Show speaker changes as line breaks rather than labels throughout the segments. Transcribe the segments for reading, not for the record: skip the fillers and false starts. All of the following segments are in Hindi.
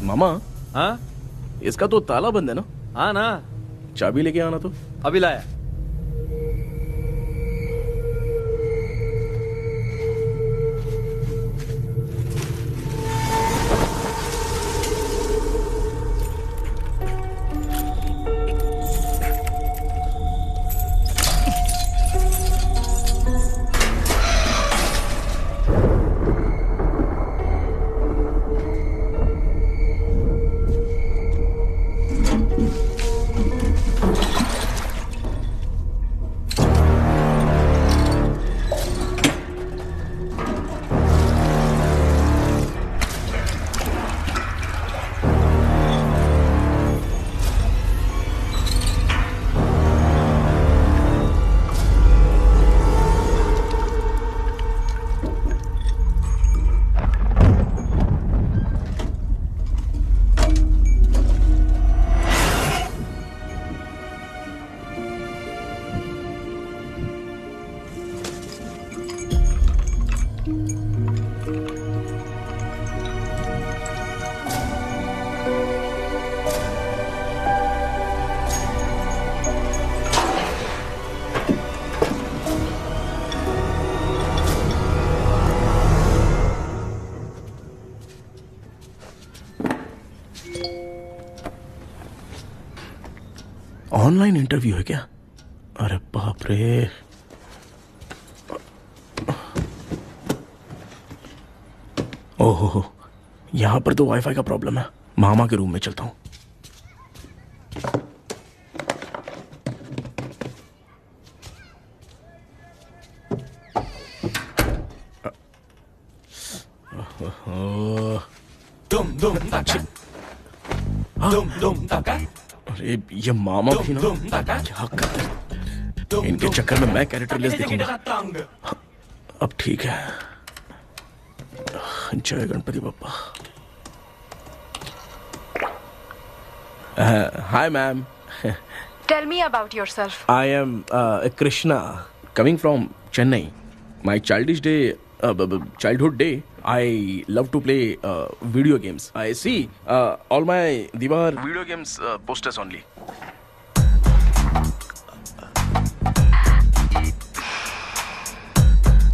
मामा,
हाँ
इसका तो ताला बंद है ना?
हाँ ना,
चाबी लेके आना तो।
अभी लाया।
ऑनलाइन इंटरव्यू है क्या? अरे बाप रे। ओहो, यहाँ पर तो वाईफाई का प्रॉब्लम है। मामा के रूम में चलता हूँ। अरे ये मामा भी ना क्या करते हैं? इनके चक्कर में मैं कैरेक्टरलेस दिखूंगा। अब ठीक है। जय Ganpati Bappa. Hi ma'am.
Tell me about yourself.
I am Krishna, coming from Chennai. My childhood day, I love to play video games. I see all my Diwar video games posters only.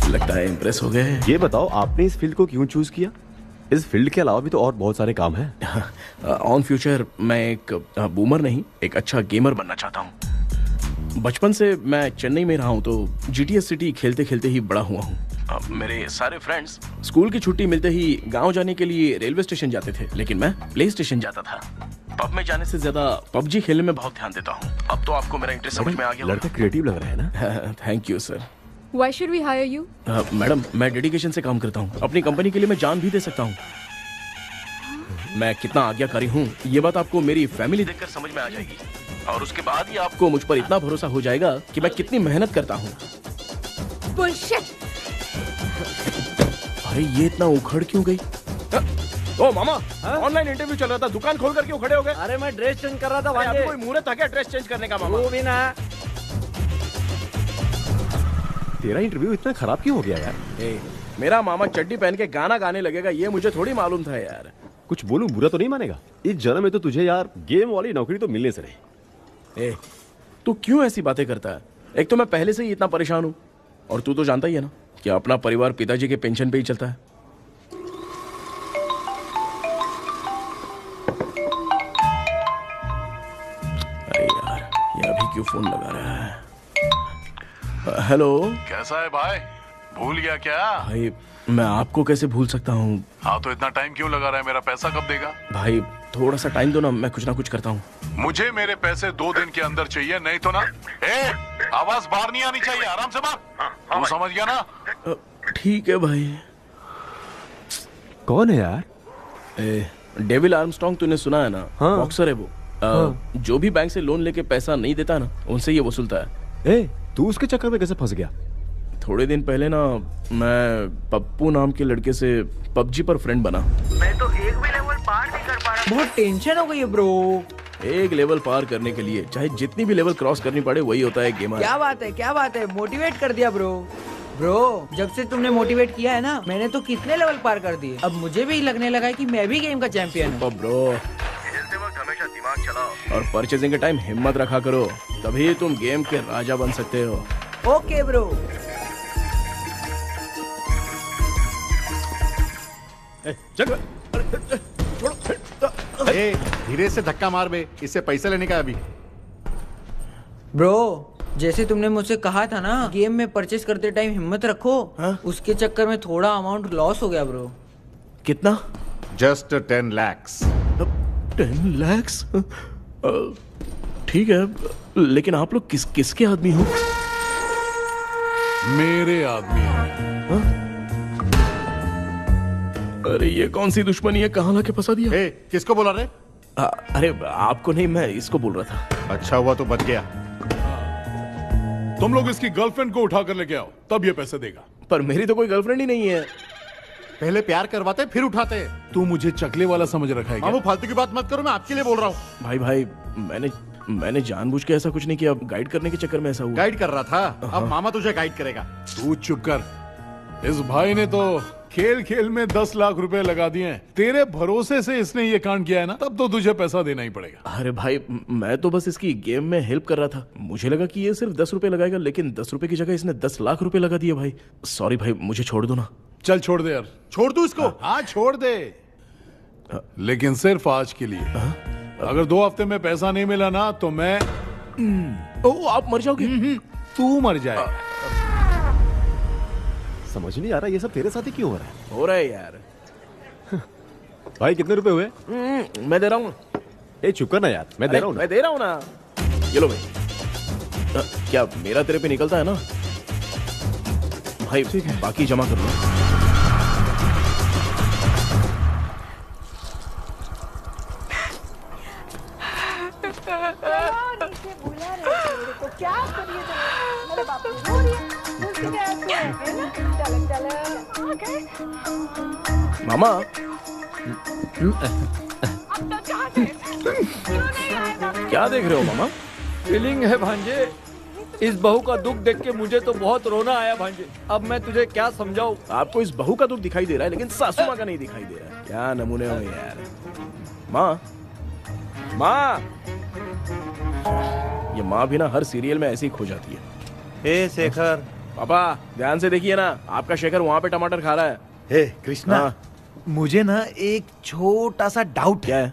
लगता है इम्प्रेस हो गए।
ये बताओ आपने इस फील्ड को क्यों चूज किया? इस फील्ड के अलावा भी तो और बहुत सारे काम हैं।
ऑन फ्यूचर मैं एक बूमर नहीं, एक अच्छा गेमर बनना चाहता हूँ। बचपन से मैं चेन्नई में रहा हूँ तो जीटीएस सिटी खेलते खेलते ही बड़ा हुआ हूँ। मेरे सारे फ्रेंड्स स्कूल की छुट्टी मिलते ही गांव जाने के लिए रेलवे स्टेशन जाते थे, लेकिन मैं प्ले स्टेशन जाता था। पब में जाने से ज्यादा पबजी खेलने में बहुत ध्यान देता हूँ। अब तो आपको मेरा इंटरेस्ट समझ में आ गया।
लड़का क्रिएटिव लग रहा है ना।
Thank you sir.
Why should we hire you?
Madam, मैं डेडिकेशन से काम करता हूँ। अपनी कंपनी के लिए मैं जान भी दे सकता हूँ। मैं कितना आज्ञाकारी हूँ ये बात आपको मेरी फैमिली देखकर समझ में आ जाएगी, और उसके बाद ही आपको मुझ पर इतना भरोसा हो जाएगा कि मैं कितनी मेहनत करता हूँ।
Bullshit!
अरे ये इतना उखड़ क्यों गई? ओ मामा, ऑनलाइन इंटरव्यू चल रहा था, दुकान खोल कर क्यों खड़े हो गए?
अरे मैं ड्रेस चेंज कर रहा था
अभी
भाई।
कोई मुहूर्त था क्या ड्रेस चेंज करने का मामा?
वो भी ना।
तेरा इंटरव्यू इतना खराब क्यों हो गया यार?
मेरा मामा चड्डी पहन के गाना गाने लगेगा ये मुझे थोड़ी मालूम था यार।
कुछ बोलूं बुरा तो नहीं मानेगा? इस जन्म में तो तुझे यार गेम वाली नौकरी तो मिलने से रही।
तू क्यों ऐसी बातें करता है? एक तो मैं पहले से ही इतना परेशान हूँ, और तू तो जानता ही है ना कि अपना परिवार पिताजी के पेंशन पे ही चलता है। अरे यार, ये अभी क्यों फोन लगा रहा है? हेलो।
कैसा है भाई? भूल गया क्या?
भाई मैं आपको कैसे भूल सकता हूँ?
हाँ तो इतना टाइम क्यों लगा रहा है? मेरा पैसा कब देगा?
भाई थोड़ा सा टाइम दो ना कुछ करता हूँ।
मुझे मेरे पैसे 2 दिन के अंदर चाहिए, नहीं तो ना आवाज बाहर नहीं आनी चाहिए। आराम से बात। तू समझ गया ना?
ठीक है भाई।
कौन है यार?
डेविल आर्मस्ट्रॉन्ग तूने सुना है ना?
हाँ।
बॉक्सर है वो। जो भी बैंक से लोन लेके पैसा नहीं देता ना, उनसे ये वसूलता है।
तू उसके चक्कर में कैसे फंस गया?
थोड़े दिन पहले ना मैं पप्पू नाम के लड़के से पबजी पर फ्रेंड बना।
मैं तो एक भी लेवल पार नहीं कर पा रहा।
बहुत टेंशन हो गई है ब्रो।
एक लेवल पार करने के लिए चाहे जितनी भी लेवल क्रॉस करनी पड़े, वही होता है गेमर।
क्या बात है, क्या बात है, मोटिवेट कर दिया ब्रो। ब्रो, जब से तुमने मोटिवेट किया है ना, मैंने तो कितने लेवल पार कर दिए। अब मुझे भी लगने लगा है कि मैं भी गेम का चैंपियन हूँ।
ब्रो,
खेलते वक्त हमेशा दिमाग चलाओ।
और परचेजिंग के टाइम हिम्मत रखा करो, तभी तुम गेम के राजा बन सकते हो।
Okay bro.
चल
ए, धीरे से धक्का मार बे, इससे पैसे लेने का अभी।
ब्रो, जैसे तुमने मुझसे कहा था ना, गेम में परचेस करते टाइम हिम्मत रखो, उसके चक्कर में थोड़ा अमाउंट लॉस हो गया ब्रो।
कितना?
Just 10 lakhs।
10 lakhs? ठीक है, लेकिन आप लोग किसके आदमी हो?
मेरे आदमी हैं।
अरे ये कौन सी दुश्मनी है, कहाँ लाके फंसा दिया?
ए, किसको बोला रे?
अरे आपको नहीं, मैं इसको बोल रहा था।
अच्छा हुआ तो बच गया।
तुम लोग इसकी गर्लफ्रेंड को उठा कर लेके आओ, तब ये पैसे देगा।
पर मेरी तो कोई गर्लफ्रेंड ही नहीं है।
पहले प्यार करवाते फिर उठाते।
तू मुझे चकले वाला समझ रखा है क्या?
मामू फालतू की बात मत करो, मैं आपके लिए बोल रहा हूँ।
भाई मैंने जानबूझ के ऐसा कुछ नहीं किया, गाइड करने के चक्कर में ऐसा हुआ।
गाइड कर रहा था, अब मामा तुझे गाइड करेगा।
तू चुप कर। इस भाई ने तो खेल खेल में 10 लाख रुपए लगा दिए हैं। तेरे भरोसे से इसने ये कांड किया है ना, तब तो तुझे पैसा देना ही पड़ेगा।
अरे भाई, मैं तो बस इसकी गेम में हेल्प कर रहा था। मुझे लगा कि ये सिर्फ 10 रुपए लगाएगा, लेकिन 10 रुपए की जगह इसने 10 लाख रुपए लगा दिए। भाई सॉरी भाई, मुझे छोड़ दो ना।
चल छोड़ दे यार।
छोड़ दू इसको।
हाँ छोड़ दे, लेकिन सिर्फ आज के लिए। अगर 2 हफ्ते में पैसा नहीं मिला ना, तो मैं
ओ, आप मर जाओगे।
तू मर जाए।
समझ नहीं आ रहा ये सब तेरे साथ ही क्यों हो रहा है?
हो रहा है यार।
भाई कितने रुपए हुए?
मैं दे रहा हूँ।
ए चुप कर ना यार, मैं दे रहा हूँ ना।
मैं दे रहा हूँ ना। ये लो भाई। क्या मेरा तेरे पे निकलता है ना भाई? बाकी जमा कर लो। मामा, क्या देख रहे हो मामा?
फीलिंग है भांजे, इस बहू का दुख देख के मुझे तो बहुत रोना आया भांजे। अब मैं तुझे क्या समझाऊं?
आपको इस बहू का दुख दिखाई दे रहा है, लेकिन सासू माँ का नहीं दिखाई दे रहा है। क्या नमूने हो यार। माँ, माँ, ये माँ भी ना हर सीरियल में ऐसी ही खो जाती है।
हे शेखर।
पापा ध्यान से देखिए ना, आपका शेखर वहाँ पे टमाटर खा रहा है।
हे कृष्णा,
हाँ।
मुझे ना एक छोटा सा डाउट
क्या है?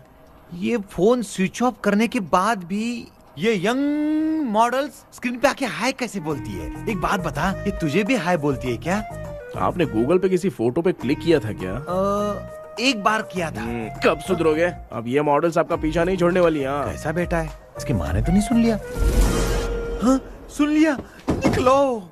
ये फोन स्विच ऑफ करने के बाद भी ये यंग मॉडल्स स्क्रीन पे आके हाय कैसे बोलती है? एक बात बता, ये तुझे भी हाय बोलती है क्या?
आपने गूगल पे किसी फोटो पे क्लिक किया था क्या?
एक बार किया था।
कब सुधरोगे? अब ये मॉडल्स आपका पीछा नहीं छोड़ने वाली। हाँ,
ऐसा बेटा है, इसकी माँ ने तो नहीं सुन लिया? हाँ सुन लिया, निकलो।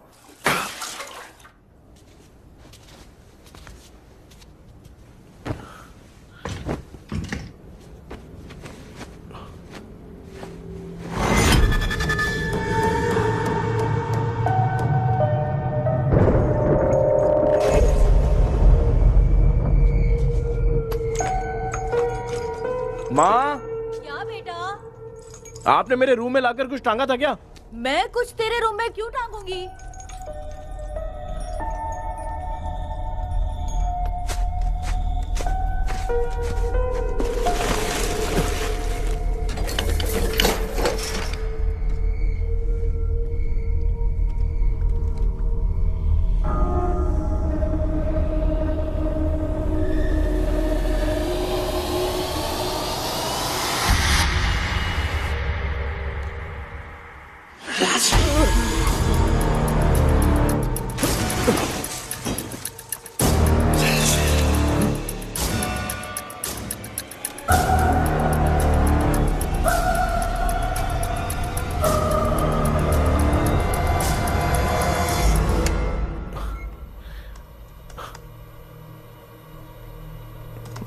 माँ,
क्या बेटा?
आपने मेरे रूम में लाकर कुछ टांगा था क्या?
मैं कुछ तेरे रूम में क्यों टांगूंगी?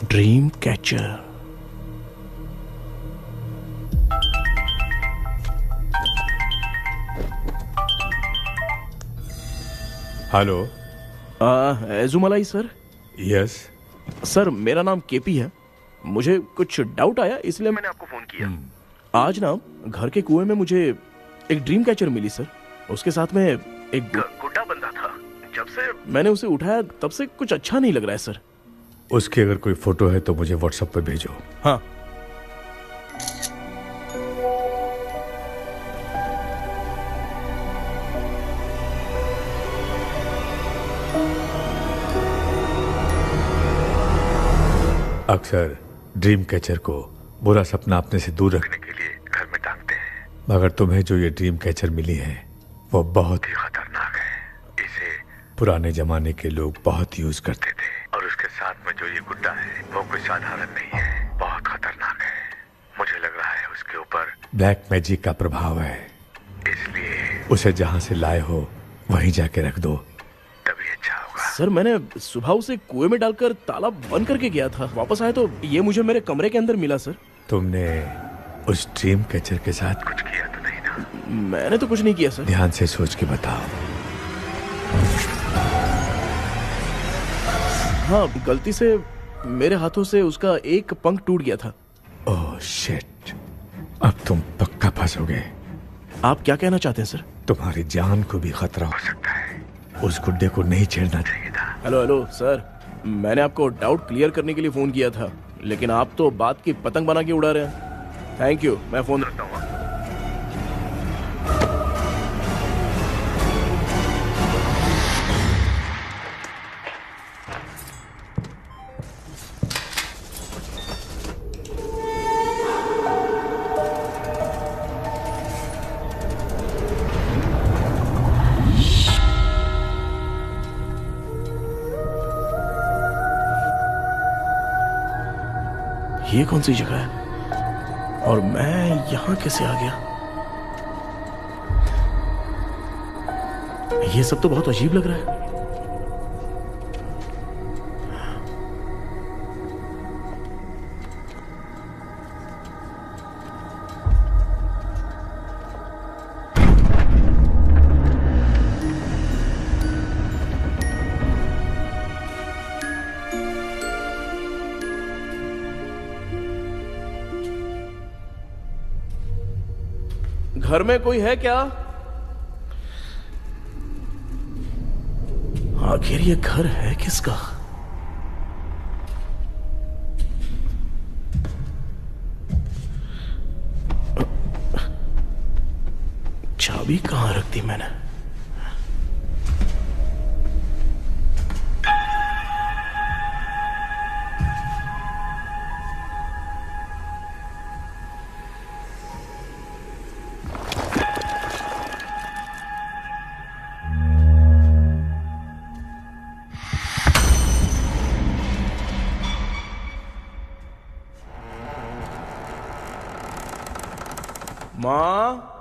Dream catcher.
Hello.
Ezhumalai sir.
Yes.
Sir मेरा नाम केपी है। मुझे कुछ डाउट आया, इसलिए मैंने आपको फोन किया। आज ना घर के कुएं में मुझे एक ड्रीम कैचर मिली सर। उसके साथ में एक
गुड्डा बंदा था जब से
मैंने उसे उठाया तब से कुछ अच्छा नहीं लग रहा है सर।
उसकी अगर कोई फोटो है तो मुझे व्हाट्सएप पर भेजो।
हाँ।
अक्सर ड्रीम कैचर को बुरा सपना अपने से दूर रखने
के लिए घर में टांगते हैं,
मगर तुम्हें जो ये ड्रीम कैचर मिली है वो बहुत
ही खतरनाक है। इसे
पुराने जमाने के लोग बहुत यूज करते थे।
और उसके साथ में जो ये गुड्डा है वो कोई साधारण नहीं है, बहुत खतरनाक है। मुझे लग रहा है उसके ऊपर
ब्लैक मैजिक का प्रभाव है,
इसलिए
उसे जहां से लाए हो वहीं जाके रख दो।
तभी अच्छा होगा।
सर मैंने सुबह उसे कुएं में डालकर ताला बंद करके गया था, वापस आया तो ये मुझे मेरे कमरे के अंदर मिला सर।
तुमने उस ड्रीम कैचर के साथ
कुछ किया तो नहीं ना?
मैंने तो कुछ नहीं किया सर।
ध्यान से सोच के बताओ।
हाँ, गलती से मेरे हाथों से उसका एक पंख टूट गया था।
ओह शिट, अब तुम पक्का फंसोगे।
आप क्या कहना चाहते हैं सर?
तुम्हारी जान को भी खतरा हो सकता है। उस गुड्डे को नहीं छेड़ना चाहिए था।
हेलो हेलो सर, मैंने आपको डाउट क्लियर करने के लिए फोन किया था, लेकिन आप तो बात की पतंग बना के उड़ा रहे हैं। थैंक यू, मैं फोन रखता हूँ। ये कौन सी जगह है और मैं यहां कैसे आ गया? ये सब तो बहुत अजीब लग रहा है। घर में कोई है क्या? आखिर ये घर है किसका? चाबी कहां रख दी मैंने? माँ,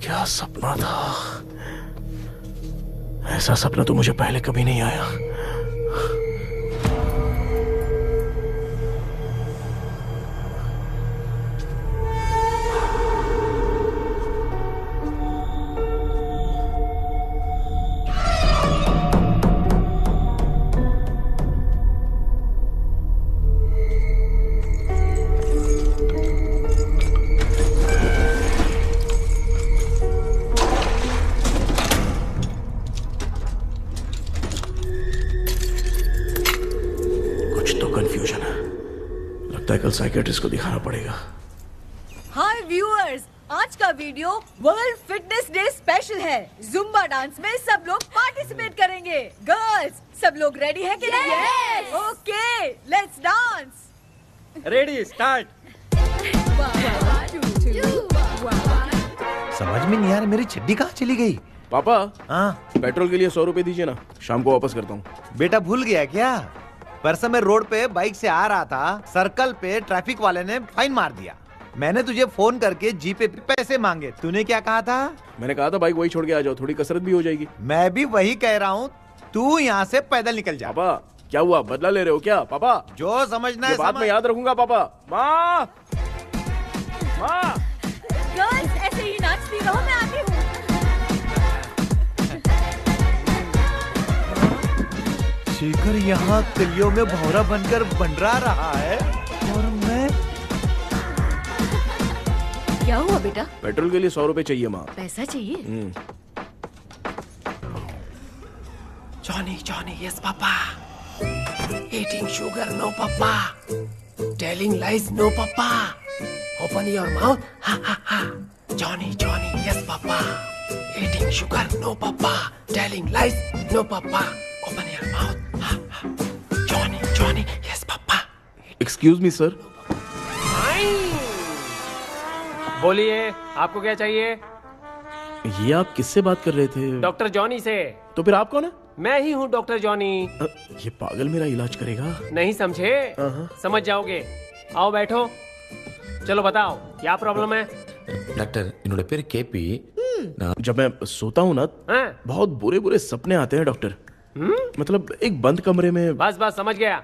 क्या सपना था? ऐसा सपना तो मुझे पहले कभी नहीं आया। कंफ्यूजन है, लगता है कल साइकियाट्रिस्ट को दिखाना पड़ेगा।
हाय व्यूअर्स, आज का video world fitness day special है। जुम्बा डांस में सब लोग पार्टिसिपेट करेंगे। गर्ल्स, सब लोग रेडी हैं कि नहीं? Yes. Okay, let's dance.
Ready, start.
समझ में नहीं आ रहा मेरी छड्डी कहाँ चली गई?
पापा,
हाँ
पेट्रोल के लिए 100 रुपए दीजिए ना, शाम को वापस करता हूँ।
बेटा भूल गया क्या? परसों मैं रोड पे बाइक से आ रहा था, सर्कल पे ट्रैफिक वाले ने फाइन मार दिया। मैंने तुझे फोन करके जीपे पे पैसे मांगे, तूने क्या कहा था?
मैंने कहा था बाइक वही छोड़ के आ जाओ, थोड़ी कसरत भी हो जाएगी।
मैं भी वही कह रहा हूँ, तू यहाँ से पैदल निकल जा।
पापा क्या हुआ, बदला ले रहे हो क्या? पापा
जो समझना है
बात में याद रखूंगा। पापा, माँ माँ,
गर्ल्स ऐसे ही नाचती रहो, मैं आती हूँ।
शेखर यहाँ कलियों में भौरा बनकर बंडरा रहा है और मैं।
क्या हुआ बेटा?
पेट्रोल के लिए 100 रुपए चाहिए माँ।
पैसा चाहिए?
Johnny, Johnny, yes, Papa. Eating sugar, no, Papa. Telling lies, no, Papa. Open your mouth, ha, ha, ha. Johnny, Johnny, yes, Papa. Eating sugar, no, Papa. Telling lies, no, Papa. Open your mouth, ha, ha. Johnny, Johnny, yes, Papa.
Excuse me sir.
बोलिए, आपको क्या चाहिए?
ये आप किससे बात कर रहे थे?
डॉक्टर जॉनी से।
तो फिर आप कौन है?
मैं ही हूँ डॉक्टर जॉनी।
ये पागल मेरा इलाज करेगा?
नहीं समझे? समझ जाओगे। आओ बैठो। चलो बताओ क्या प्रॉब्लम है?
डॉक्टर इन्होंने पेर केपी
जब मैं सोता हूँ ना, बहुत बुरे बुरे सपने आते हैं डॉक्टर। मतलब एक बंद कमरे में।
बस बस समझ गया।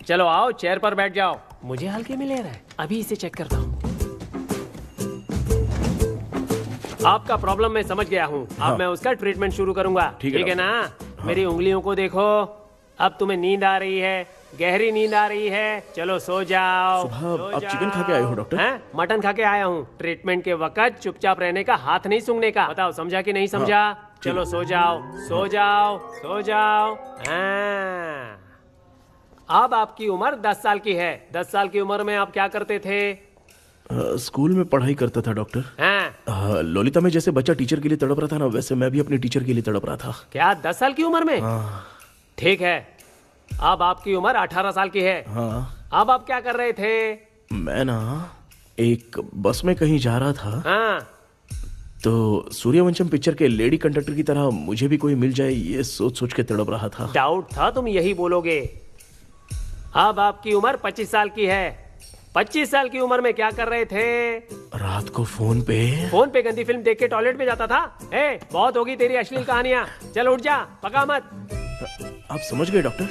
चलो आओ, चेयर पर बैठ जाओ। मुझे हल्के में ले रहा है, अभी इसे चेक करता हूँ। आपका प्रॉब्लम मैं समझ गया हूँ। अब मैं उसका ट्रीटमेंट शुरू करूंगा। ठीक है ना? मेरी उंगलियों को देखो। अब तुम्हें नींद आ रही है, गहरी नींद आ रही है। चलो सो जाओ।
सुबह आप चिकन खा के आए हो डॉक्टर?
हैं? मटन खा के आया हूँ। ट्रीटमेंट के वक्त चुपचाप रहने का, हाथ नहीं सूंघने का। बताओ समझा कि नहीं समझा? चलो सो जाओ, सो जाओ, सो जाओ। हाँ। अब आपकी उम्र 10 साल की है। 10 साल की उम्र में आप क्या करते थे?
स्कूल में पढ़ाई करता था डॉक्टर। ललिता में जैसे बच्चा टीचर के लिए तड़प रहा था ना, वैसे मैं भी अपने टीचर के लिए तड़प रहा था।
क्या 10 साल की उम्र में? ठीक है, अब आपकी उम्र 18 साल की है। अब आप क्या कर रहे थे?
मैं ना एक बस में कहीं जा रहा था। तो सूर्यवंशम पिक्चर के लेडी कंडक्टर की तरह मुझे भी कोई मिल जाए, ये सोच सोच के तड़प रहा था।
डाउट था तुम यही बोलोगे। अब आपकी उम्र 25 साल की है। 25 साल की उम्र में क्या कर रहे थे?
रात को फोन पे
गंदी फिल्म देख के टॉयलेट में जाता था। बहुत होगी तेरी अश्लील कहानियां। चल उठ जा, पका मत।
आप समझ गए डॉक्टर?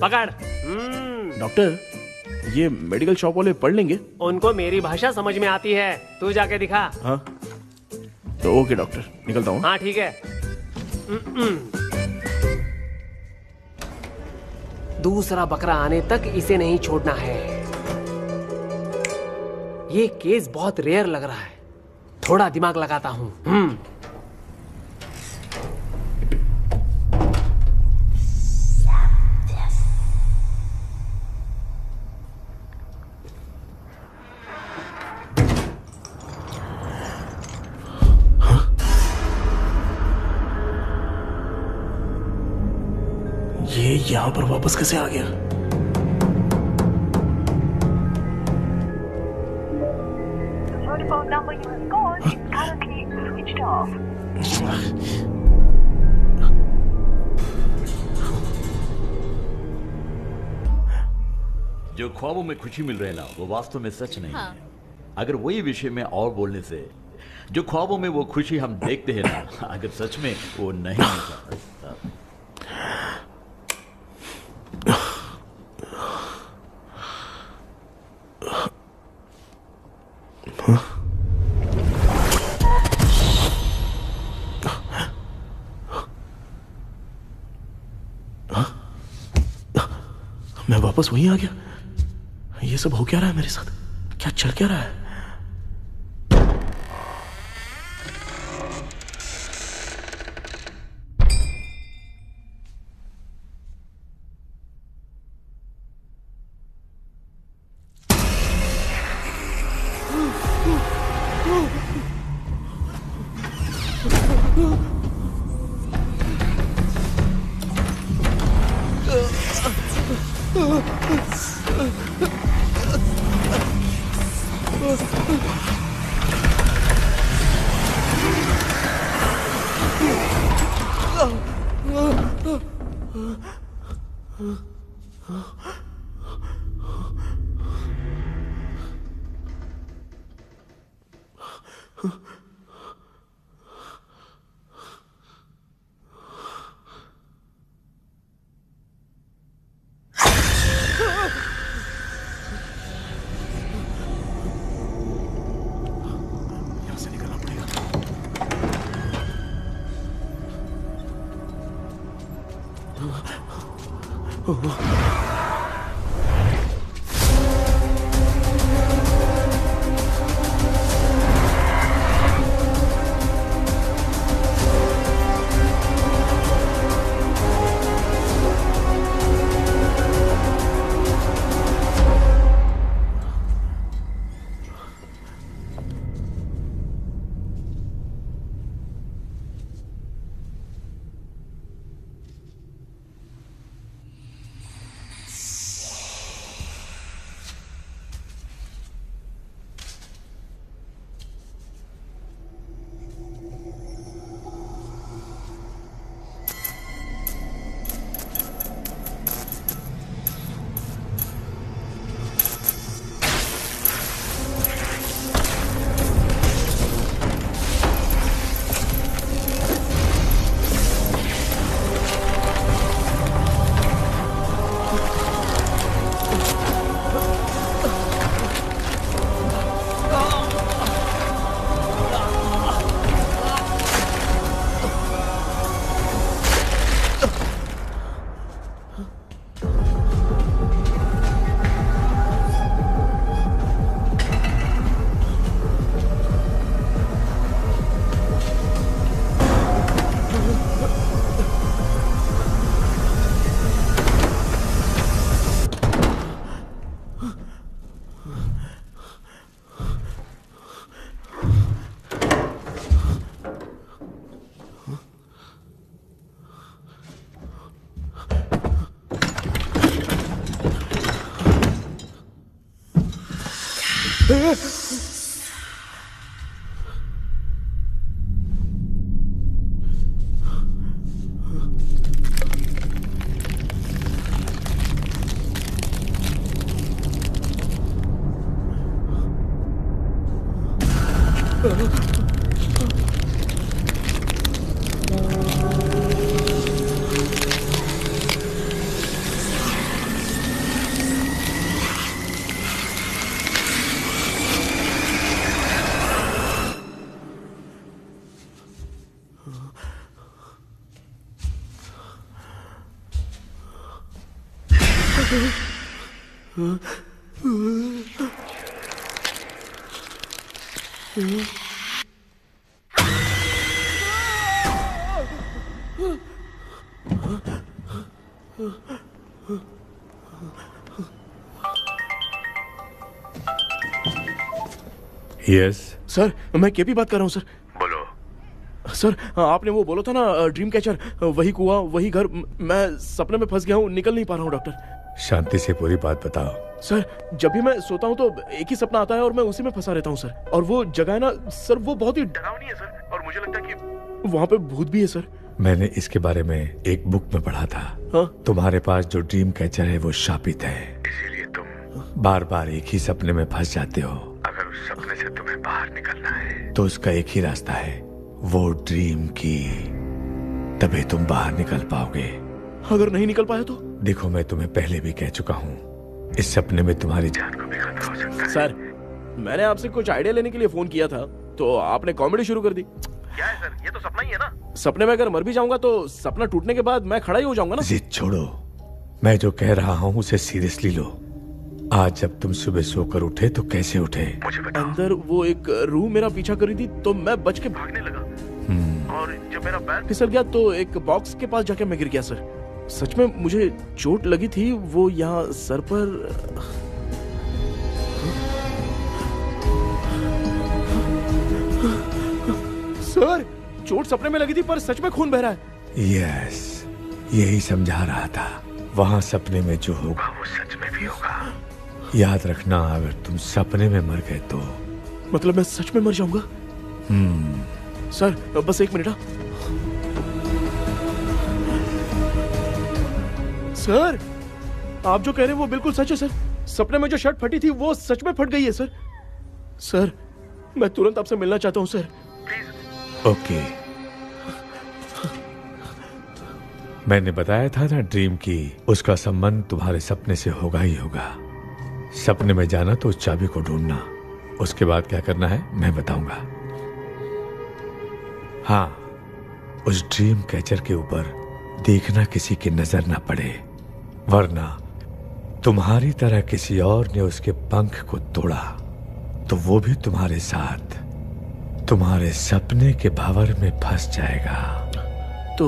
पकड़।
डॉक्टर, ये मेडिकल शॉप वाले पढ़ लेंगे?
उनको मेरी भाषा समझ में आती है। तू जाके दिखा।
हाँ तो ओके डॉक्टर, निकलता हूँ।
हाँ ठीक है। दूसरा बकरा आने तक इसे नहीं छोड़ना है। ये केस बहुत रेयर लग रहा है, थोड़ा दिमाग लगाता हूँ।
ये यहां पर वापस कैसे आ गया?
जो ख्वाबों में खुशी मिल रही है ना, वो वास्तव में सच नहीं है। अगर वही विषय में और बोलने से, जो ख्वाबों में वो खुशी हम देखते हैं ना, अगर सच में वो नहीं होता।
मैं वापस वहीं आ गया। ये सब हो क्या रहा है मेरे साथ? क्या चल क्या रहा है?
यस
सर, मैं केपी बात कर रहा हूँ सर।
बोलो।
सर, आपने वो बोला था ना ड्रीम कैचर, वही कुआं, वही घर, मैं सपने में फंस गया हूँ, निकल नहीं पा रहा हूँ डॉक्टर।
शांति से पूरी बात बताओ।
सर, जब भी मैं सोता हूँ तो एक ही सपना आता है और मैं उसी में फंसा रहता हूँ सर। और वो जगह है ना सर, वो बहुत ही डरावनी है सर, और मुझे लगता है कि वहाँ पे भूत भी है सर।
मैंने इसके बारे में एक बुक में पढ़ा था।
हाँ?
तुम्हारे पास जो ड्रीम कैचर है वो शापित है,
इसीलिए तुम
बार बार एक ही सपने में फंस जाते हो।
अगर उस सपने से तुम्हें बाहर निकलना है
तो उसका एक ही रास्ता है, वो ड्रीम की, तभी तुम बाहर निकल पाओगे।
अगर नहीं निकल पाया तो?
देखो, मैं तुम्हें पहले भी कह चुका हूँ, इस सपने में तुम्हारी जान
को भी खतरा हो सकता है।
सर, मैंने आपसे कुछ आइडिया लेने के लिए फोन किया था तो आपने कॉमेडी शुरू कर दी।
क्या है सर, ये तो सपना ही है ना।
सपने में अगर मर भी जाऊंगा तो सपना टूटने के बाद मैं खड़ा ही हो जाऊंगा ना।
जिद छोड़ो, मैं जो कह रहा हूँ उसे सीरियसली लो। आज जब तुम सुबह सोकर उठे तो कैसे उठे?
अंदर वो एक रूह मेरा पीछा कर रही थी तो मैं बच के भागने लगा, और जब मेरा पैर फिसल गया तो एक बॉक्स के पास जाके मैं गिर गया सर। सच में मुझे चोट लगी थी, वो यहाँ सर पर। सर, चोट सपने में लगी थी पर सच में खून बह रहा है।
यस, यही समझा रहा था। वहाँ सपने में जो होगा
वो सच में भी होगा।
याद रखना, अगर तुम सपने में मर गए तो
मतलब मैं सच में मर जाऊंगा? सर, बस एक मिनट। सर, आप जो कह रहे हैं वो बिल्कुल सच है सर। सपने में जो शर्ट फटी थी वो सच में फट गई है सर। सर, मैं तुरंत आपसे मिलना चाहता हूँ सर।
ओके, मैंने बताया था ना ड्रीम की, उसका संबंध तुम्हारे सपने से होगा ही होगा। सपने में जाना तो उस चाबी को ढूंढना, उसके बाद क्या करना है मैं बताऊंगा। हाँ, उस ड्रीम कैचर के ऊपर देखना किसी की नजर ना पड़े, वरना तुम्हारी तरह किसी और ने उसके पंख को तोड़ा तो वो भी तुम्हारे साथ तुम्हारे सपने के भंवर में फंस जाएगा।
तो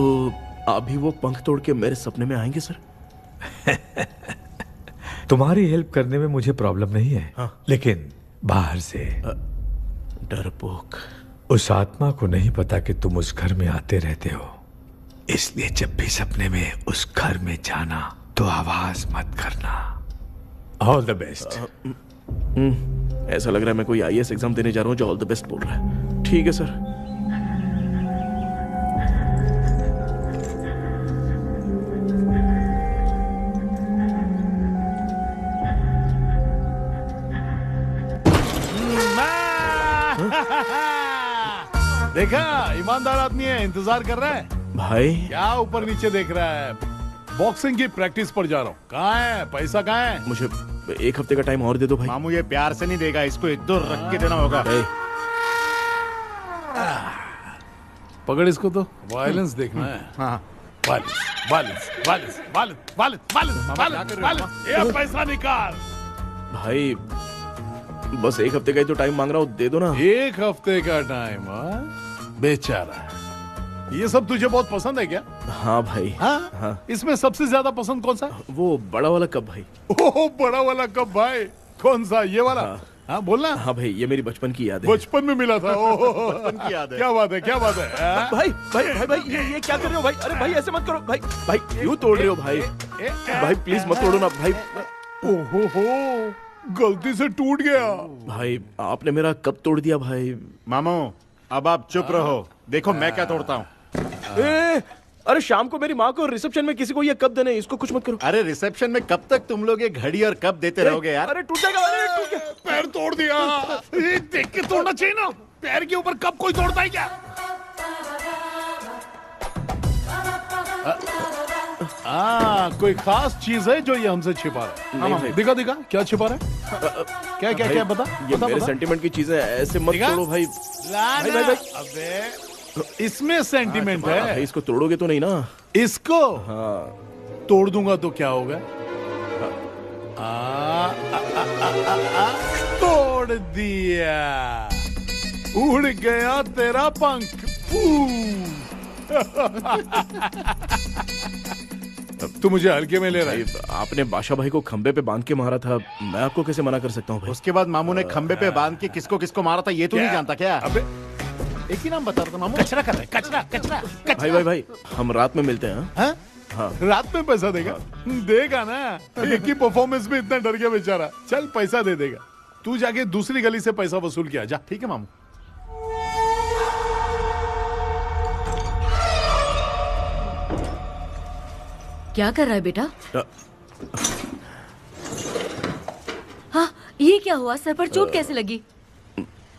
अभी वो पंख तोड़ के मेरे सपने में आएंगे सर?
तुम्हारी हेल्प करने में मुझे प्रॉब्लम नहीं है।
हाँ।
लेकिन बाहर से
डरपोक।
उस आत्मा को नहीं पता कि तुम उस घर में आते रहते हो, इसलिए जब भी सपने में उस घर में जाना तो आवाज मत करना। All the best.
ऐसा लग रहा है मैं कोई आईएएस एग्जाम देने जा रहा हूँ जो ऑल द बेस्ट बोल रहा है। ठीक है सर।
देखा, ईमानदार आदमी है, इंतजार कर रहा है।
भाई
क्या ऊपर नीचे देख रहा है? बॉक्सिंग की प्रैक्टिस पर जा रहा हूँ। कहाँ है पैसा, कहाँ है?
मुझे एक हफ्ते का टाइम और दे दो भाई।
मामू ये प्यार से नहीं देगा, इसको एक दो रख के देना होगा।
पकड़ इसको, तो वायलेंस देखना है।
हाँ,
violence violence violence violence violence violence violence. ये पैसा निकाल
भाई, बस एक हफ्ते का ही तो टाइम मांग रहा हूँ, दे दो ना।
एक हफ्ते का टाइम? बेचारा, ये सब तुझे बहुत पसंद है क्या?
हाँ भाई।
हाँ? इसमें सबसे ज्यादा पसंद कौन सा?
वो बड़ा वाला कप भाई।
ओह, बड़ा वाला कप भाई। कौन सा, ये वाला? हाँ बोलना।
हाँ भाई, ये मेरी बचपन की याद है।
बचपन में मिला था।
बचपन की याद है।
क्या बात है, क्या बात है।
भाई भाई भाई भाई, ये क्या कर रहे हो भाई? अरे भाई ऐसे मत करो भाई। भाई क्यों तोड़ रहे हो भाई? भाई प्लीज मत तोड़ो ना भाई।
ओहो, गलती से टूट गया।
भाई आपने मेरा कप तोड़ दिया भाई।
मामू अब आप चुप रहो, देखो मैं क्या तोड़ता हूँ।
अरे शाम को मेरी माँ को रिसेप्शन में किसी को ये कप देने, इसको कुछ मत करो।
अरे रिसेप्शन में कब तक तुम लोग ये घड़ी और कप देते रहोगे यार?
अरे टूट जाएगा, अरे टूट गया।
पैर तोड़ दिया। ये देख के तोड़ना चाहिए ना, पैर के ऊपर कप कोई तोड़ता है क्या? कोई खास चीज है जो ये हमसे छिपा रहा है?
नहीं,
दिखा दिखा, क्या छिपा रहा है? क्या क्या क्या बता,
ये
बता,
मेरे
बता।
सेंटीमेंट की चीजें ऐसे मत तोड़ो भाई। भाई भाई भाई,
अबे इसमें सेंटीमेंट है।
भाई इसको तोड़ोगे तो नहीं ना?
इसको
हाँ
तोड़ दूंगा तो क्या होगा? तोड़ दिया, उड़ गया तेरा पंख। तू मुझे हल्के में ले रहा है।
आपने बादशाह भाई को खंबे पे बांध के मारा था, मैं आपको कैसे मना कर सकता हूँ भाई?
उसके बाद मामू ने खंबे पे बांध के किसको किसको मारा था ये तू नहीं जानता क्या?
अबे एक ही नाम बता रहा था मामू। कचरा कर रहे, कचरा कचरा कचरा।
भाई हम रात में मिलते हैं।
हाँ? हाँ। रात में पैसा देगा? देगा ना, एक ही परफॉर्मेंस में इतना डर गया बेचारा। चल पैसा दे देगा, तू जाके दूसरी गली से पैसा वसूल किया जा। ठीक है मामू।
क्या कर रहा है बेटा? हाँ, ये क्या हुआ? सर पर चोट कैसे लगी?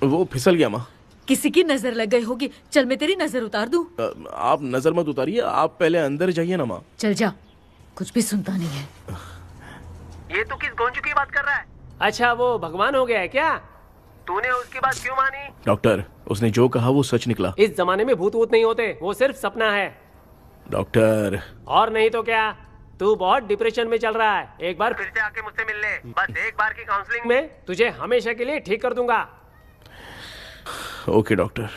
वो फिसल गया माँ।
किसी की नजर लग गई होगी। चल मैं तेरी नजर उतार दूं।
आप नजर मत उतारिए, आप पहले अंदर जाइए ना माँ।
चल जा, कुछ भी सुनता नहीं है।
ये तो किस गोंजू की बात कर रहा है? अच्छा, वो भगवान हो गया है क्या? तूने उसकी बात क्यों मानी?
डॉक्टर, उसने जो कहा वो सच निकला।
इस जमाने में भूत वूत नहीं होते, वो सिर्फ सपना है।
डॉक्टर,
और नहीं तो क्या, तू बहुत डिप्रेशन में चल रहा है। एक बार फिर से आके मुझसे मिल ले, बस एक बार की काउंसलिंग में तुझे हमेशा के लिए ठीक कर दूंगा।
Okay doctor.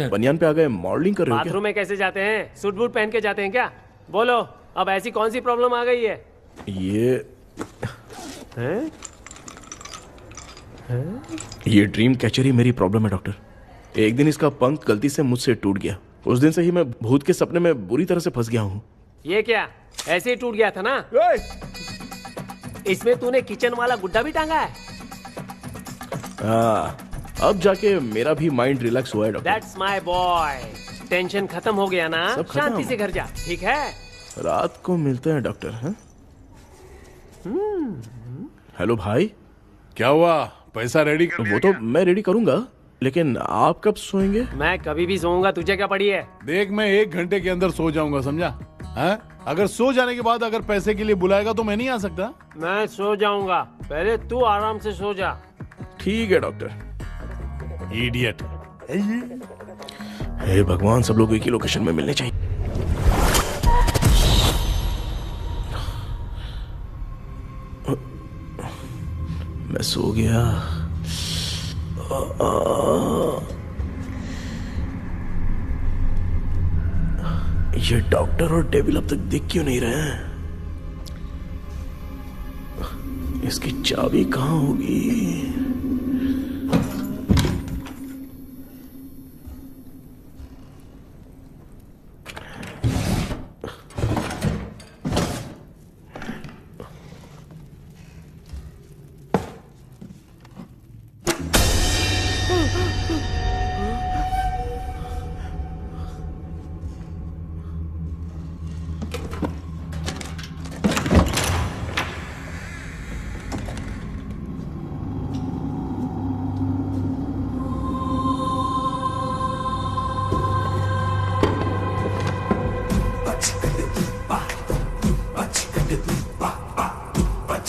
बनियान पे आ गए, मॉडलिंग कर रहे हो क्या?
बाथरूम में कैसे जाते हैं? सूट बूट पहन के जाते हैं क्या? बोलो, अब ऐसी कौन सी प्रॉब्लम आ गई है?
ये ड्रीम कैचर ही मेरी प्रॉब्लम है डॉक्टर। एक दिन इसका पंख गलती से मुझसे टूट गया। उस दिन से ही मैं भूत के सपने में बुरी तरह से फंस गया हूँ।
ये क्या, ऐसे ही टूट गया था ना? इसमें तूने किचन वाला गुड्डा भी टांगा है?
अब जाके मेरा भी माइंड रिलैक्स हुआ है doctor.
That's my boy। Tension खत्म हो गया ना? शांति से घर जा, ठीक है?
रात को मिलते हैं डॉक्टर। हैं? हेलो भाई,
क्या हुआ? पैसा रेडी?
वो तो मैं रेडी करूंगा, लेकिन आप कब सोएंगे?
मैं कभी भी सोऊंगा, तुझे क्या पड़ी है?
देख, मैं 1 घंटे के अंदर सो जाऊंगा, समझा? अगर सो जाने के बाद अगर पैसे के लिए बुलाएगा तो मैं नहीं आ सकता।
मैं सो जाऊंगा, पहले तू आराम से सो जा।
ठीक है डॉक्टर।
इडियट।
हे भगवान, सब लोग एक ही लोकेशन में मिलने चाहिए। मैं सो गया। ये डॉक्टर और डेविल अब तक दिख क्यों नहीं रहे हैं? इसकी चाबी कहाँ होगी?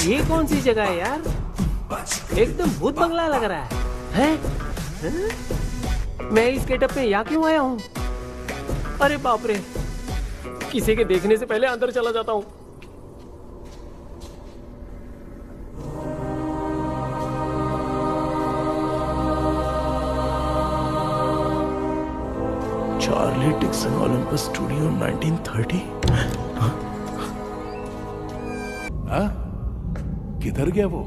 ये कौन सी जगह है यार? एकदम भूत बंगला लग रहा है। मैं इस गेटअप में यहाँ क्यों आया हूँ? अरे बाप रे, किसी के देखने से पहले अंदर चला जाता हूँ।
Charlie Dixon Olympus studio 1930।
किधर गया वो?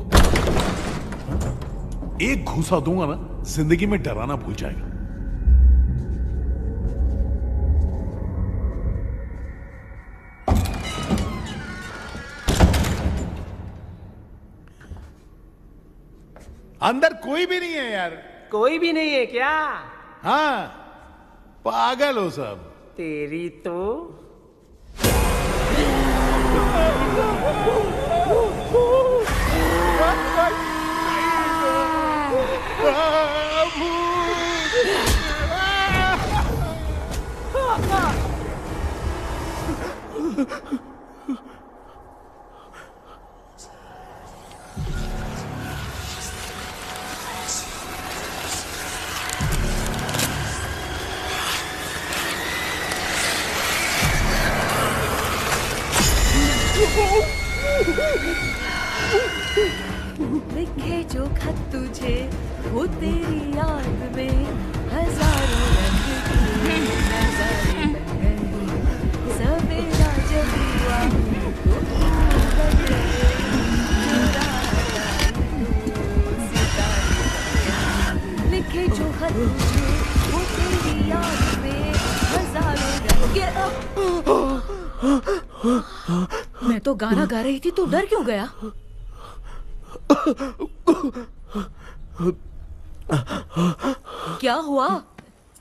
एक घूसा दूंगा ना, जिंदगी में डराना भूल जाएगा। अंदर कोई भी नहीं है यार।
कोई भी नहीं है क्या?
हाँ, पागल हो सब।
तेरी तो
लिखे जो खत तुझे वो तेरी याद में हजारों रंग की नजारे बन गए सवेरा जब हुआ तो बन गए सितारे लिखे जो खत तुझे वो तेरी याद में हजारों रंग मैं तो गाना गा रही थी, तू डर क्यों गया? क्या हुआ?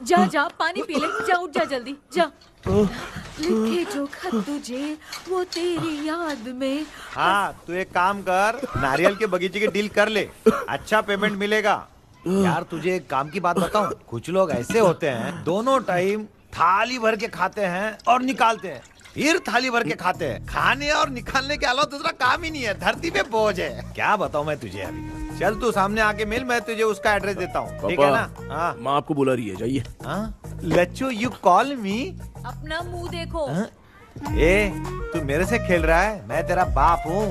जा जा पानी पी ले, जा उठ जा जल्दी जा। लिखे जो खत तुझे वो तेरी याद में।
हाँ तू एक काम कर, नारियल के बगीचे की डील कर ले, अच्छा पेमेंट मिलेगा। यार तुझे एक काम की बात बताऊं, कुछ लोग ऐसे होते हैं दोनों टाइम थाली भर के खाते हैं और निकालते हैं, फिर थाली भर के खाते हैं। खाने और निकालने के अलावा दूसरा काम ही नहीं है, धरती पे बोझ है। क्या बताऊं मैं तुझे अभी। चल तू सामने आके मिल, मैं तुझे उसका एड्रेस देता हूँ, ठीक है ना? हाँ
माँ आपको बुला रही है, जाइए।
हाँ लच्चू यू कॉल मी।
अपना मुंह देखो।
ए तू मेरे से खेल रहा है, मैं तेरा बाप हूँ।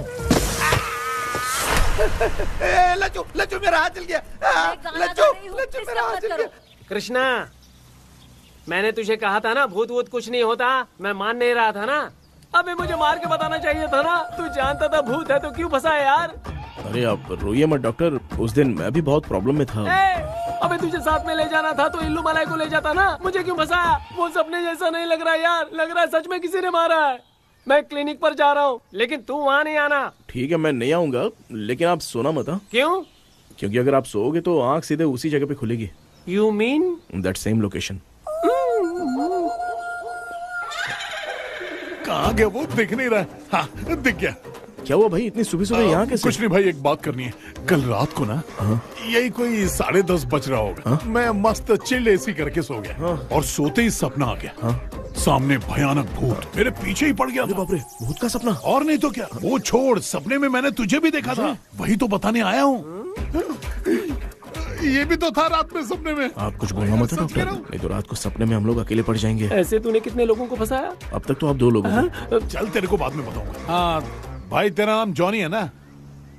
लच्चू लच्चू मेरा हाथ जल गया। लच्चू लच्चू मेरा हाथ जल गया।
कृष्णा, मैंने तुझे कहा था ना भूत वूत कुछ नहीं होता, मैं मान नहीं रहा था ना। अबे मुझे मार के बताना चाहिए था ना, तू जानता था भूत है तो क्यों फंसा है यार?
अरे आप रोइए मत डॉक्टर, उस दिन मैं भी बहुत प्रॉब्लम में था।
अबे तुझे साथ में ले जाना था तो इल्लू मलाई को ले जाता ना, मुझे क्यों फंसाया? वो सपने जैसा नहीं लग रहा यार, लग रहा है सच में किसी ने मारा है। मैं क्लिनिक पर जा रहा हूँ, लेकिन तू वहाँ नहीं आना।
ठीक है मैं नहीं आऊंगा, लेकिन आप सोना मत।
क्यों?
क्योंकि अगर आप सोओगे तो आंख सीधे उसी जगह पे खुलेगी।
You mean
that same location.
कहाँ गया वो? दिख नहीं रहा। हाँ दिख गया।
क्या हुआ भाई, इतनी सुबह सुबह यहाँ कैसे?
कुछ नहीं भाई, एक बात करनी है। कल रात को ना यही कोई 10:30 बज रहा होगा, मैं मस्त चिल एसी करके सो गया और सोते ही सपना आ गया। सामने भयानक भूत मेरे पीछे ही पड़ गया।
बाप रे, भूत का सपना?
और नहीं तो क्या। वो छोड़, सपने में मैंने तुझे भी देखा था, वही तो बताने आया हूँ। ये भी तो था रात में सपने में।
आप कुछ बोलना मत डॉक्टर, नहीं तो रात को सपने में हम लोग अकेले पड़ जाएंगे।
ऐसे तूने कितने लोगों को फंसाया?
अब तक तो आप 2 लोगों को।
चल तेरे को बाद में बताऊंगा। हाँ भाई, तेरा नाम जॉनी है ना?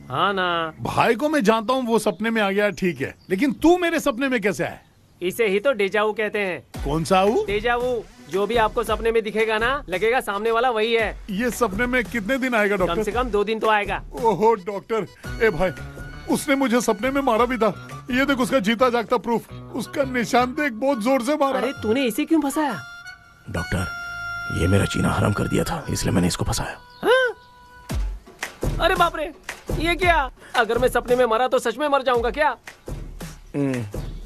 हाँ ना।
भाई को मैं जानता हूँ, वो सपने में आ गया ठीक है, लेकिन तू मेरे सपने में कैसे आया?
इसे ही तो डेजावू कहते हैं।
कौन सा वो?
डेजावू। जो भी आपको सपने में दिखेगा ना, लगेगा सामने वाला वही है।
ये सपने में कितने दिन आएगा डॉक्टर?
कम से कम 2 दिन तो आएगा।
ओहो डॉक्टर, ए भाई उसने मुझे सपने में मारा भी था। ये देख उसका जीता जागता प्रूफ, उसका निशान देख, बहुत जोर से मारा।
अरे तूने इसे क्यों फंसाया?
डॉक्टर, ये मेरा जीना हराम कर दिया था, इसलिए मैंने इसको फंसाया।
अरे बाप रे, ये क्या? अगर मैं सपने में मरा तो सच में मर जाऊंगा क्या?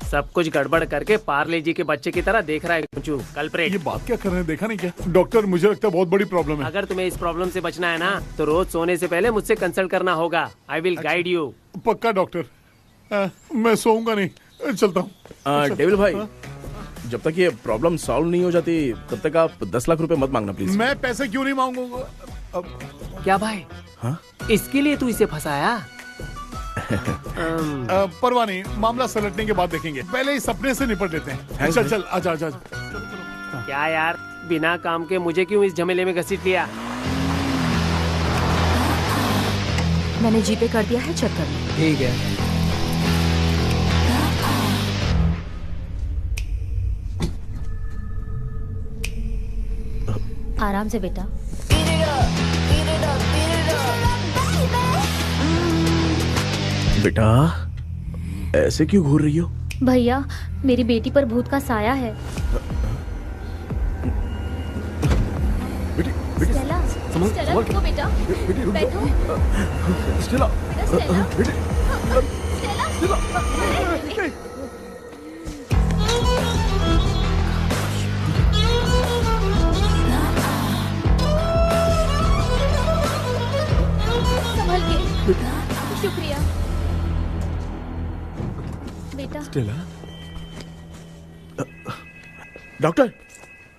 सब कुछ गड़बड़ करके पार्ले जी के बच्चे की तरह देख रहा है कुंचू, कल्प्रेट।
ये बात क्या कर रहे हैं, देखा नहीं क्या? डॉक्टर मुझे लगता है बहुत बड़ी प्रॉब्लम है।
अगर तुम्हें इस प्रॉब्लम से बचना है ना, तो रोज सोने से पहले मुझसे कंसल्ट करना होगा। I will guide you.
पक्का डॉक्टर, मैं सोऊंगा नहीं, चलता हूँ।
डेविल भाई, जब तक ये प्रॉब्लम सॉल्व नहीं हो जाती तब तक आप 10 लाख रुपए मत मांगना प्लीज।
मैं पैसे क्यों नहीं मांगूंगा?
क्या भाई?
हाँ?
इसके लिए तू इसे फंसाया?
परवाह नहीं, मामला सलटने के बाद देखेंगे, पहले ही सपने से निपट लेते हैं। चल चल आजा आजा।
क्या यार, बिना काम के मुझे क्यों इस झमेले में घसीट लिया?
मैंने जीपे कर दिया है, चेक कर।
ठीक है।
आराम से बेटा।
बेटा ऐसे क्यों घूर रही हो?
भैया, मेरी बेटी पर भूत का साया है। स्टेला, स्टेला रुको बेटा, बैठो।
स्टेला,
संभल के। शुक्रिया बेटा।
स्टेला, डॉक्टर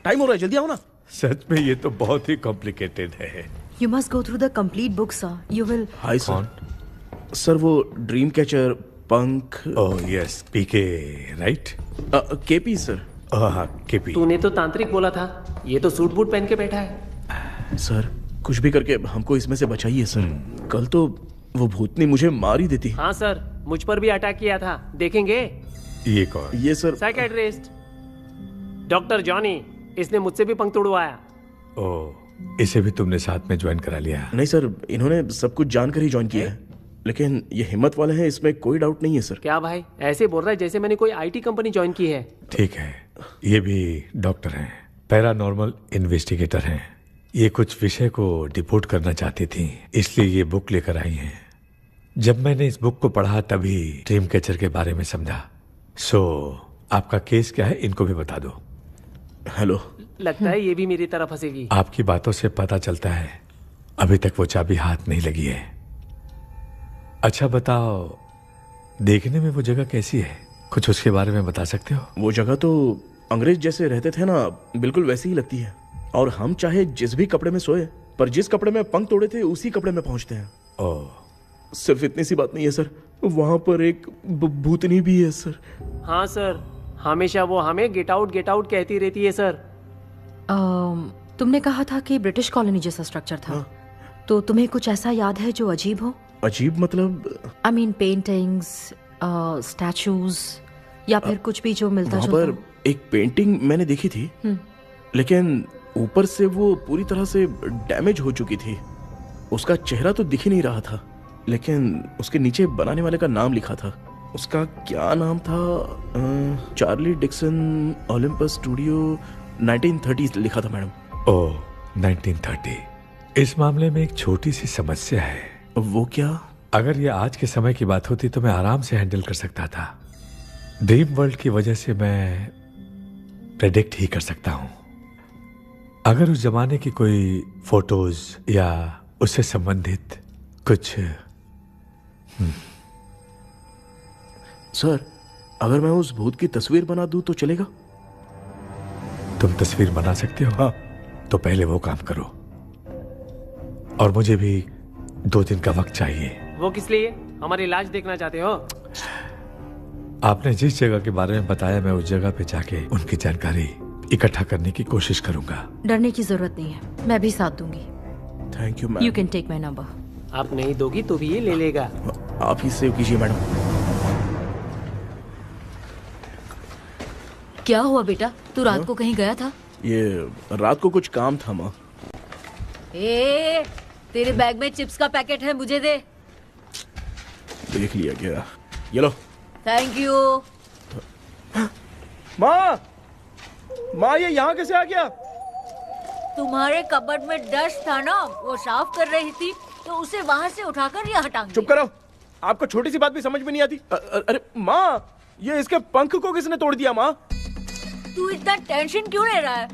टाइम हो रहा है, जल्दी आओ ना।
सच में ये तो बहुत ही कॉम्प्लिकेटेड है।
You must go through the complete book, sir. You will.
Hi sir. Sir वो ड्रीम कैचर, पंख।
ओह यस, पीके राइट?
KP sir.
हाँ केपी।
तूने तो तांत्रिक बोला था, ये तो सूट बूट पहन के बैठा है।
सर कुछ भी करके हमको इसमें से बचाइए सर। कल तो वो भूतनी मुझे मार ही देती।
हाँ सर, मुझ पर भी अटैक किया था, देखेंगे?
ये कौन?
ये सर
साइकेट्रिस्ट डॉक्टर जॉनी, इसने मुझसे भी पंख तोड़वाया।
ओह, इसे भी तुमने साथ में ज्वाइन करा लिया?
नहीं सर, इन्होंने सब कुछ जानकर ही ज्वाइन किया है, लेकिन ये हिम्मत वाले हैं, इसमें कोई डाउट नहीं है सर।
क्या भाई, ऐसे बोल रहा है जैसे मैंने कोई आईटी कंपनी ज्वाइन की है।
ठीक है, ये भी डॉक्टर हैं, पैरानॉर्मल इन्वेस्टिगेटर हैं। ये कुछ विषय को डिपोर्ट करना चाहती थी, इसलिए ये बुक लेकर आई हैं। जब मैंने इस बुक को पढ़ा तभी ड्रीम कैचर के बारे में समझा। सो आपका केस क्या है, इनको भी बता दो।
हेलो,
लगता है ये भी मेरी तरह फंसेगी।
आपकी बातों से पता चलता है अभी तक वो चाबी हाथ नहीं लगी है। अच्छा बताओ, देखने में वो जगह कैसी है, कुछ उसके बारे में बता सकते हो?
वो जगह तो अंग्रेज जैसे रहते थे ना, बिल्कुल वैसी ही लगती है। और हम चाहे जिस भी कपड़े में सोए, पर जिस कपड़े में पंख तोड़े थे उसी कपड़े में पहुंचते हैं।
ओह,
सिर्फ इतनी सी बात नहीं है सर, वहां पर एक भूतनी भी है सर।
हाँ सर, हमेशा वो हमें गेट आउट कहती रहती है सर।
तुमने कहा था कि ब्रिटिश कॉलोनी जैसा स्ट्रक्चर था, तो तुम्हें कुछ ऐसा याद है जो अजीब हो?
अजीब मतलब?
आई मीन पेंटिंग्स, स्टैचूज या फिर कुछ भी जो मिलता जुलता।
वहां पर एक पेंटिंग मैंने देखी थी, लेकिन ऊपर से वो पूरी तरह से डैमेज हो चुकी थी। उसका चेहरा तो दिख ही नहीं रहा था, लेकिन उसके नीचे बनाने वाले का नाम लिखा था। उसका क्या नाम था? चार्ली डिक्सन ओलंपस स्टूडियो 1930 लिखा था मैडम।
ओह, 1930। इस मामले में एक छोटी सी समस्या है।
वो क्या?
अगर ये आज के समय की बात होती तो मैं आराम से हैंडल कर सकता था। ड्रीम वर्ल्ड की वजह से मैं प्रेडिक्ट ही कर सकता हूं। अगर उस जमाने की कोई फोटोज या उससे संबंधित कुछ
सर, अगर मैं उस भूत की तस्वीर बना दूं तो चलेगा?
तुम तस्वीर बना सकते हो?
हाँ।
तो पहले वो काम करो, और मुझे भी 2 दिन का वक्त चाहिए।
वो किस लिए? हमारी लाश देखना चाहते हो?
आपने जिस जगह के बारे में बताया, मैं उस जगह पे जाके उनकी जानकारी इकट्ठा करने की कोशिश करूंगा।
डरने की जरूरत नहीं है, मैं भी साथ दूंगी।
Thank you ma'am.
You can take my number.
आप नहीं दोगी तो भी ये ले लेगा।
आप ही सेव कीजिए मैडम।
क्या हुआ बेटा, तू रात को कहीं गया था?
ये रात को कुछ काम था माँ।
ए, तेरे बैग में चिप्स का पैकेट है, मुझे दे।
देख लिया गया, ये लो।
Thank you.
माँ, माँ ये यहाँ कैसे आ गया?
तुम्हारे कबर्ड में डस्ट था ना, वो साफ कर रही थी तो उसे वहाँ से उठाकर यहाँ टांग।
चुप करो, आपको छोटी सी बात भी समझ में नहीं आती। अरे माँ, ये इसके पंख को किसने तोड़ दिया? माँ,
तू इतना टेंशन क्यों ले रहा है?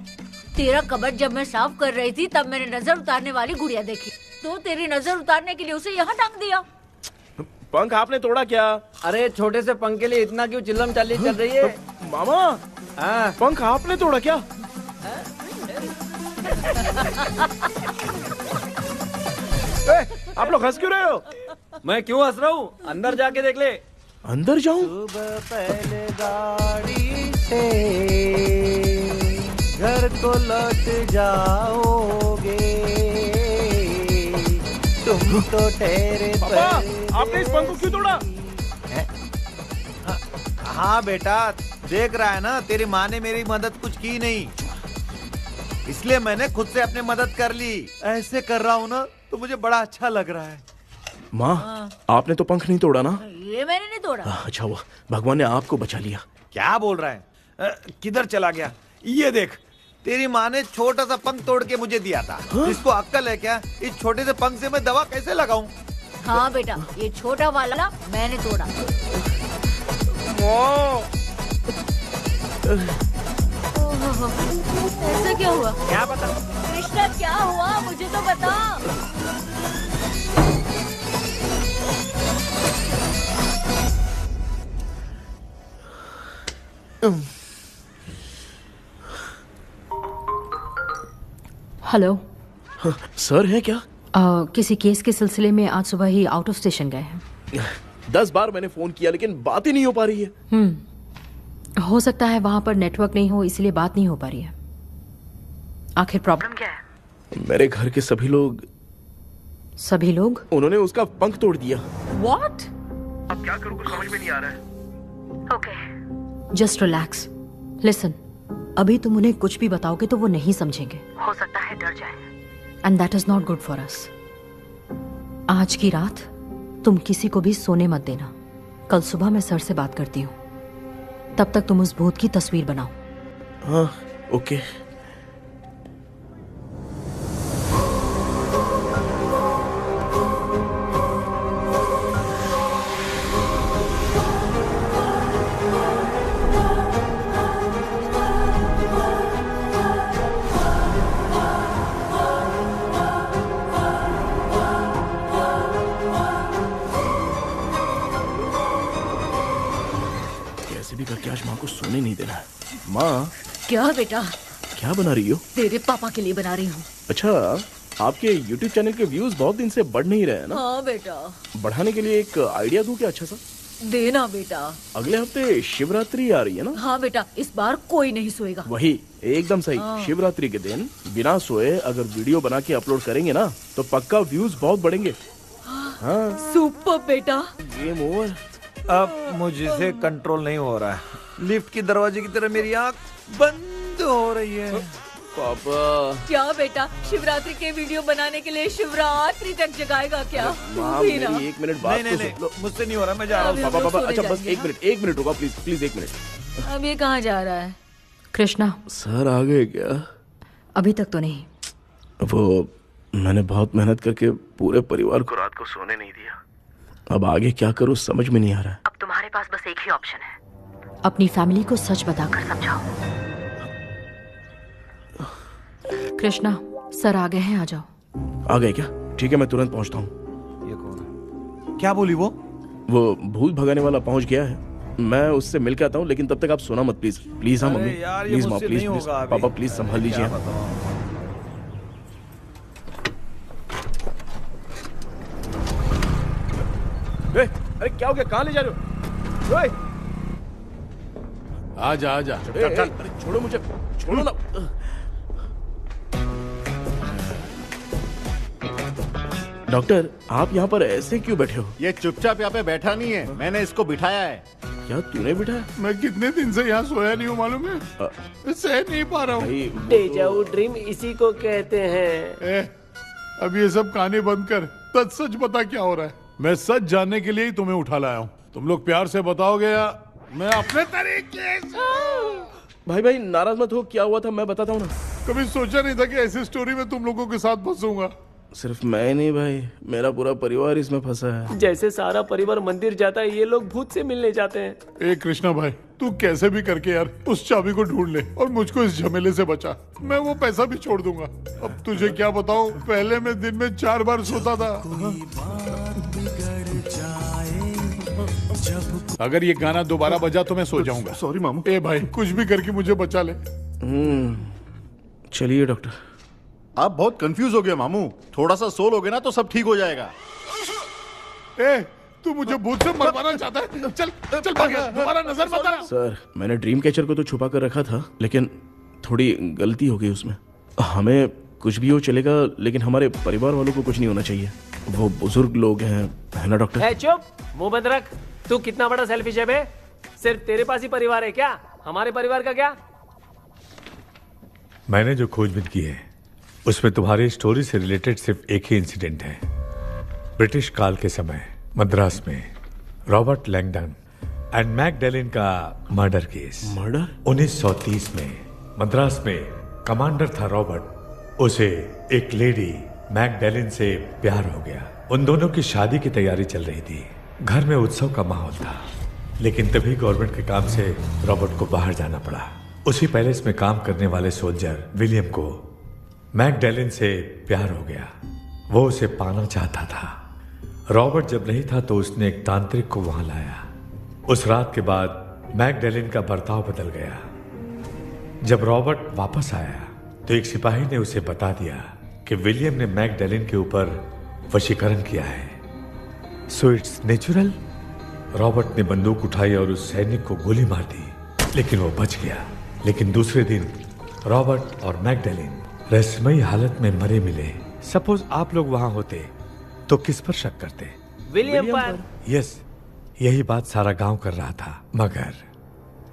तेरा कबर्ड जब मैं साफ कर रही थी तब मैंने नजर उतारने वाली गुड़िया देखी, तो तेरी नजर उतारने के लिए उसे यहाँ टांग दिया।
पंख आपने तोड़ा क्या?
अरे छोटे से पंख के लिए इतना क्यों चिल्लम चाली चल रही है?
मामा, पंख आपने तोड़ा क्या? आप लोग हंस क्यों रहे हो?
मैं क्यों हंस रहा हूँ? अंदर जाके देख ले।
अंदर जाऊं?
सुबह पहले गाड़ी से घर को लौट जाओगे, तुम तो ठहरे।
पापा, आपने इस पंख को क्यों तोड़ा?
हाँ बेटा, देख रहा है ना, तेरी माँ ने मेरी मदद कुछ की नहीं, इसलिए मैंने खुद से अपनी मदद कर ली। ऐसे कर रहा हूँ ना तो मुझे बड़ा अच्छा लग रहा है।
माँ, आपने तो पंख नहीं तोड़ा ना?
ये मैंने नहीं तोड़ा।
अच्छा हुआ, भगवान ने आपको बचा लिया।
क्या बोल रहा है? किधर चला गया? ये देख, तेरी माँ ने छोटा सा पंख तोड़ के मुझे दिया था। इसको अक्ल है क्या? इस छोटे से पंख से मैं दवा कैसे लगाऊं?
हाँ बेटा, ये छोटा वाला मैंने तोड़ा। ऐसा क्या हुआ?
क्या पता?
कृष्णा क्या हुआ, मुझे तो बता।
हेलो
सर, है क्या?
किसी केस के सिलसिले में आज सुबह ही आउट ऑफ स्टेशन गए हैं।
10 बार मैंने फोन किया लेकिन बात ही नहीं हो पा रही है।
हो सकता है वहां पर नेटवर्क नहीं हो, इसलिए बात नहीं हो पा रही है। आखिर प्रॉब्लम क्या है?
मेरे घर के सभी लोग
सभी लोग?
उन्होंने उसका पंख तोड़ दिया।
What?
अब क्या करूं कुछ समझ में नहीं आ रहा है।
Okay
just relax. लिसन, अभी तुम उन्हें कुछ भी बताओगे तो वो नहीं समझेंगे।
हो सकता है डर जाए।
And that is not good for us. आज की रात तुम किसी को भी सोने मत देना। कल सुबह मैं सर से बात करती हूँ। तब तक तुम उस भूत की तस्वीर बनाओ।
हाँ, ओके। कैसे भी करके आज माँ को सोने नहीं देना है। माँ,
क्या बेटा?
क्या बना रही हो?
तेरे पापा के लिए बना रही हूँ।
अच्छा, आपके YouTube चैनल के व्यूज बहुत दिन से बढ़ नहीं रहे हैं ना?
हाँ बेटा।
बढ़ाने के लिए एक आइडिया दूं क्या अच्छा सा?
देना बेटा।
अगले हफ्ते शिवरात्रि आ रही है ना?
हाँ बेटा, इस बार कोई नहीं सोएगा।
वही, एकदम सही।
हाँ।
शिवरात्रि के दिन बिना सोए अगर वीडियो बना के अपलोड करेंगे ना तो पक्का व्यूज बहुत बढ़ेंगे। हाँ।
सुपर बेटा।
Game over.
अब मुझसे कंट्रोल नहीं हो रहा है। लिफ्ट की दरवाजे की तरह मेरी आंख बंद हो रही है।
पापा।
क्या बेटा, शिवरात्रि के वीडियो बनाने के लिए शिवरात्रि तक जगाएगा क्या?
माँ,
भी ना।
मेरी एक मिनट बात
नहीं,
तो
नहीं,
सुन लो।
मुझसे नहीं हो रहा, मैं जा रहा हूँ।
पापा, पापा,
सोने
अच्छा बस
जाएंगे,
एक मिनट होगा, प्लीज प्लीज एक मिनट।
अब ये कहाँ जा रहा है?
कृष्णा,
सर आ गए क्या?
अभी तक तो नहीं।
वो मैंने बहुत मेहनत करके पूरे परिवार को रात को सोने नहीं दिया। अब आगे क्या करूँ समझ में नहीं आ रहा है।
अब तुम्हारे पास बस एक ही ऑप्शन है।
अपनी फैमिली को सच बताकर
समझाओ।
कृष्णा, सर आ गए हैं, आ जाओ।
आ गए क्या? ठीक है, मैं तुरंत पहुंचता हूँ।
ये कौन है? क्या बोली वो?
वो भूत भगाने वाला पहुंच गया है। मैं उससे मिल के आता हूँ, लेकिन तब तक आप सोना मत प्लीज। प्लीज हाँ
अरे
मम्मी,
यार, ये
प्लीज माँ,
मुझसे
प्लीज
नहीं
प्लीज।
होगा अभी।
पापा प्लीज संभाल लीजिए।
क्या बताऊं?
अरे क्या हो गया? कहाँ ले जा रहे हो? ओए!
आजा आजा।
अरे छोड़ो मुझे, छोड़ो ना। डॉक्टर, आप यहाँ पर ऐसे क्यों बैठे हो?
ये चुपचाप यहाँ पे बैठा नहीं है, मैंने इसको बिठाया है।
क्या तूने बिठाया?
मैं कितने दिन से यहाँ सोया नहीं हूँ मालूम है? सह नहीं पा रहा हूँ।
डेजाऊ ड्रीम इसी को कहते हैं।
अब ये सब कहानी बंद कर, सच बता क्या हो रहा है। मैं सच जानने के लिए ही तुम्हें उठा लाया हूँ। तुम लोग प्यार से बताओगे या मैं अपने तरीके से?
भाई नाराज मत हो, क्या हुआ था मैं बताता हूँ ना।
कभी सोचा नहीं था कि ऐसी स्टोरी में तुम लोगों के साथ फंसूंगा।
सिर्फ मैं नहीं भाई, मेरा पूरा परिवार इसमें फंसा है।
जैसे सारा परिवार मंदिर जाता है, ये लोग भूत से मिलने जाते हैं।
ए कृष्णा भाई, तू कैसे भी करके यार उस चाबी को ढूंढ ले और मुझको इस झमेले से बचा। मैं वो पैसा भी छोड़ दूंगा। अब तुझे क्या बताऊं, पहले मैं दिन में 4 बार सोता था। अगर ये गाना दोबारा बजा तो मैं सो जाऊंगा।
सॉरी मामू।
ए भाई, कुछ भी करके मुझे बचा ले।
चलिए डॉक्टर।
आप बहुत कंफ्यूज हो गए मामू, थोड़ा सा सो लोगे ना तो सब ठीक हो जाएगा।
ए, तू मुझे भूत से मरवाना चाहता है? चल चल भाग, दोबारा नजर मत आना।
सर, मैंने ड्रीम कैचर को तो छुपा कर रखा था, लेकिन थोड़ी गलती हो गई उसमें। हमें कुछ भी हो चलेगा, लेकिन हमारे परिवार वालों को कुछ नहीं होना चाहिए। वो बुजुर्ग लोग हैं, है ना डॉक्टर?
चुप, मुंह बंद रख। तू कितना बड़ा सेल्फिश है बे? सिर्फ तेरे पास ही परिवार है क्या? हमारे परिवार का क्या?
मैंने जो खोजबीन की है उसमें तुम्हारी स्टोरी से रिलेटेड सिर्फ एक ही इंसिडेंट है। ब्रिटिश काल के समय मद्रास में रॉबर्ट लैंगडन एंड मैकडैलिन का मर्डर केस।
मर्डर?
1930 में मद्रास में कमांडर था रॉबर्ट। उसे एक लेडी मैकडैलिन से प्यार हो गया। उन दोनों की शादी की तैयारी चल रही थी। घर में उत्सव का माहौल था, लेकिन तभी गवर्नमेंट के काम से रॉबर्ट को बाहर जाना पड़ा। उसी पैलेस में काम करने वाले सोल्जर विलियम को मैकडैलिन से प्यार हो गया। वो उसे पाना चाहता था। रॉबर्ट जब नहीं था तो उसने एक तांत्रिक को वहां लाया। उस रात के बाद मैकडैलिन का बर्ताव बदल गया। जब रॉबर्ट वापस आया तो एक सिपाही ने उसे बता दिया कि विलियम ने मैकडैलिन के ऊपर वशीकरण किया है। So it's natural. रॉबर्ट ने बंदूक उठाई और उस सैनिक को गोली मार दी, लेकिन वो बच गया। लेकिन दूसरे दिन रॉबर्ट और मैकडैलिन रहस्यमयी हालत में मरे मिले। सपोज आप लोग वहां होते तो किस पर शक करते?
विलियम पर।
यस, यही बात सारा गांव कर रहा था। मगर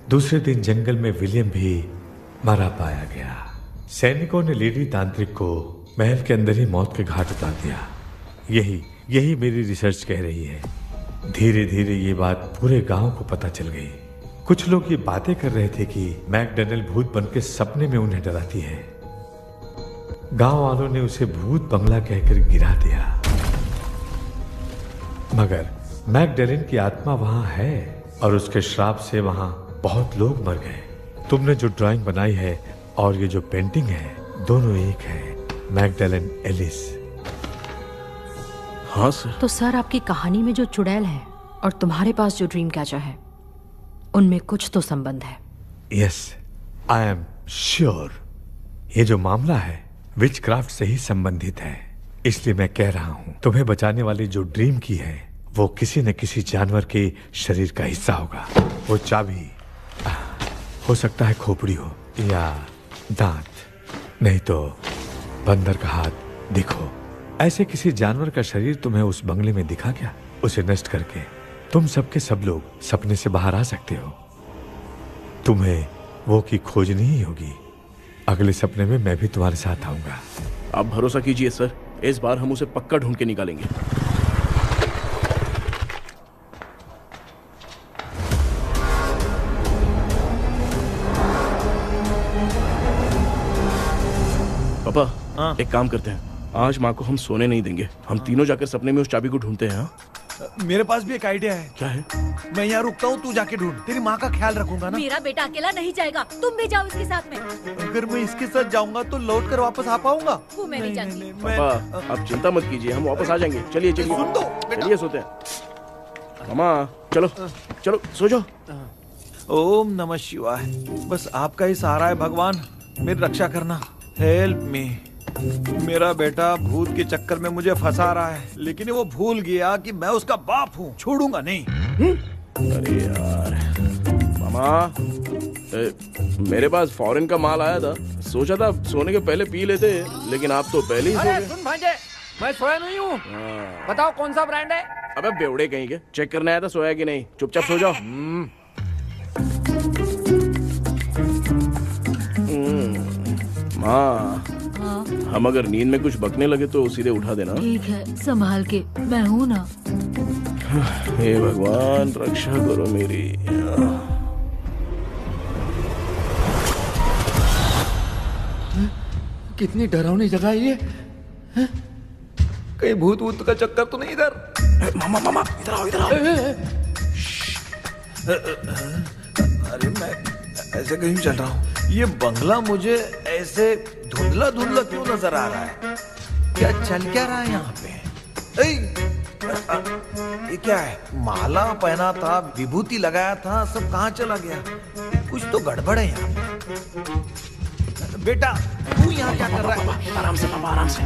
दूसरे दिन जंगल में विलियम भी मरा पाया गया। सैनिकों ने लेडी तांत्रिक को महल के अंदर ही मौत के घाट उतार दिया। यही मेरी रिसर्च कह रही है। धीरे धीरे ये बात पूरे गांव को पता चल गई। कुछ लोग ये बातें कर रहे थे कि मैकडर्नल भूत बनके सपने में उन्हें डराती है। गांव वालों ने उसे भूत बंगला कहकर गिरा दिया। मगर मैकडर्नल की आत्मा वहां है और उसके श्राप से वहां बहुत लोग मर गए। तुमने जो ड्राइंग बनाई है और ये जो पेंटिंग है, दोनों एक है। मैकडर्नल एलिस।
हाँ सर।
तो सर, आपकी कहानी में जो चुड़ैल है और तुम्हारे पास जो ड्रीम कैचर है, उनमें कुछ तो संबंध है।
Yes, I am sure. ये जो मामला है विचक्राफ्ट से ही संबंधित है। इसलिए मैं कह रहा हूं, तुम्हें बचाने वाली जो ड्रीम की है वो किसी न किसी जानवर के शरीर का हिस्सा होगा। वो चाबी हो सकता है खोपड़ी हो या दांत, नहीं तो बंदर का हाथ। देखो, ऐसे किसी जानवर का शरीर तुम्हें उस बंगले में दिखा क्या? उसे नष्ट करके तुम सबके सब लोग सपने से बाहर आ सकते हो। तुम्हें वो की खोजनी ही होगी। अगले सपने में मैं भी तुम्हारे साथ आऊंगा।
आप भरोसा कीजिए सर, इस बार हम उसे पक्का ढूंढ के निकालेंगे। पापा, एक काम करते हैं, आज माँ को हम सोने नहीं देंगे। हम तीनों जाकर सपने में उस चाबी को ढूंढते हैं।
मेरे पास भी एक आइडिया है।
क्या है?
मैं यहाँ रुकता हूँ, तू जाके ढूंढ। तेरी माँ का ख्याल रखूंगा ना।
मेरा बेटा अकेला नहीं जाएगा, तुम भी जाओ इसके साथ में।
अगर मैं इसके साथ जाऊंगा तो लौट कर वापस आ पाऊंगा?
वो मैं नहीं जानती।
पापा, आप चिंता मत कीजिए, हम वापस आ जाएंगे। चलिए चलिए,
सुन दो
चलिए सोते हैं। मामा, चलो चलो सो जाओ।
ओम नमः शिवाय। बस आपका ही सहारा है भगवान, मेरी रक्षा करना। Help me. मेरा बेटा भूत के चक्कर में मुझे फंसा रहा है, लेकिन वो भूल गया कि मैं उसका बाप हूँ। छोड़ूंगा नहीं।
अरे यार मामा, मेरे पास फॉरेन का माल आया था, सोचा था सोने के पहले पी लेते, लेकिन आप तो पहले ही सो
अरे
गए।
सुन भांजे, मैं सोया नहीं हूँ। बताओ कौन सा ब्रांड है?
अबे बेवड़े कहीं के, चेक करने आया था सोया कि नहीं। चुपचाप सो जाओ। माँ, हम अगर नींद में कुछ बकने लगे तो सीधे उठा देना।
ठीक है, संभाल के, मैं हूँ ना।
हे भगवान, रक्षा करो मेरी।
कितनी डरावनी जगह है ये। कहीं भूत वूत का चक्कर तो नहीं इधर?
मामा मामा, इधर आओ, इधर आओ।
अरे मैं ऐसे कहीं चल रहा हूँ। ये बंगला मुझे ऐसे धुंधला धुंधला क्यों नजर आ रहा है? क्या चल क्या रहा है यहाँ पे? ये क्या है? माला पहना था, विभूति लगाया था, सब कहाँ चला गया? कुछ तो गड़बड़ है यहाँ पे। बेटा, तू यहाँ क्या कर रहा है?
आराम से पापा, आराम से।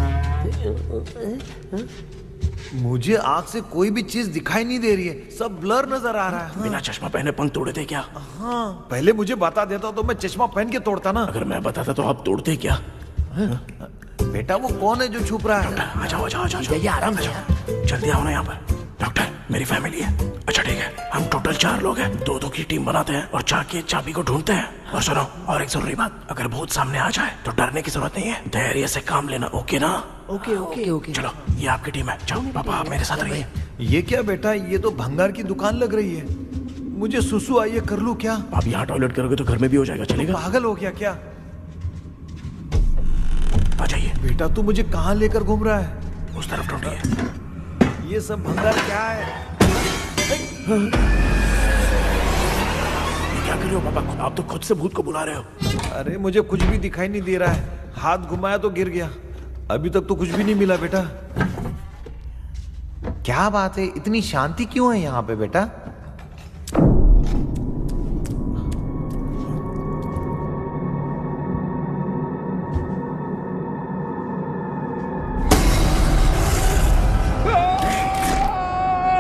मुझे आँख से कोई भी चीज दिखाई नहीं दे रही है, सब ब्लर नजर आ रहा है। हाँ।
बिना चश्मा पहने पंख तोड़े थे क्या?
हाँ, पहले मुझे बता देता तो मैं चश्मा पहन के तोड़ता ना।
अगर मैं बताता तो आप तोड़ते क्या?
बेटा, वो कौन है जो छुप रहा है?
आ जाओ, आ जाओ, आ जाओ। ये आराम से, जल्दी आओ ना यहाँ पर। डॉक्टर, मेरी फैमिली है। अच्छा ठीक है, हम टोटल 4 लोग हैं, 2-2 की टीम बनाते हैं और जाके चाबी को ढूंढते हैं। और सुनो, और एक जरूरी बात, अगर भूत सामने आ जाए तो डरने की जरूरत नहीं है, धैर्य से काम लेना। ओके ना?
Okay okay okay.
चलो, ये आपकी टीम है। जाओ पापा, आप मेरे साथ रहिए।
ये क्या बेटा, ये तो भंगार की दुकान लग रही है। मुझे सुसु आई है, कर लूं क्या?
आप यहाँ टॉयलेट करोगे तो घर में भी हो जाएगा, चलेगा?
पागल हो गया क्या?
आ जाइए।
बेटा, तू मुझे कहाँ लेकर घूम रहा है?
उस तरफ ढूंढिए।
ये सब भंगार क्या है?
ये क्या कर रहे हो पापा? आप तो खुद से भूत को बुला रहे हो।
अरे मुझे कुछ भी दिखाई नहीं दे रहा है, हाथ घुमाया तो गिर गया। अभी तक तो कुछ भी नहीं मिला बेटा। क्या बात है, इतनी शांति क्यों है यहाँ पे बेटा?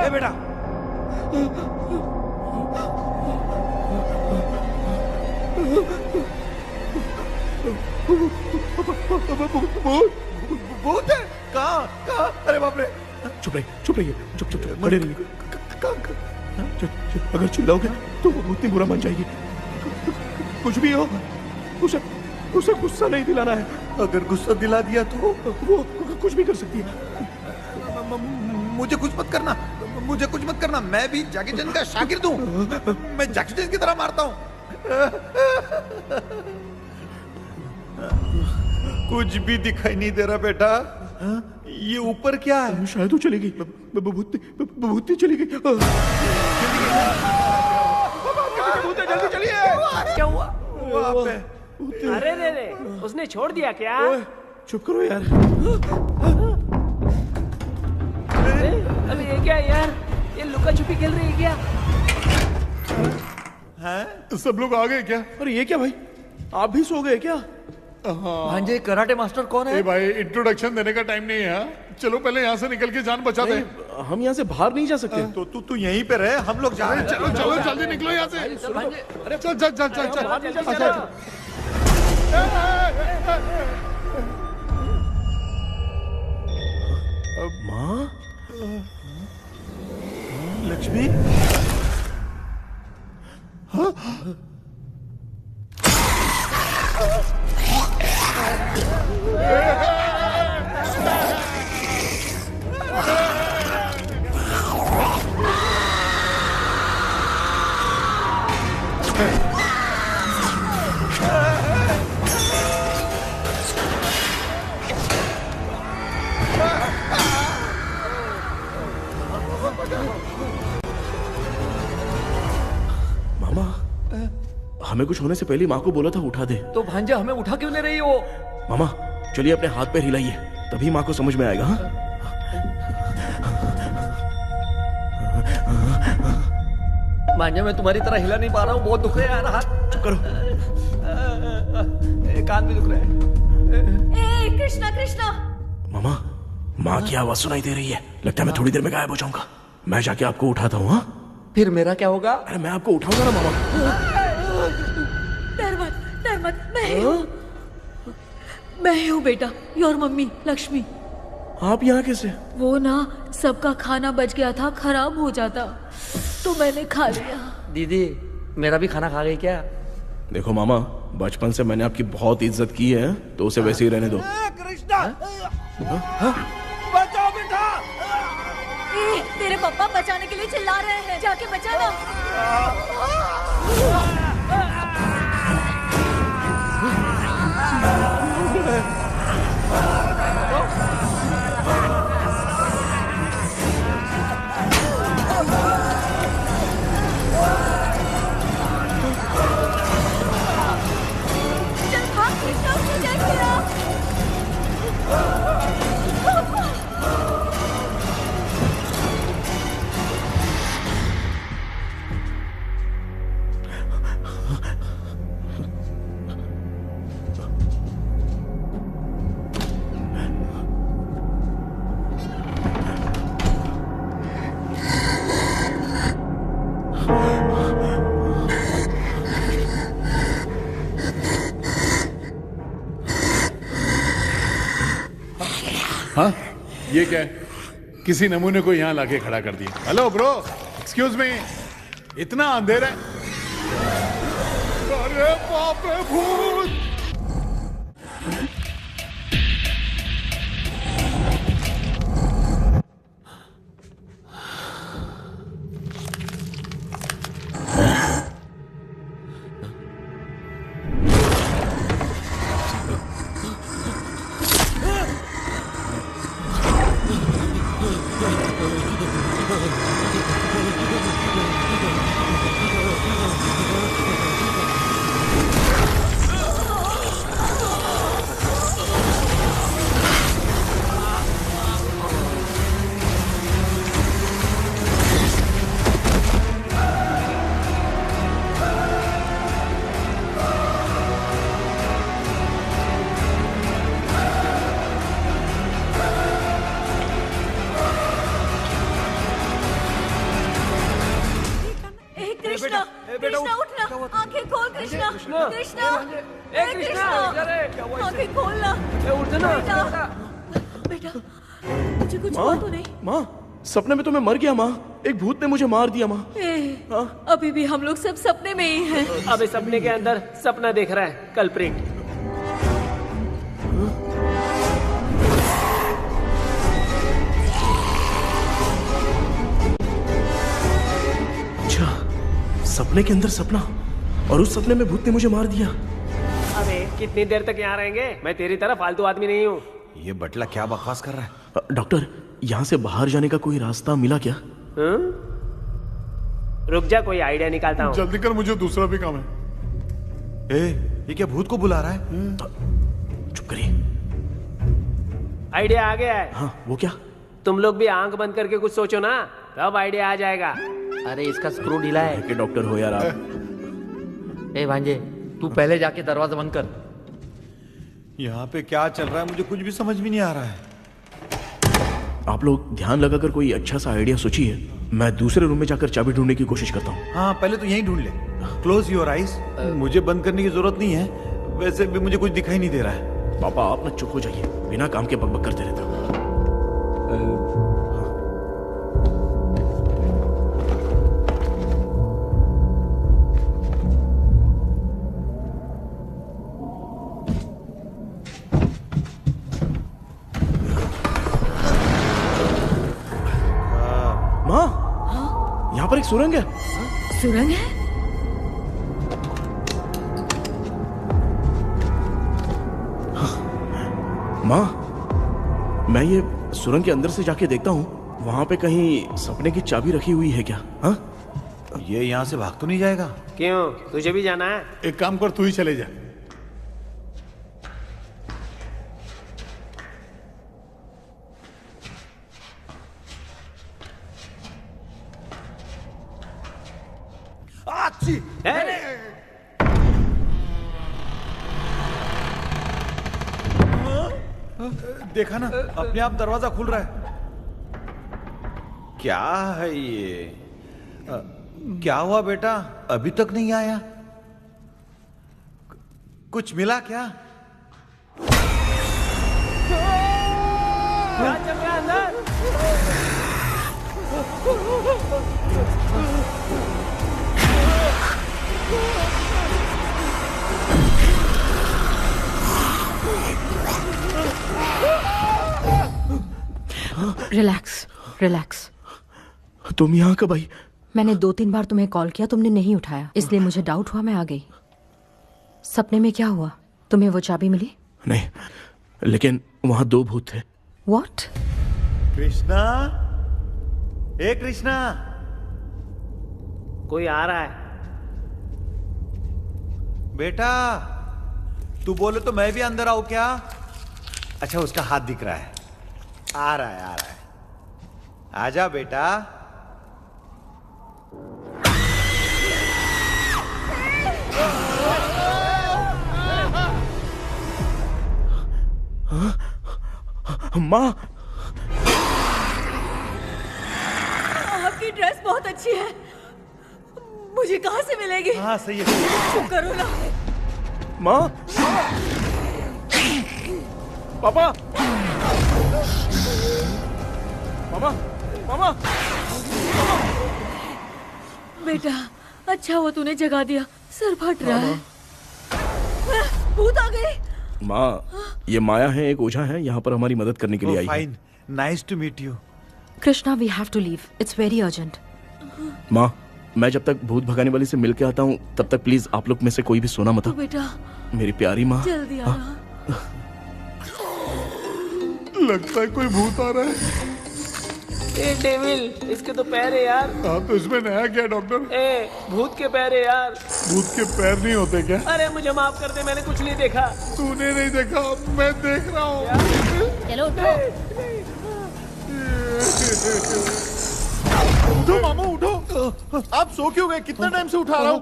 बेटा, भूत है? कहाँ? अरे बाप रे,
चुप रहिए, चुप रहिए, चुप चुप चुप खड़े रहिए। अगर चिल्लाओगे तो वो उतनी बुरा मान जाएगी। कुछ भी हो, उसे गुस्सा नहीं दिलाना है। अगर गुस्सा दिला दिया तो वो कुछ भी कर सकती है।
मुझे कुछ मत करना, मुझे कुछ मत करना। मैं भी जैकी चैन का शागिर्द हूँ। मैं जैकी चैन की तरह मारता हूँ। कुछ भी दिखाई नहीं दे रहा बेटा। ये ऊपर क्या है?
शायद वो चली गई। भूती चली गई।
जल्दी चलिए। क्या हुआ?
वहाँ पे
अरे रे, उसने छोड़ दिया क्या?
चुप करो यार।
अबे ये क्या यार? ये लुका छुपी खेल रही है क्या?
हैं? सब लोग आ गए क्या?
अरे ये क्या भाई, आप भी सो गए क्या?
भांजे कराटे मास्टर कौन है?
भाई इंट्रोडक्शन देने का टाइम नहीं है। चलो पहले यहाँ से निकल के जान बचाते हैं।
हम यहाँ से बाहर नहीं जा सकते।
तो तू यहीं पे रहे, हम लोग जा रहे हैं।
चलो चलो जल्दी निकलो यहाँ से। चल चल चल चल चल।
माँ,
लक्ष्मी,
मामा, हमें कुछ होने से पहले माँ को बोला था उठा दे।
तो भांजे हमें उठा क्यों ले रही हो?
मामा चलिए अपने हाथ पैर हिलाइए, तभी माँ को समझ में आएगा। हाँ?
भांजे मैं तुम्हारी तरह हिला नहीं पा रहा हूँ, बहुत दुख रहा है यार हाथ।
चुप करो।
कान भी दुख रहे हैं।
ए कृष्णा कृष्णा।
मामा, माँ की आवाज सुनाई दे रही है। लगता है मैं थोड़ी देर में गायब हो जाऊंगा। मैं जाके आपको उठाता हूँ। हाँ,
फिर मेरा क्या होगा?
अरे मैं आपको उठाऊंगा ना मामा।
डर मत, मैं हूँ बेटा, योर मम्मी लक्ष्मी।
आप यहाँ कैसे?
वो ना सबका खाना बच गया था, खराब हो जाता तो मैंने खा लिया।
दीदी मेरा भी खाना खा गई क्या?
देखो मामा, बचपन से मैंने आपकी बहुत इज्जत की है, तो उसे वैसे ही रहने दो।
कृष्णा, बचाओ बेटा।
तेरे पापा बचाने के लिए चिल्ला रहे हैं, जाके बचाना। चल भाग कृष्णा, उसे देख लिया।
हाँ, ये क्या है? किसी नमूने को यहाँ लाके खड़ा कर दिया। हेलो ब्रो, एक्सक्यूज मी, इतना अंधेरा है। अरे बाप रे, भूत!
कृष्णा, कृष्णा उठना, आंखें खोल कृष्णा, कृष्णा, ए कृष्णा, आंखें खोलना,
उठना
बेटा,
मुझे कुछ हुआ तो नहीं?
माँ, सपने में तो मैं मर गया माँ। एक भूत ने मुझे मार दिया माँ।
अभी भी हम लोग सब सपने में ही हैं।
अब इस सपने के अंदर सपना देख रहा है कल्प्रिट।
अच्छा, सपने के अंदर सपना, और उस सपने में भूत ने मुझे मार दिया।
अबे कितनी देर तक यहाँ रहेंगे? मैं तेरी तरह फालतू आदमी नहीं हूँ।
ये बटला क्या बकवास कर रहा है?
डॉक्टर, यहाँ से बाहर जाने का कोई रास्ता मिला क्या?
रुक जा, कोई आइडिया निकालता हूँ।
जल्दी कर, मुझे दूसरा भी काम है।
ये क्या भूत को बुला रहा है?
चुप करिए।
आइडिया आ गया है।
हाँ, वो क्या?
तुम लोग भी आंख बंद करके कुछ सोचो ना, तब आइडिया आ जाएगा।
अरे इसका स्क्रू ढीला है।
कि डॉक्टर हो यार आप।
ए भांजे, तू पहले जाके दरवाजा बंद कर।
यहाँ पे क्या चल रहा है मुझे कुछ भी समझ में नहीं आ रहा है।
आप लोग ध्यान लगाकर कोई अच्छा सा आइडिया सोचिए। मैं दूसरे रूम में जाकर चाबी ढूंढने की कोशिश करता हूँ।
हाँ, पहले तो यहीं ढूंढ ले। Close your eyes. मुझे बंद करने की जरूरत नहीं है, वैसे भी मुझे कुछ दिखाई नहीं दे रहा है।
पापा, आप ना चुप हो जाइए, बिना काम के बकबक करते रहते हो। यहाँ पर एक सुरंग है।
सुरंग है?
माँ, मैं ये सुरंग के अंदर से जाके देखता हूँ, वहाँ पे कहीं सपने की चाबी रखी हुई है क्या? हाँ?
ये यहाँ से भाग तो नहीं जाएगा?
क्यों, तुझे भी जाना है?
एक काम कर, तू ही चले जा।
देखा ना, अपने आप दरवाजा खुल रहा है। क्या है ये? क्या हुआ बेटा, अभी तक नहीं आया? कुछ मिला क्या?
क्या चल रहा है अंदर?
Relax, relax.
तुम यहाँ कब आई?
मैंने 2-3 बार तुम्हें कॉल किया, तुमने नहीं उठाया, इसलिए मुझे डाउट हुआ, मैं आ गई। सपने में क्या हुआ? तुम्हें वो चाबी मिली?
नहीं, लेकिन वहाँ 2 भूत थे।
What?
कृष्णा, ए कृष्णा,
कोई आ रहा है।
बेटा, तू बोले तो मैं भी अंदर आऊं क्या? अच्छा, उसका हाथ दिख रहा है। आ रहा है, आ रहा है। आजा बेटा।
माँ,
आपकी ड्रेस बहुत अच्छी है, मुझे कहाँ से मिलेगी?
हाँ सही है।
चुप करो ना।
माँ, पापा, मामा, मामा।
बेटा, अच्छा हुआ तूने जगा दिया, सर फट रहा है। भूत आ गई।
माँ, ये माया है, एक ओझा है, यहाँ पर हमारी मदद करने के लिए आई है।
Fine, nice to meet you.
Krishna, we have to leave, it's very urgent.
माँ, मैं जब तक भूत भगाने वाली से मिल के आता हूँ, तब तक प्लीज आप लोग में से कोई भी सोना मत।
बेटा,
मेरी प्यारी माँ।
जल्दी आना।
लगता है कोई भूत आ रहा है।
ए डेविल, इसके तो पैर है यार।
हाँ, तो इसमें नया क्या डॉक्टर?
ए, भूत के पैर है यार।
भूत के पैर नहीं होते क्या?
अरे मुझे माफ कर दे, मैंने कुछ नहीं देखा।
तूने नहीं देखा, मैं देख रहा हूँ।
चलो उठो।
उठो मामू, उठो। आप सो क्यों गए? कितना टाइम से उठा रहा हूँ।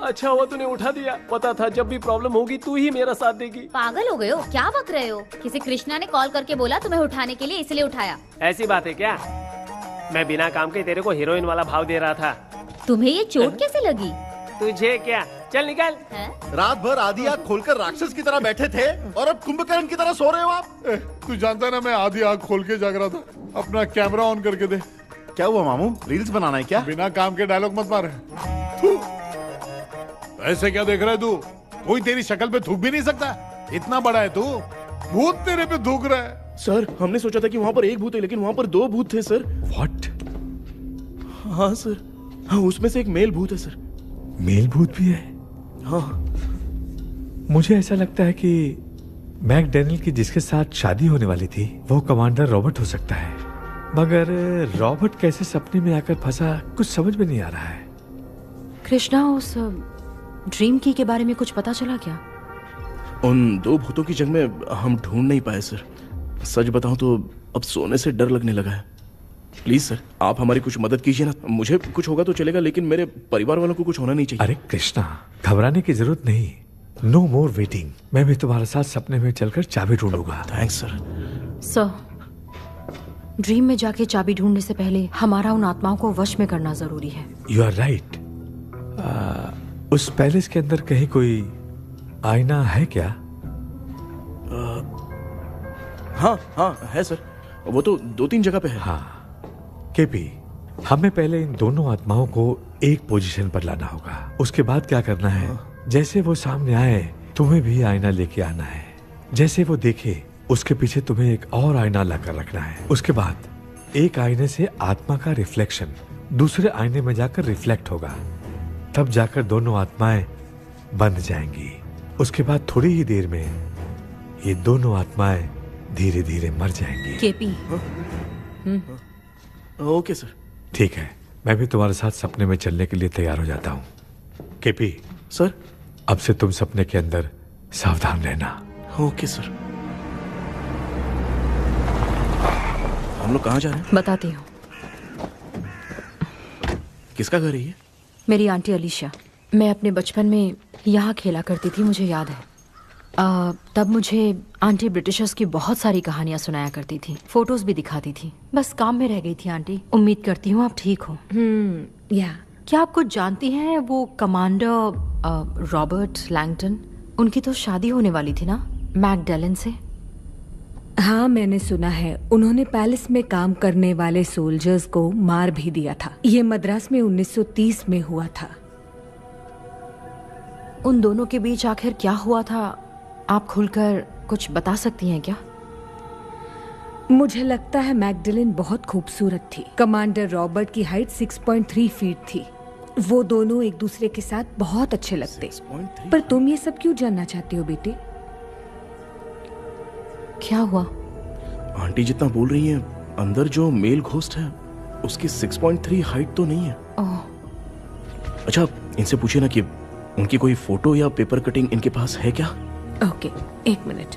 अच्छा हुआ तूने उठा दिया, पता था जब भी प्रॉब्लम होगी तू ही मेरा साथ देगी।
पागल हो गए हो क्या? बक रहे हो? किसी कृष्णा ने कॉल करके बोला तुम्हें उठाने के लिए, इसलिए उठाया।
ऐसी बात है क्या? मैं बिना काम के तेरे को हीरोइन वाला भाव दे रहा था।
तुम्हें ये चोट कैसे लगी?
तुझे क्या, चल निकल।
रात भर आधी आंख खोलकर राक्षस की तरह बैठे थे और अब कुंभकर्ण की तरह सो रहे हो आप।
तू जानता है ना मैं आधी आंख खोल के जाग रहा था। अपना कैमरा ऑन करके दे।
क्या हुआ मामू, रील्स बनाना है क्या?
बिना काम के डायलॉग मत मार। ऐसे क्या देख रहा है तू? कोई तेरी शक्ल पे थूक भी नहीं सकता। इतना बड़ा है तू, भूत तेरे पे थूक रहा है।
सर हमने सोचा था कि वहां पर एक भूत है, लेकिन वहां पर 2 भूत थे सर।
व्हाट?
हाँ सर, हाँ उसमें से एक मेल भूत है सर।
मेल भूत भी है?
हाँ।
मुझे ऐसा लगता है कि मैकडैनियल की जिसके साथ शादी होने वाली थी वो कमांडर रॉबर्ट हो सकता है, मगर रॉबर्ट कैसे सपने में आकर फंसा कुछ समझ में नहीं आ रहा है।
कृष्णा, उस ड्रीम की के बारे में कुछ पता चला क्या?
उन 2 भूतों की जंग में हम ढूंढ नहीं पाए सर। सच बताऊं तो अब सोने से डर लगने लगा है। प्लीज सर, आप हमारी कुछ मदद कीजिए ना। मुझे कुछ होगा तो चलेगा, लेकिन मेरे परिवार वालों को कुछ होना नहीं चाहिए।
अरे कृष्णा, घबराने की जरूरत नहीं। No more waiting. मैं भी तुम्हारे साथ सपने में चलकर चाबी ढूंढूंगा।
Thanks sir.
सर, ड्रीम में जाके चाबी ढूंढने से पहले हमारा उन आत्माओं को वश में करना जरूरी है।
You are right. उस पैलेस के अंदर कहीं कोई आईना है क्या?
हाँ हाँ है सर, वो तो 2-3 जगह पे है।
हाँ केपी, हमें पहले इन दोनों आत्माओं को एक पोजीशन पर लाना होगा। उसके बाद क्या करना है, जैसे वो सामने आए तुम्हें भी आईना लेके आना है। जैसे वो देखे उसके पीछे तुम्हें एक और आईना लाकर रखना है। उसके बाद एक आईने से आत्मा का रिफ्लेक्शन दूसरे आईने में जाकर रिफ्लेक्ट होगा, तब जाकर दोनों आत्माएं बंध जाएंगी। उसके बाद थोड़ी ही देर में ये दोनों आत्माएं धीरे धीरे मर जाएंगी।
केपी।
Okay sir.
ठीक है, मैं भी तुम्हारे साथ सपने में चलने के लिए तैयार हो जाता हूँ। केपी
सर,
अब से तुम सपने के अंदर सावधान रहना।
Okay sir. हम लोग कहाँ जा रहे हैं?
बताती हूँ।
किसका घर है ये?
मेरी आंटी अलीशा। मैं अपने बचपन में यहाँ खेला करती थी, मुझे याद है। तब मुझे आंटी ब्रिटिशर्स की बहुत सारी कहानियाँ सुनाया करती थी, फोटोज भी दिखाती थी। बस काम में रह गई थी आंटी। उम्मीद करती हूँ आप ठीक हो।
या
क्या आप कुछ जानती हैं वो कमांडर रॉबर्ट लैंगटन? उनकी तो शादी होने वाली थी ना मैकडैलन से।
हाँ, मैंने सुना है उन्होंने पैलेस में काम करने वाले सोल्जर्स को मार भी दिया था। ये मद्रास में 1930 में हुआ था।
उन दोनों के बीच आखिर क्या हुआ था, आप खुलकर कुछ बता सकती हैं क्या?
मुझे लगता है मैकडैलन बहुत खूबसूरत थी। कमांडर रॉबर्ट की हाइट 6.3 फीट थी। वो दोनों एक दूसरे के साथ बहुत अच्छे लगते। पर तुम ये सब क्यों जानना चाहते हो बेटे?
क्या हुआ?
आंटी जितना बोल रही है, अंदर जो मेल घोस्ट है उसकी 6.3 हाइट तो नहीं है। अच्छा, इनसे पूछिए ना कि उनकी कोई फोटो या पेपर कटिंग इनके पास है क्या?
Okay, 1 minute.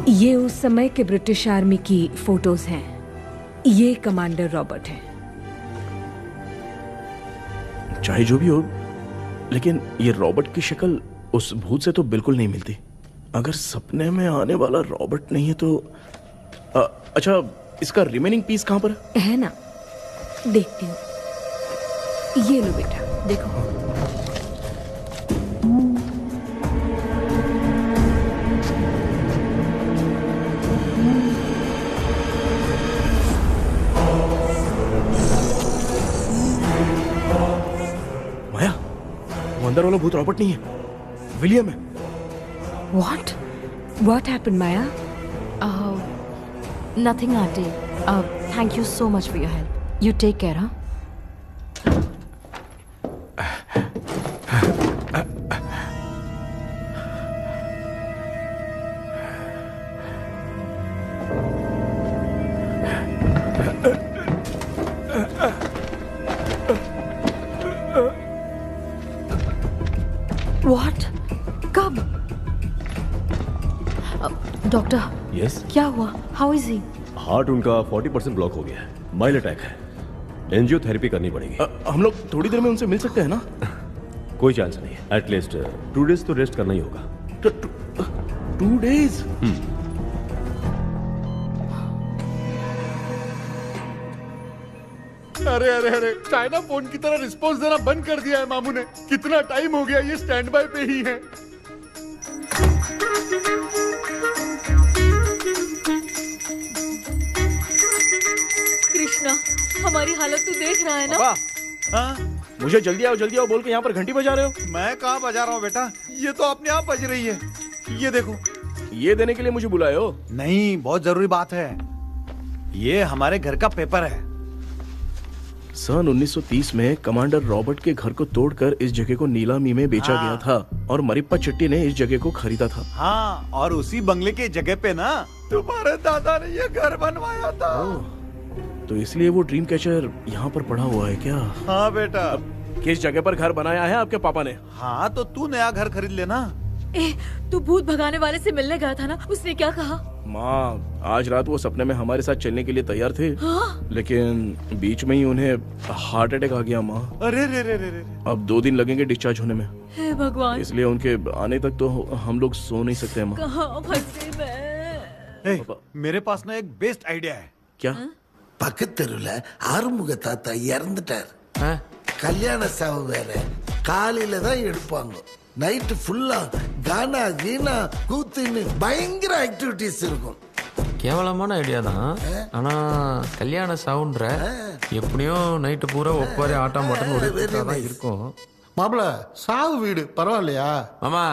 ये उस समय के ब्रिटिश आर्मी की फोटोज हैं। ये कमांडर रॉबर्ट है।
चाहे जो भी हो, लेकिन ये रॉबर्ट की शक्ल उस भूत से तो बिल्कुल नहीं मिलती। अगर सपने में आने वाला रॉबर्ट नहीं है तो अच्छा, इसका रिमेनिंग पीस कहां पर
है ना? देखती हूँ। ये लो बेटा, देखो।
माया, वो अंदर वाला भूत रॉबर्ट नहीं है, विलियम है।
What happened, Maya?
Nothing, auntie. Thank you so much for your help. You take care, huh? What? कब? डॉक्टर।
यस।
क्या हुआ? How is he?
हार्ट उनका 40% ब्लॉक हो गया है। माइल्ड अटैक है। एंजियोथेरेपी करनी पड़ेगी।
हम लोग थोड़ी देर में उनसे मिल सकते हैं ना?
कोई चांस नहीं है। एटलीस्ट 2 डेज तो रेस्ट करना ही होगा।
2 डेज?
अरे अरे अरे चाइना फोन की तरह रिस्पॉन्स देना बंद कर दिया है मामू ने। कितना टाइम हो गया ये स्टैंड बाय पे ही है।
कृष्णा, हमारी हालत तू देख रहा है ना।
हाँ?
मुझे जल्दी आओ बोल के यहाँ पर घंटी बजा रहे हो।
मैं कहाँ बजा रहा हूँ बेटा, ये तो अपने आप बज रही है। ये देखो।
ये देने के लिए मुझे बुलाए हो?
नहीं, बहुत जरूरी बात है। ये हमारे घर का पेपर है।
सन 1930 में कमांडर रॉबर्ट के घर को तोड़कर इस जगह को नीलामी में बेचा गया था और मरिप्पा चिट्टी ने इस जगह को खरीदा था।
हाँ, और उसी बंगले के जगह पे ना तुम्हारे दादा ने ये घर बनवाया था।
तो इसलिए वो ड्रीम कैचर यहाँ पर पड़ा हुआ है क्या?
हाँ बेटा।
किस जगह पर घर बनाया है आपके पापा ने?
हाँ, तो तू नया घर खरीद लेना।
तू भूत भगाने वाले से मिलने गया था ना, उसने क्या कहा?
माँ, आज रात वो सपने में हमारे साथ चलने के लिए तैयार थे।
हाँ?
लेकिन बीच में ही उन्हें हार्ट अटैक आ गया माँ।
अरे रे रे रे रे।
अब 2 दिन लगेंगे डिस्चार्ज होने में।
हे भगवान।
इसलिए उनके आने तक तो हम लोग सो नहीं सकते माँ।
कहाँ फंसे मैं?
मेरे पास ना एक बेस्ट आइडिया है।
क्या?
பக்கத்தெருல ஆறுமுக தாத்தா இறந்துட்டார். கல்யாண சாவு வேற. காலையில தான் எடுப்பாங்க. நைட் ஃபுல்லா கானா கீனா கூத்துன்னு பயங்கர ஆக்டிவிட்டிஸ் இருக்கும்.
கேவலமான ஐடியா தான். ஆனா கல்யாண சவுண்ட்ற எப்படியும் நைட்டு பூரா ஒப்பாரி ஆட்டம் பாட்டம் ஓடிட்டு இருக்கும்.
மாப்ள, சாவு வீடு பரவாயில்லையா?
மாமா,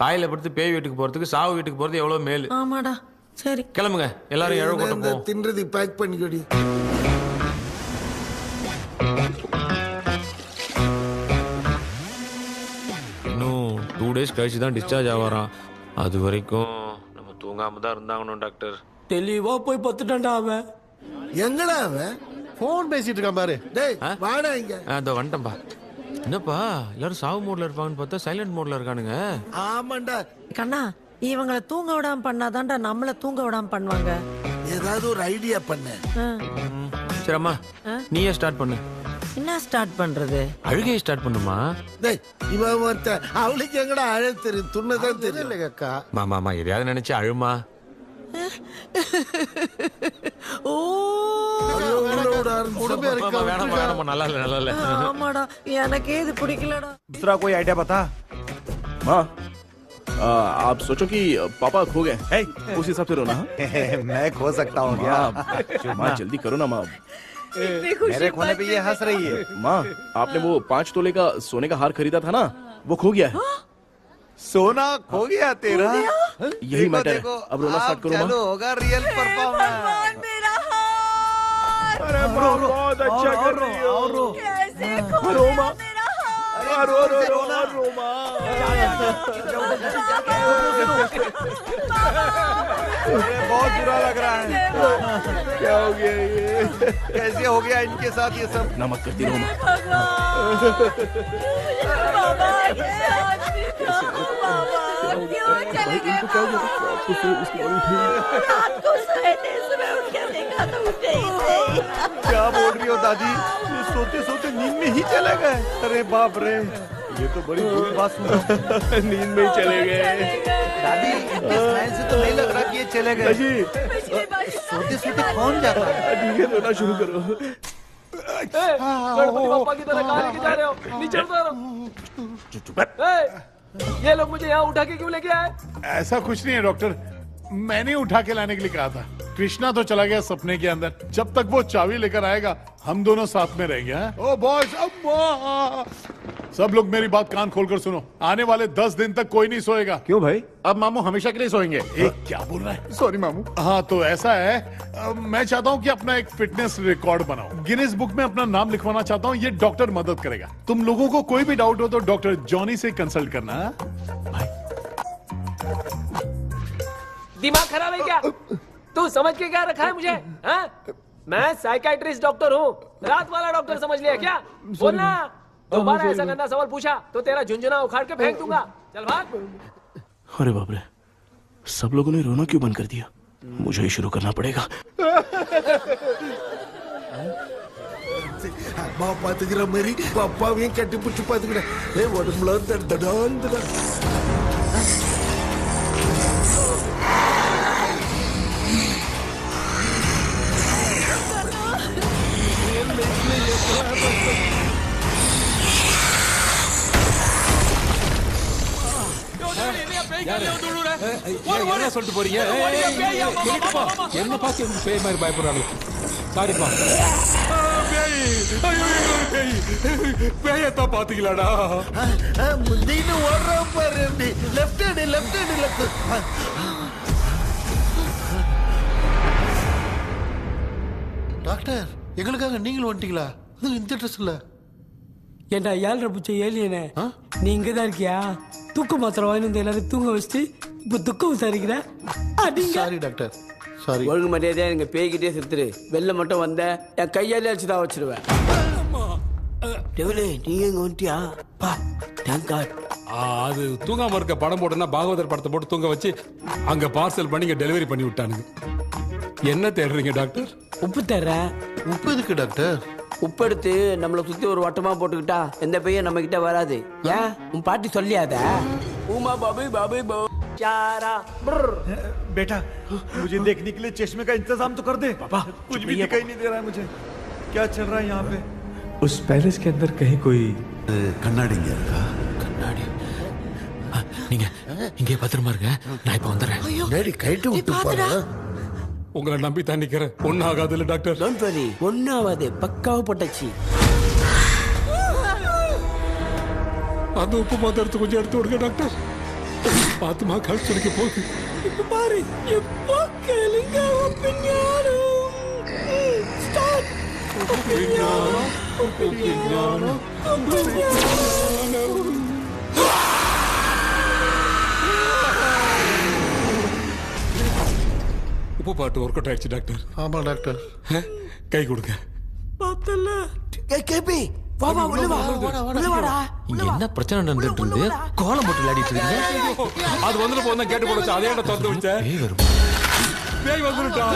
பாயில படுத்து பேய் வீட்டுக்கு போறதுக்கு சாவு வீட்டுக்கு போறது எவ்வளவு மேல்.
ஆமாடா. சரி
கிளம்புங்க, எல்லாரும் எழ கொட்ட போவோம்.
தின்றதி பேக் பண்ணிக்கடி.
இன்னும் 2 days கழிச்சு தான் டிஸ்சார்ஜ் ஆவாராம். அது வரைக்கும் நம்ம தூங்காம தான் இருந்தாங்கணும் டாக்டர்.
தெளிவா போய் பத்துட்டான்டா அவன்.
எங்கடா அவன்?
போன் பேசிட்டு இருக்கான் பாரு.
டேய் வாடா இங்க.
அதோ வந்துட்டேன்பா. என்னப்பா எல்லாரும் சாவு மோட்ல இருப்பாங்கன்னு பார்த்தா சைலண்ட் மோட்ல இருக்கானுங்க.
ஆமாண்டா.
கண்ணா, இவங்கள தூங்க விடாம பண்ணாதான்டா நம்மள தூங்க விடாம பண்ணுவாங்க.
ஏதாவது ஒரு ஐடியா பண்ணு.
சரி அம்மா, நீயே ஸ்டார்ட் பண்ணு.
என்ன ஸ்டார்ட் பண்றது?
அழுகையை ஸ்டார்ட் பண்ணுமா?
டேய் இவன் ஒருத்த அவளுக்கு எங்கடா அழ தெரியும்? துண்ணதான் தெரியல அக்கா.
மாமா எதையாவது நினைச்சு அழுமா.
ஓ
வேணாம், நல்லா இல்ல.
ஆமாடா, எனக்கே இது பிடிக்கலடா.
दूसरा कोई आइडिया बता।
माँ, आप सोचो कि पापा खो गए, उस हिसाब से रोना।
मैं खो सकता हूँ क्या?
माँ जल्दी करो ना माँ।
मेरे खोने पे ये हंस रही है।
माँ, आपने वो 5 तोले का सोने का हार खरीदा था ना, वो खो गया है।
सोना खो गया तेरा?
यही मैटर है। अब रोना स्टार्ट करो माँ।
चलो होगा रियल परफॉर्मेंस।
मेरा हार।
अरे माँ, बहुत अच्छा कर रही हो।
कैसे खो
रो
गया
माँ।
मेरा हार?
रो माँ।
बहुत बुरा लग रहा है।
क्या हो गया ये?
कैसे हो गया इनके साथ ये सब?
नमक करती रहो माँ।
बाबा, ये आदमी था, बाबा, क्यों चले गए बाबा? रात को सोए थे, सुबह उठ के देखा तो उठे ही नहीं।
क्या बोल रही हो दादी? ये सोते सोते नींद में ही चले गए? अरे बाप रे, ये तो बड़ी बुरी बात सुनो।
नींद में ही चले गए।
दादी, इनके स्माइल से तो नहीं लग रहा कि ये चले गए। सोते सोते कौन जाता है?
ठीक है, रोना शुरू करो।
गणपति बप्पा की तरह कहाँ लेके जा रहे हो? नीचे उतारो। ये लोग मुझे यहाँ उठा के क्यों लेके आए?
ऐसा कुछ नहीं है डॉक्टर, मैंने उठा के लाने के लिए कहा था। कृष्णा तो चला गया सपने के अंदर। जब तक वो चाबी लेकर आएगा हम दोनों साथ में रहेंगे। ओ बॉयज, सब लोग मेरी बात कान खोलकर सुनो। आने वाले 10 दिन तक कोई नहीं सोएगा।
क्यों भाई? अब मामू हमेशा के लिए सोएंगे?
क्या बोल रहा है?
सॉरी मामू।
हाँ तो ऐसा है, मैं चाहता हूँ कि अपना एक फिटनेस रिकॉर्ड बनाऊं। गिनीज बुक में अपना नाम लिखवाना चाहता हूँ। ये डॉक्टर मदद करेगा। तुम लोगों को कोई भी डाउट हो तो डॉक्टर जॉनी से कंसल्ट करना।
दिमाग खराब है क्या? तू समझ के क्या रखा है मुझे? हाँ? मैं साइकाइट्रिस्ट डॉक्टर हूँ। रात वाला डॉक्टर समझ लिया क्या? बोलना। दोबारा ऐसा गंदा सवाल पूछा तो तेरा झुंझुना उखाड़ के फेंक दूंगा। चल भाग।
अरे बाप रे, सब लोगों ने रोना क्यों बंद कर दिया? मुझे ही शुरू करना पड़ेगा।
அம்மா பாத்துக்கிற மாதிரி அப்பாவையும் கட்டி பிடிச்சி பாத்துக்கிறேன். உடம்புல தடான்
என்ன சொல்லிட்டு போறீங்க என்ன பார்த்து பேய் மாதிரி பயப்படுறாங்க சாரிப்பா பேயத்தான் பாத்தீங்களாடா
முந்தின்னு ஓடுற பாரு லெஃப்ட் ஹேண்ட் லெஃப்ட் டாக்டர் எங்களுக்காக நீங்களும் வந்துட்டீங்களா அது இந்த ட்ரெஸ் இல்ல
ஏண்டா 7:30 பூச்சை ஏலியனே நீ இங்கதான் இருக்கியா தூக்க மாத்திரம் வாங்கி வந்து எல்லாரும் தூங்க வச்சுட்டு இப்ப துக்கம் விசாரிக்கிற
சாரி டாக்டர் சாரி
ஒழுங்கு மரியாதையா எங்க பேய்கிட்டே செத்துரு வெளில மட்டும் வந்த என் கையாலே அடிச்சுதான் வச்சிருவேன் நீ எங்க வந்துட்டியா பா தேங்க் காட்
அது தூங்காம இருக்க படம் போட்டுனா பாகவதர் படத்தை போட்டு தூங்க வச்சு அங்க பார்சல் பண்ணி இங்க டெலிவரி பண்ணி விட்டானுங்க என்ன தேடுறீங்க டாக்டர்
உப்பு தர்றேன்
உப்பு எதுக்கு டாக்டர்
உப்பு எடுத்து நம்மளை சுத்தி ஒரு வட்டமா போட்டுக்கிட்டா எந்த பையன் நம்ம கிட்ட வராது ஏன் உன் பாட்டி சொல்லியாத உமா பாபு பாபு चारा
बेटा मुझे देखने के लिए चश्मे का इंतजाम तो कर दे पापा कुछ भी दिखाई नहीं दे रहा है मुझे क्या चल रहा है यहाँ पे
उस पैलेस के अंदर कहीं कोई
கண்ணாடி
கண்ணாடி நீங்க இங்கே பத்திரமா இருங்க நான் இப்ப வந்துடுறேன்
டேடி கைட்டு விட்டு போறா
உங்களை நம்பி தான் நிக்கிறேன் ஒன்னும் ஆகாது இல்ல டாக்டர்
டோன்ட் வரி ஒன்னும் ஆகாது பக்காவா போட்டாச்சு
அந்த உப்பு மாத்திரத்தை கொஞ்சம் எடுத்து விடுங்க டாக்டர் பாத்துமா கல் சுருக்க போகுது
இப்ப பாரு எப்போ கேளுங்க ஒப்பிஞானம் ஸ்டார்ட் ஒப்பிஞானம் ஒப்பிஞானம்
உப்பு பாட்டு ஒர்க் அவுட் ஆயிடுச்சு டாக்டர்
ஆமா டாக்டர்
கை கொடுங்க
பார்த்தல கேபி வா வா உள்ள வா உள்ள வாடா
இங்க என்ன பிரச்சனை நடந்துட்டு இருந்து கோலம் போட்டு விளையாடிட்டு இருக்கீங்க
அது வந்துட்டு போனா கேட்டு போடுச்சு அதே என்ன திறந்து வச்ச
பேய் வரும்
பேய் வந்துட்டா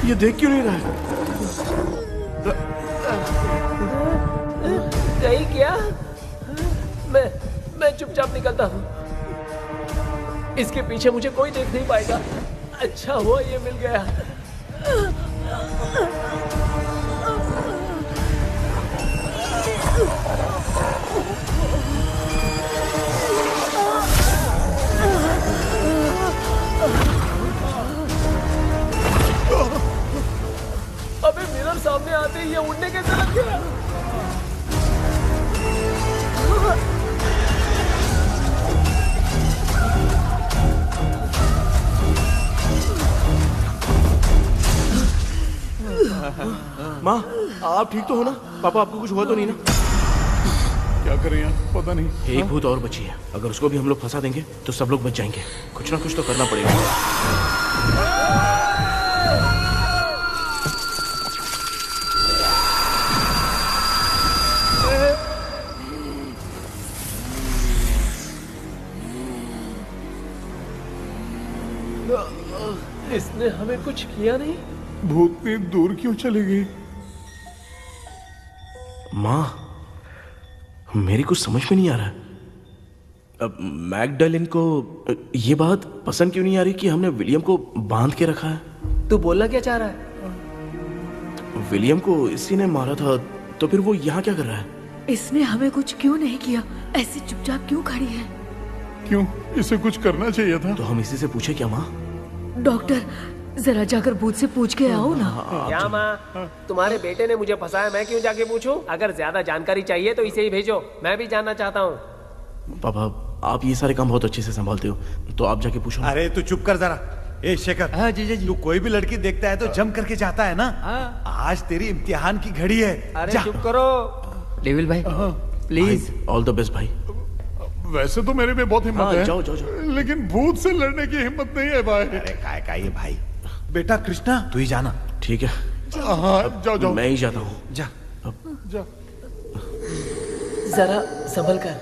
ये देख क्यों नहीं रहा है?
नहीं क्या मैं चुपचाप निकलता हूँ इसके पीछे मुझे कोई देख नहीं पाएगा अच्छा हुआ ये मिल गया अबे मिरर सामने आते ही ये उड़ने कैसे लग गया
माँ आप ठीक तो हो ना? पापा आपको कुछ हुआ तो नहीं ना?
क्या करें यार पता नहीं।
एक भूत और बची है, अगर उसको भी हम लोग फंसा देंगे तो सब लोग बच जाएंगे। कुछ ना कुछ तो करना पड़ेगा।
इसने हमें कुछ किया नहीं
भूतनी दूर क्यों चली गई?
माँ मेरी कुछ समझ में नहीं आ रहा। अब मैगडालिन को ये बात पसंद क्यों नहीं आ रही कि हमने विलियम को बांध के रखा है?
तू बोलना क्या चाह रहा है?
विलियम को इसी ने मारा था तो फिर वो यहाँ क्या कर रहा है?
इसने हमें कुछ क्यों नहीं किया? ऐसे चुपचाप क्यों खड़ी है?
क्यों इसे कुछ करना चाहिए था।
तो हम इसी से पूछे क्या माँ?
डॉक्टर जरा जाकर भूत से पूछ के आओ ना।
क्या माँ तुम्हारे बेटे ने मुझे फंसाया मैं क्यों जाके पूछूं? अगर ज्यादा जानकारी चाहिए तो इसे ही भेजो मैं भी जानना चाहता हूँ।
पापा आप ये सारे काम बहुत अच्छे से संभालते हो तो आप जाके पूछो।
अरे तू चुप कर जरा। ए शेखर तू कोई भी लड़की देखता है तो जम करके जाता है ना। आज तेरी इम्तिहान की घड़ी है।
अरे चुप करो डेविल भाई प्लीज।
ऑल द बेस्ट भाई।
वैसे तो मेरे में बहुत हिम्मत है।
जाओ जाओ जाओ।
लेकिन भूत से लड़ने की हिम्मत नहीं है भाई।
अरे काय का ये भाई। बेटा कृष्णा तू ही जाना।
ठीक है।
हाँ जाओ जाओ।
मैं ही जाता हूँ।
जा
जा।
जरा संभल कर।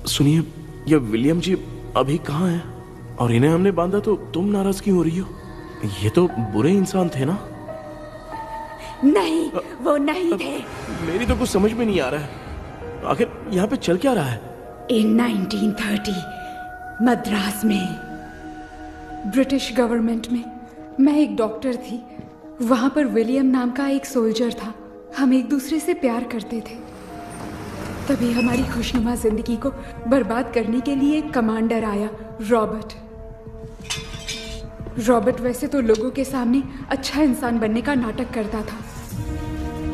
सुनिए, ये विलियम जी अभी कहाँ हैं? और इन्हें हमने बांधा तो तुम नाराज क्यों हो रही हो? ये तो बुरे इंसान थे ना?
नहीं, वो नहीं थे।
मेरी तो कुछ समझ में नहीं आ रहा है। आखिर यहाँ पे चल क्या रहा है?
इन 1930 मद्रास में ब्रिटिश गवर्नमेंट में मैं एक डॉक्टर थी। वहां पर विलियम नाम का एक सोल्जर था। हम एक दूसरे से प्यार करते थे। तभी हमारी खुशनुमा जिंदगी को बर्बाद करने के लिए एक कमांडर आया, रॉबर्ट। रॉबर्ट वैसे तो लोगों के सामने अच्छा इंसान बनने का नाटक करता था,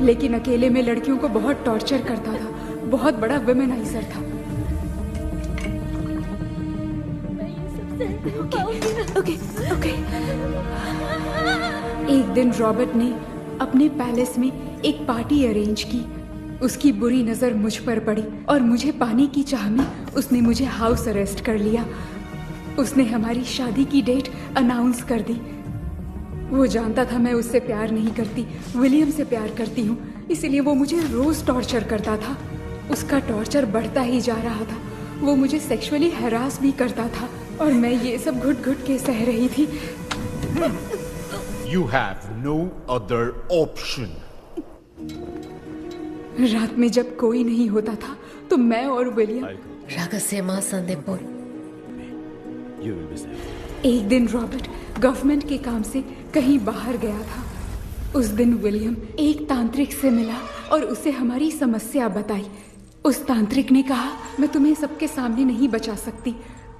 लेकिन अकेले में लड़कियों को बहुत टॉर्चर करता था। बहुत बड़ा वुमेनाइजर था। ओके। एक दिन रॉबर्ट ने अपने पैलेस में एक पार्टी अरेंज की। उसकी बुरी नजर मुझ पर पड़ी और मुझे पाने की चाह में उसने मुझे हाउस अरेस्ट कर लिया। उसने हमारी शादी की डेट अनाउंस कर दी। वो जानता था मैं उससे प्यार नहीं करती, विलियम से प्यार करती हूँ, इसलिए वो मुझे रोज टॉर्चर करता था। उसका टॉर्चर बढ़ता ही जा रहा था। वो मुझे सेक्सुअली हैरास भी करता था और मैं ये सब घुट घुट के सह रही थी।
You have no other option.
रात में जब कोई नहीं होता था तो मैं और विलियम
ரகசியமா சந்திப்போம்.
एक दिन रॉबर्ट गवर्नमेंट के काम से कहीं बाहर गया था। उस दिन विलियम एक तांत्रिक से मिला और उसे हमारी समस्या बताई। उस तांत्रिक ने कहा, मैं तुम्हें सबके सामने नहीं बचा सकती,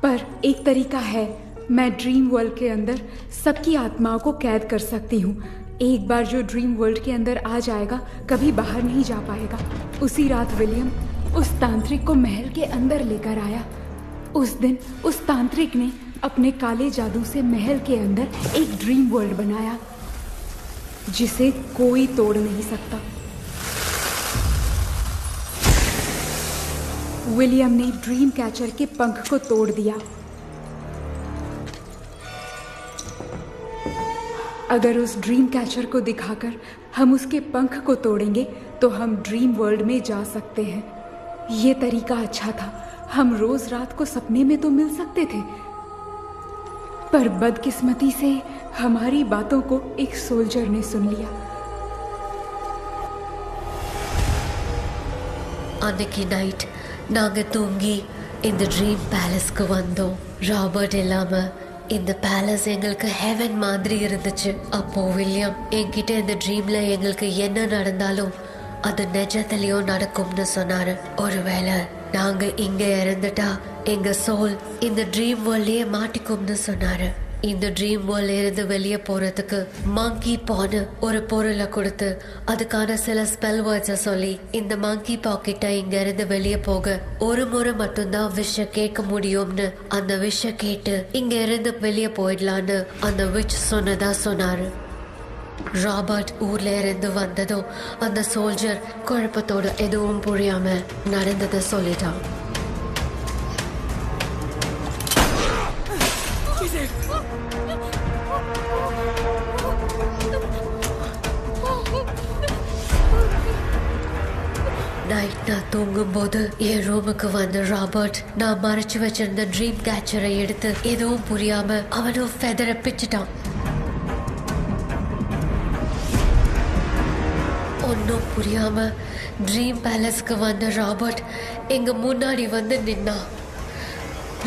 पर एक तरीका है। मैं ड्रीम वर्ल्ड के अंदर सबकी आत्माओं को कैद कर सकती हूँ। एक बार जो ड्रीम वर्ल्ड के अंदर आ जाएगा कभी बाहर नहीं जा पाएगा। उसी रात विलियम उस तांत्रिक को महल के अंदर लेकर आया। उस दिन उस तांत्रिक ने अपने काले जादू से महल के अंदर एक ड्रीम वर्ल्ड बनाया जिसे कोई तोड़ नहीं सकता। विलियम ने ड्रीम कैचर के पंख को तोड़ दिया। अगर उस ड्रीम कैचर को दिखाकर हम उसके पंख को तोड़ेंगे तो हम ड्रीम वर्ल्ड में जा सकते हैं। ये तरीका अच्छा था। हम रोज रात को सपने में तो मिल सकते थे, पर बदकिस्मती से हमारी बातों को एक सोल्जर ने सुन लिया।
அன்னைக்கு நைட் நாங்க தூங்கி இந்த ட்ரீம் பேலஸ்க்கு வந்தோம். ராபர்ட் இல்லாம இந்த பேலஸ் எங்களுக்கு ஹெவன் மாதிரி இருந்துச்சு. அப்போ வில்லியம் என்கிட்ட இந்த ட்ரீம்ல எங்களுக்கு என்ன நடந்தாலும் அது நிஜத்திலயும் நடக்கும்னு சொன்னாரு. ஒருவேளை நாங்க இங்க இறந்துட்டா எங்க சோல் இந்த ட்ரீம் வேர்ல்ட்லயே மாட்டிக்கும்னு சொன்னாரு. இந்த ட்ரீம் வேர்ல்ட்ல இருந்து வெளியே போறதுக்கு மங்கி பான்னு ஒரு பொருளை கொடுத்து அதுக்கான சில ஸ்பெல் வேர்ட்ஸை சொல்லி இந்த மங்கி பாக்கெட்டை இங்க இருந்து வெளியே போக ஒரு முறை மட்டும்தான் விஷ கேட்க முடியும்னு அந்த விஷ கேட்டு இங்க இருந்து வெளியே போயிடலான்னு அந்த விச் சொன்னதா சொன்னாரு. ராபர்ட் ஊர்ல இருந்து வந்ததும் அந்த சோல்ஜர் குழப்பத்தோட எதுவும் புரியாம நடந்ததை சொல்லிட்டான். நைட் நான் தூங்கும் போது என் ரூமுக்கு வந்த ராபர்ட் நான் மறைச்சு வச்சிருந்த ட்ரீம் கேச்சரை எடுத்து எதுவும் புரியாம அவனும் ஃபெதரை பிச்சுட்டான். ஒன்னும் புரியாம ட்ரீம் பேலஸ்க்கு வந்த ராபர்ட் எங்க முன்னாடி வந்து நின்னா.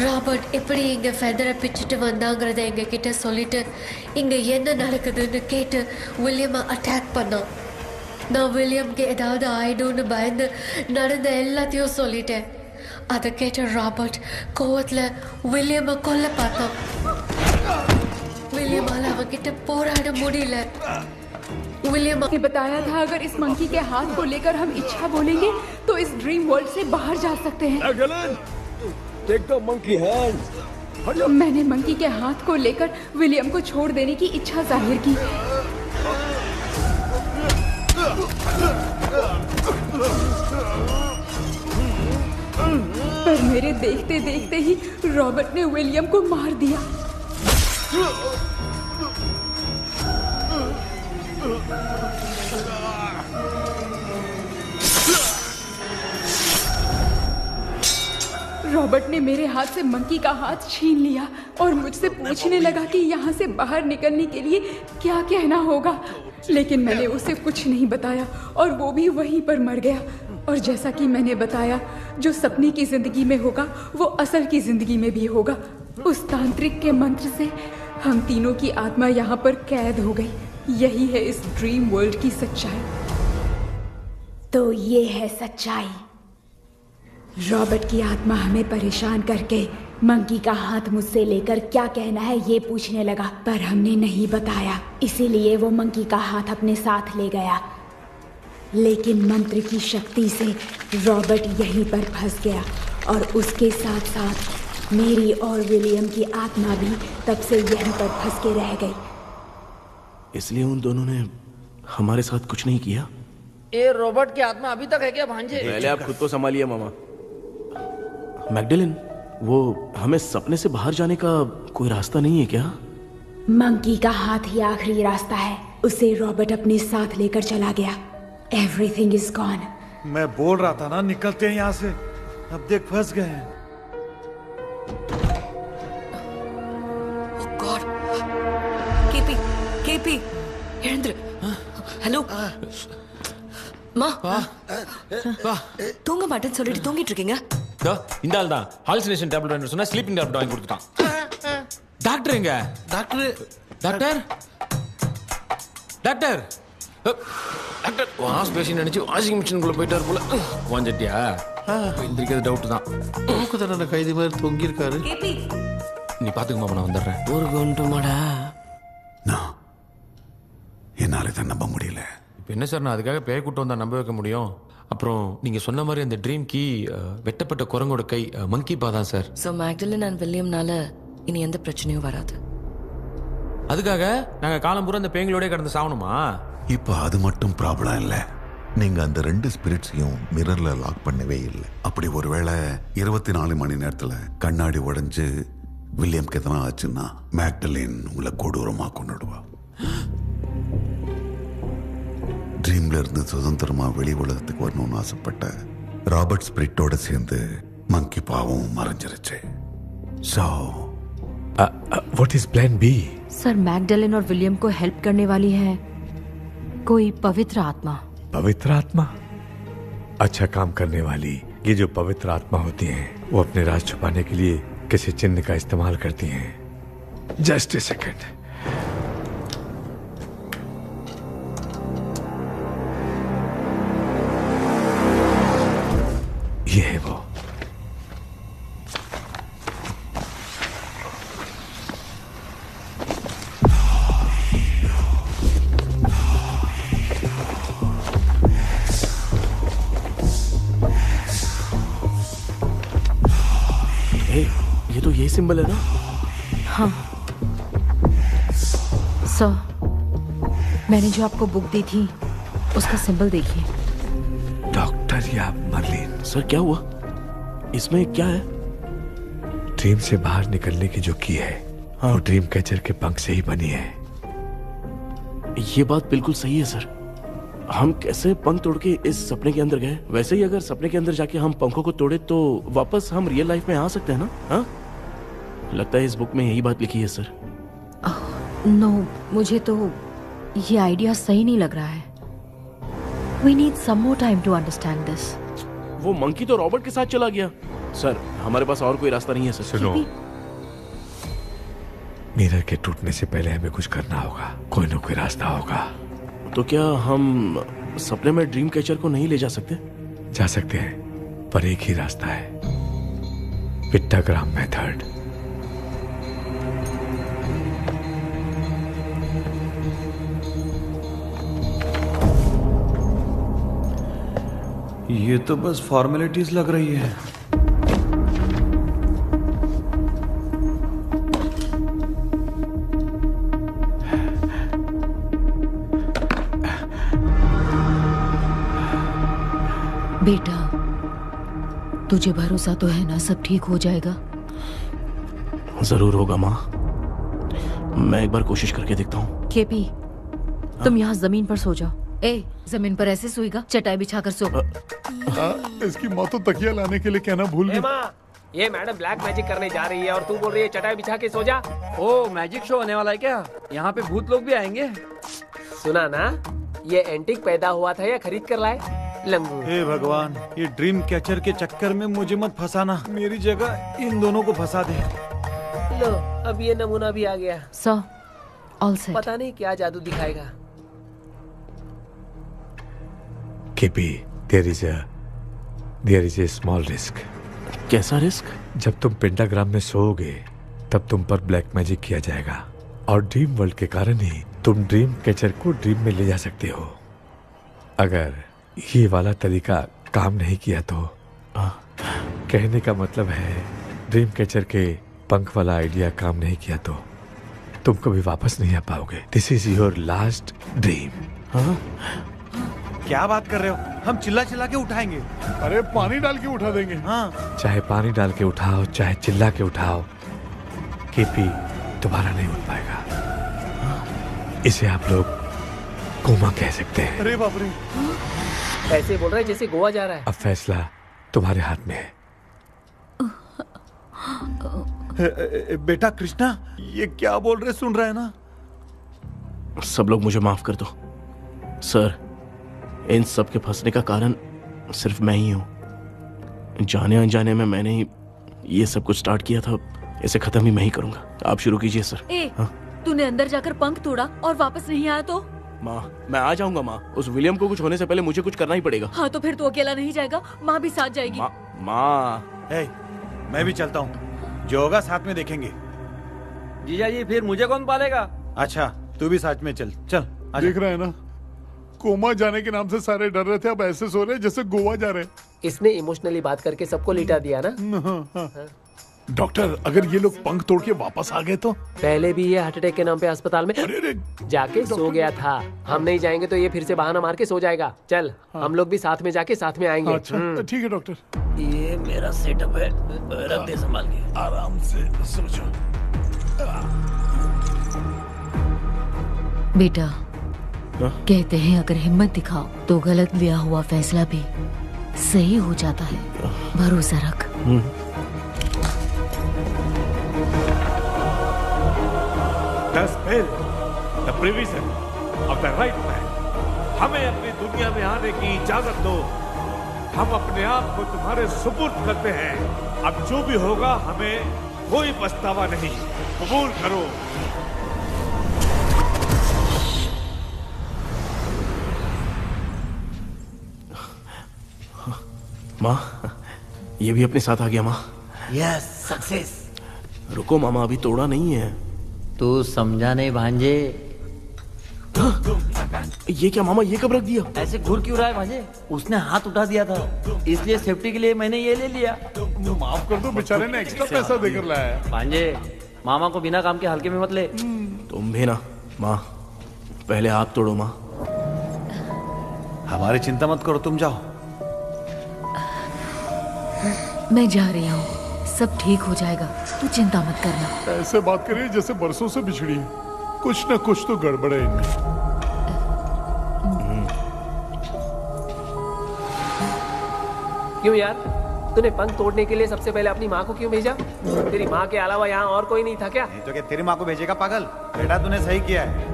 ராபர்ட் எப்படி இங்க ஃபெதரை பிச்சுட்டு வந்தாங்கிறத எங்க கிட்ட சொல்லிட்டு இங்க என்ன நடக்குதுன்னு கேட்டு வில்லியமை அட்டாக் பண்ணான். நான் வில்லியம்க்கு ஏதாவது ஆயிடும்னு பயந்து நடந்த எல்லாத்தையும் சொல்லிட்டேன். அதை கேட்ட ராபர்ட் கோவத்துல வில்லியமை கொல்ல பார்த்தான். வில்லியமால அவன்கிட்ட போராட முடியல.
विलियम ने बताया था अगर इस मंकी के हाथ को लेकर हम इच्छा बोलेंगे तो इस ड्रीम वर्ल्ड से बाहर जा सकते हैं।
Take the monkey hand.
मैंने मंकी के हाथ को लेकर विलियम को छोड़ देने की इच्छा जाहिर की। पर मेरे देखते देखते ही रॉबर्ट ने विलियम को मार दिया। रॉबर्ट ने मेरे हाथ से मंकी का हाथ छीन लिया और मुझसे पूछने लगा कि यहाँ से बाहर निकलने के लिए क्या कहना होगा, लेकिन मैंने उसे कुछ नहीं बताया और वो भी वहीं पर मर गया। और जैसा कि मैंने बताया, जो सपने की जिंदगी में होगा वो असल की जिंदगी में भी होगा। उस तांत्रिक के मंत्र से हम तीनों की आत्मा यहाँ पर कैद हो गई। यही है इस ड्रीम वर्ल्ड की सच्चाई। तो ये है सच्चाई। रॉबर्ट की आत्मा हमें परेशान करके मंकी का हाथ मुझसे लेकर क्या कहना है ये पूछने लगा, पर हमने नहीं बताया, इसीलिए वो मंकी का हाथ अपने साथ ले गया। लेकिन मंत्र की शक्ति से रॉबर्ट यहीं पर फंस गया और उसके साथ साथ मेरी और विलियम की आत्मा भी तब से यहीं पर फंस के रह गई।
इसलिए उन दोनों ने हमारे साथ कुछ नहीं किया।
ये रॉबर्ट की आत्मा अभी तक है क्या भांजे?
पहले आप खुद को संभालिए मामा। मैगडेलिन, वो हमें सपने से बाहर जाने का कोई रास्ता नहीं है क्या?
मंकी का हाथ ही आखिरी रास्ता है। उसे रॉबर्ट अपने साथ लेकर चला गया। Everything is gone.
मैं बोल रहा था ना, निकलते हैं यहाँ से। अब देख फंस गए हैं।
गॉड, केपी, हेरेंद्र, हेलो மா தூங்க மாட்டேன்னு சொல்லிட்டு தூங்கிட்டு இருக்கீங்க?
இந்த ஆள் தான் ஹாலுசினேஷன் டேப்லெட் வாங்கி சொன்னா ஸ்லீப்பிங் டேப்லெட் வாங்கி கொடுத்துட்டான். டாக்டர் எங்க? டாக்டர் டாக்டர் வாஷ் பேஷன் நினைச்சு வாஷிங் மிஷினுக்குள்ள போயிட்டாரு போல. வாஞ்சிட்டியா? எந்திரிக்கிறது டவுட் தான்.
தூக்கு தண்டனை கைதி மாதிரி தொங்கி இருக்காரு.
நீ பாத்துக்க மாமா, நான் வந்துடுறேன்.
ஊருக்கு வந்துட்டுமாடா?
என்னால இதை நம்ப முடியல.
இப்போ என்ன சார், நான் அதுக்காக பேய் கூட்டம் வந்தா நம்ப வைக்க முடியும்? அப்புறம் நீங்க சொன்ன மாதிரி அந்த ட்ரீம் கீ வெட்டப்பட்ட குரங்கோட கை மங்கி பா தான் சார்.
ஸோ மேக்டலின் அண்ட் வில்லியம்னால இனி எந்த பிரச்சனையும் வராது.
அதுக்காக நாங்க காலம் பூரா அந்த பேங்களோட கடந்து சாவணுமா?
இப்போ அது மட்டும் ப்ராப்ளம் இல்லை. நீங்க அந்த 2 ஸ்பிரிட்ஸையும் மிரர்ல லாக் பண்ணவே இல்லை. அப்படி ஒருவேளை 24 மணி நேரத்துல கண்ணாடி உடைஞ்சு வில்லியம்க்கு எதனா ஆச்சுன்னா மேக்டலின் உங்களை கொடூரமா கொண்டுடுவா. ட்ரீம்ல இருந்து சுதந்திரமா வெளி உலகத்துக்கு வரணும்னு ஆசைப்பட்ட ராபர்ட் ஸ்பிரிட்டோட சேர்ந்து மங்கி பாவம் மறைஞ்சிருச்சு. So
what is plan B?
Sir, Magdalene और विलियम को हेल्प करने वाली है कोई पवित्र आत्मा।
पवित्र आत्मा? अच्छा काम करने वाली ये जो पवित्र आत्मा होती हैं वो अपने राज छुपाने के लिए किसी चिन्ह का इस्तेमाल करती हैं। Just a second. ये है वो।
ये तो यही सिंबल है ना?
हाँ सर, मैंने जो आपको बुक दी थी उसका सिंबल देखिए।
डॉक्टर या मर्लिन?
सर क्या हुआ? इसमें क्या है?
ड्रीम से बाहर निकलने की जो की है वो ड्रीम कैचर के पंख से ही बनी है।
ये बात बिल्कुल सही है सर। हम कैसे पंख तोड़ के इस सपने के अंदर गए? वैसे ही अगर सपने के अंदर जाके हम पंखों को तोड़े तो वापस हम रियल लाइफ में आ सकते हैं ना? हाँ, लगता है इस बुक में यही बात लिखी है सर।
नो, मुझे तो ये आइडिया सही नहीं लग रहा है। We need some more time to understand this.
वो मंकी तो रॉबर्ट के साथ चला गया। सर, हमारे पास और कोई रास्ता नहीं है सर।
सुनो, मिरर के टूटने से पहले हमें कुछ करना होगा। कोई ना कोई रास्ता होगा।
तो क्या हम सपने में ड्रीम कैचर को नहीं ले जा सकते?
जा सकते हैं, पर एक ही रास्ता है, पिट्टाग्राम मेथड।
ये तो बस फॉर्मेलिटीज लग रही है।
तुझे भरोसा तो है ना सब ठीक हो जाएगा?
जरूर होगा माँ, मैं एक बार कोशिश करके देखता हूँ।
केपी, तुम यहाँ जमीन पर सो जाओ। ए, जमीन पर ऐसे सोएगा? चटाई बिछाकर सो।
इसकी माँ तो तकिया लाने के लिए कहना भूल गई।
ये मैडम ब्लैक मैजिक करने जा रही है और तू बोल रही है चटाई बिछा के सो जा। ओ, मैजिक शो होने वाला है क्या? यहाँ पे भूत लोग भी आएंगे। सुना ना, ये एंटीक पैदा हुआ था या खरीद कर लाए? लंबू।
हे भगवान, ये ड्रीम कैचर के चक्कर में मुझे मत फंसाना, मेरी जगह इन दोनों को फंसा दे।
लो, अब ये नमूना भी आ गया।
सो, ऑल सेट।
पता नहीं क्या जादू दिखाएगा।
KP, there is a small risk।
कैसा रिस्क?
जब तुम पेंटाग्राम में सोओगे तब तुम पर ब्लैक मैजिक किया जाएगा और ड्रीम वर्ल्ड के कारण ही तुम ड्रीम कैचर को ड्रीम में ले जा सकते हो। अगर ये वाला तरीका काम नहीं किया तो कहने का मतलब है ड्रीम कैचर के पंख वाला आइडिया काम नहीं किया तो तुम कभी वापस नहीं आ पाओगे। This is your last dream.
क्या बात कर रहे हो? हम चिल्ला चिल्ला के उठाएंगे।
अरे पानी डाल के उठा देंगे।
हाँ,
चाहे पानी डाल के उठाओ चाहे चिल्ला के उठाओ, केपी दोबारा नहीं उठ पाएगा। इसे आप लोग कोमा कह सकते हैं।
अरे बाप रे,
ऐसे बोल रहा है जैसे गोवा जा रहा है।
अब फैसला तुम्हारे हाथ में है।
बेटा कृष्णा, ये क्या बोल रहे, सुन रहा है ना?
सब लोग मुझे माफ कर दो सर, इन सब के फंसने का कारण सिर्फ मैं ही हूँ। जाने अनजाने में मैंने ही ये सब कुछ स्टार्ट किया था, इसे खत्म ही मैं ही करूंगा। आप शुरू कीजिए सर।
ए, तूने अंदर जाकर पंख तोड़ा और वापस नहीं आया तो?
माँ, मैं आ जाऊंगा माँ। उस विलियम को कुछ होने से पहले मुझे कुछ करना ही पड़ेगा।
हाँ तो फिर तू अकेला नहीं जाएगा, माँ भी साथ जाएगी।
माँ,
मैं भी चलता हूँ, जो होगा साथ में देखेंगे।
जीजा जी, फिर मुझे कौन पालेगा?
अच्छा, तू भी साथ में चल। चल,
देख रहा है ना, कोमा जाने के नाम से सारे डर रहे थे, अब ऐसे सो रहे जैसे गोवा जा रहे।
इसने इमोशनली बात करके सबको लिटा दिया ना।
डॉक्टर, अगर ये लोग पंख तोड़ के वापस आ गए तो?
पहले भी ये हार्ट अटैक के नाम पे अस्पताल में जाके सो गया था। हम नहीं जाएंगे तो ये फिर से बहाना मार के सो जाएगा। चल, हम लोग भी साथ में जाके साथ में आएंगे।
अच्छा, ठीक है डॉक्टर।
ये मेरा सेटअप है, रख दे संभाल के।
आराम से सोचो।
बेटा, कहते हैं अगर हिम्मत दिखाओ तो गलत लिया हुआ फैसला भी सही हो जाता है। भरोसा रख।
The spell, the provision of the right man। हमें अपनी दुनिया में आने की इजाजत दो। हम अपने आप को तुम्हारे सुपुर्द करते हैं। अब जो भी होगा हमें कोई पछतावा नहीं। कबूल करो।
माँ, ये भी अपने साथ आ गया। माँ,
यस, सक्सेस।
रुको मामा, अभी तोड़ा नहीं है।
तू समझा नहीं भांजे।
ये क्या मामा, ये कब रख दिया?
ऐसे घूर क्यों रहा है भांजे? उसने हाथ उठा दिया था, इसलिए सेफ्टी के लिए मैंने ये ले लिया।
माफ कर दो, बेचारे ने एक्स्ट्रा पैसा देकर लाया है।
भांजे, मामा को बिना काम के हल्के में मत ले।
तुम भी ना। माँ, पहले आप तोड़ो। माँ,
हमारी चिंता मत करो, तुम जाओ।
मैं जा रही हूँ, सब ठीक हो जाएगा, तू चिंता मत करना।
ऐसे बात करिए जैसे बरसों से बिछड़ी है। कुछ न कुछ तो गड़बड़ है इनमें।
क्यों यार, तूने पंख तोड़ने के लिए सबसे पहले अपनी माँ को क्यों भेजा? तेरी माँ के अलावा यहाँ और कोई नहीं था क्या?
नहीं तो क्या तेरी माँ को भेजेगा पागल? बेटा तूने सही किया है।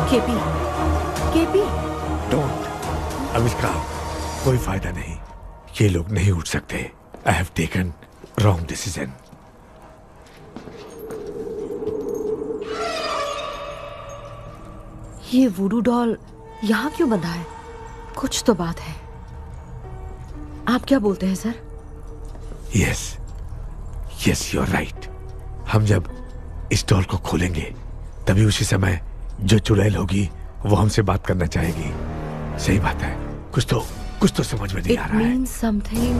KP, KP,
don't. आविष्कार, कोई फायदा नहीं। ये लोग नहीं उठ सकते। I have taken wrong decision.
ये वुडू डॉल यहाँ क्यों बंधा है? कुछ तो बात है। आप क्या बोलते हैं sir?
Yes, yes, you are right. हम जब इस डॉल को खोलेंगे तभी उसी समय जो चुड़ैल होगी वो हमसे बात करना चाहेगी। सही बात है, कुछ तो समझ में नहीं आ रहा है।
It means something.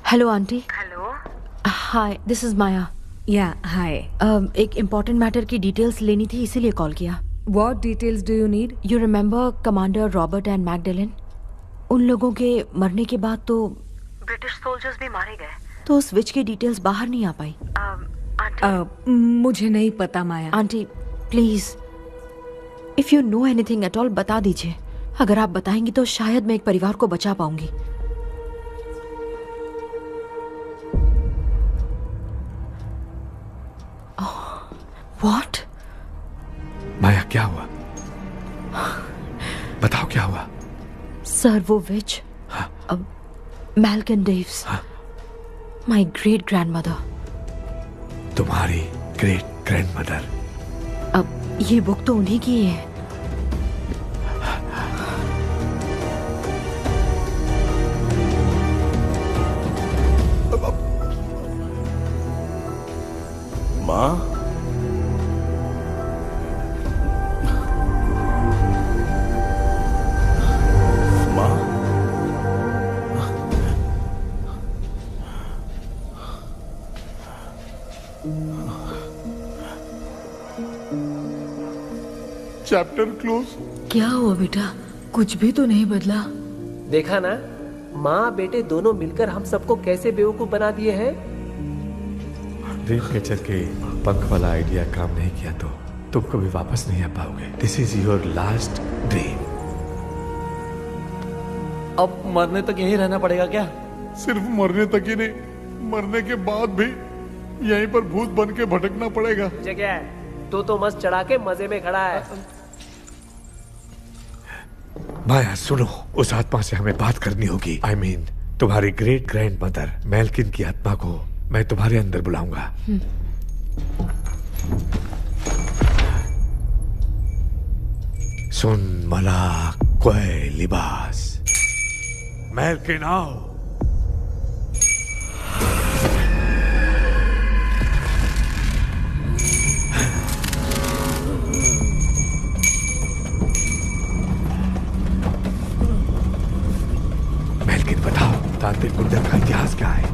Hello aunty.
Hello.
Hi, this is Maya.
या हाय।
एक इम्पोर्टेंट मैटर की डिटेल्स लेनी थी, इसीलिए कॉल किया।
What details do you need?
You remember commander Robert and Magdalene? उन लोगों के मरने के बाद तो
ब्रिटिश सोल्जर्स भी मारे गए।
तो उस विच की डिटेल्स बाहर नहीं आ पाई।
मुझे नहीं पता Maya.
Aunty please, if you know anything at all बता दीजिए। अगर आप बताएंगी तो शायद मैं एक परिवार को बचा पाऊंगी। What?
माया क्या हुआ? बताओ क्या हुआ?
सर वो विच मैल्कन डेव्स, माय ग्रेट ग्रैंडमदर।
तुम्हारी ग्रेट ग्रैंडमदर?
अब ये बुक तो उन्हीं की है।
माँ,
चैप्टर क्लोज।
क्या हुआ बेटा? कुछ भी तो नहीं बदला।
देखा ना, माँ बेटे दोनों मिलकर हम सबको कैसे बेवकूफ बना दिए हैं।
ड्रीम कैचर के पंख वाला आइडिया काम नहीं किया तो तुम कभी वापस नहीं आ पाओगे। This is your last dream.
अब मरने तक यहीं रहना पड़ेगा क्या?
सिर्फ मरने तक ही नहीं, मरने के बाद भी यहीं पर भूत बन के भटकना पड़ेगा।
जगह है तो मस्त चढ़ा के मजे में खड़ा है।
माया सुनो, उस आत्मा से हमें बात करनी होगी। I mean, तुम्हारी ग्रेट ग्रैंड मदर मेल्किन की आत्मा को मैं तुम्हारे अंदर बुलाऊंगा। सुन मला कोई लिबास, मेल्किन आओ। मेल्किन बताओ, तांत्रिक गुंडा का इतिहास क्या है?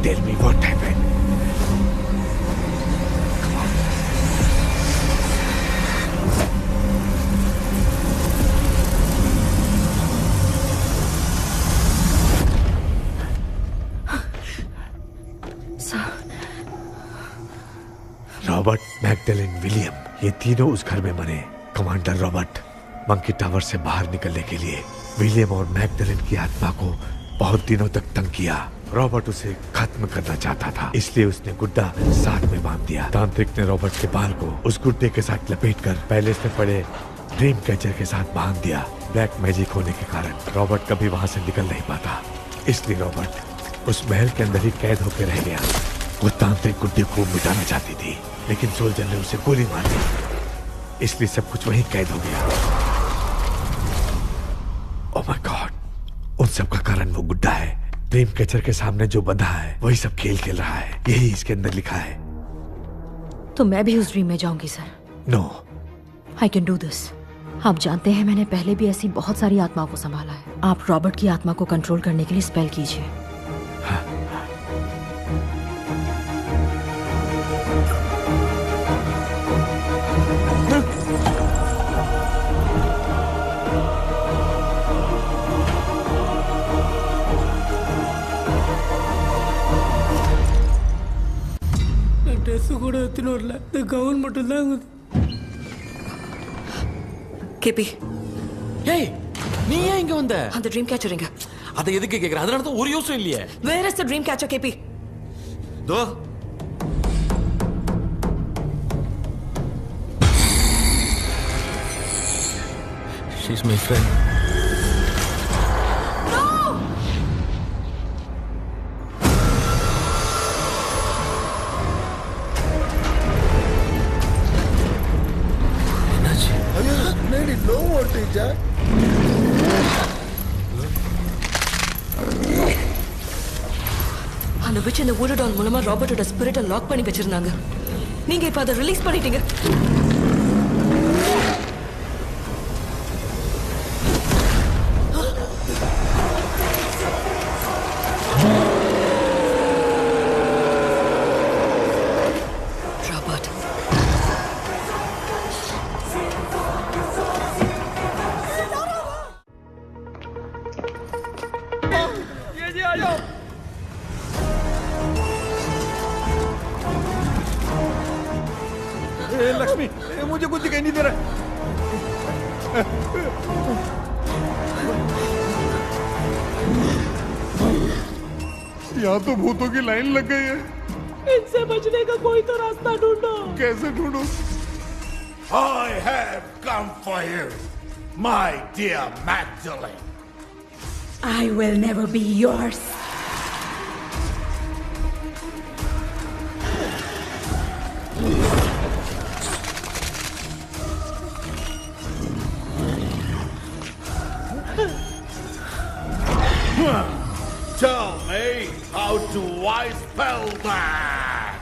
Tell me what happened. Robert, Magdalene, William, ये तीनों उस घर में मरे। कमांडर रॉबर्ट मंकी टावर से बाहर निकलने के लिए विलियम और मैगडेलिन की आत्मा को बहुत दिनों तक तंग किया। रॉबर्ट उसे खत्म करना चाहता था, इसलिए उसने गुड्डा साथ में बांध दिया। तांत्रिक ने रॉबर्ट के बाल को उस गुड्डे के साथ लपेटकर पैलेस में पड़े ड्रीम कैचर के साथ बांध दिया। ब्लैक मैजिक होने के कारण रॉबर्ट कभी वहां से निकल नहीं पाता, इसलिए रॉबर्ट उस महल के अंदर ही कैद होकर रह गया। वो तांत्रिक गुड्डे को मिटाना चाहती थी, लेकिन सोल्जर ने उसे गोली मार दी, इसलिए सब कुछ वहीं कैद हो गया। ओह माय गॉड, उन सब का कारण वो गुड्डा है। ड्रीम कैचर के सामने जो बंधा है वही सब खेल खेल रहा है, यही इसके अंदर लिखा है।
तो मैं भी उस ड्रीम में जाऊंगी sir?
No,
I can do this. आप जानते हैं मैंने पहले भी ऐसी बहुत सारी आत्माओं को संभाला है। आप रॉबर्ट की आत्मा को कंट्रोल करने के लिए स्पेल कीजिए।
ட்ரெஸ் கூட எத்தனை வரல, இந்த கவுன் மட்டும் தான்.
கேபி,
ஏய் நீ ஏன் இங்க வந்த?
அந்த ட்ரீம் கேச்சர் எங்க?
அதை எதுக்கு கேக்குற? அதனால தான் ஒரு யோசனை இல்லையே.
Where is the dream catcher கேபி?
தோ She's my friend.
அந்த witch இந்த voodoo doll மூலமா ராபர்ட்டோட ஸ்பிரிட்டை லாக் பண்ணி வச்சிருந்தாங்க. நீங்க இப்ப அதை ரிலீஸ் பண்ணிட்டீங்க. ராபர்ட்
लक्ष्मी मुझे कुछ दिखाई नहीं दे रहा।
यहाँ तो भूतों की लाइन लग गई है।
इनसे बचने का कोई तो रास्ता ढूंढो।
कैसे ढूंढो?
I have come for you, my dear Magdalene.
I will never be yours.
Tell me, how do I spell that?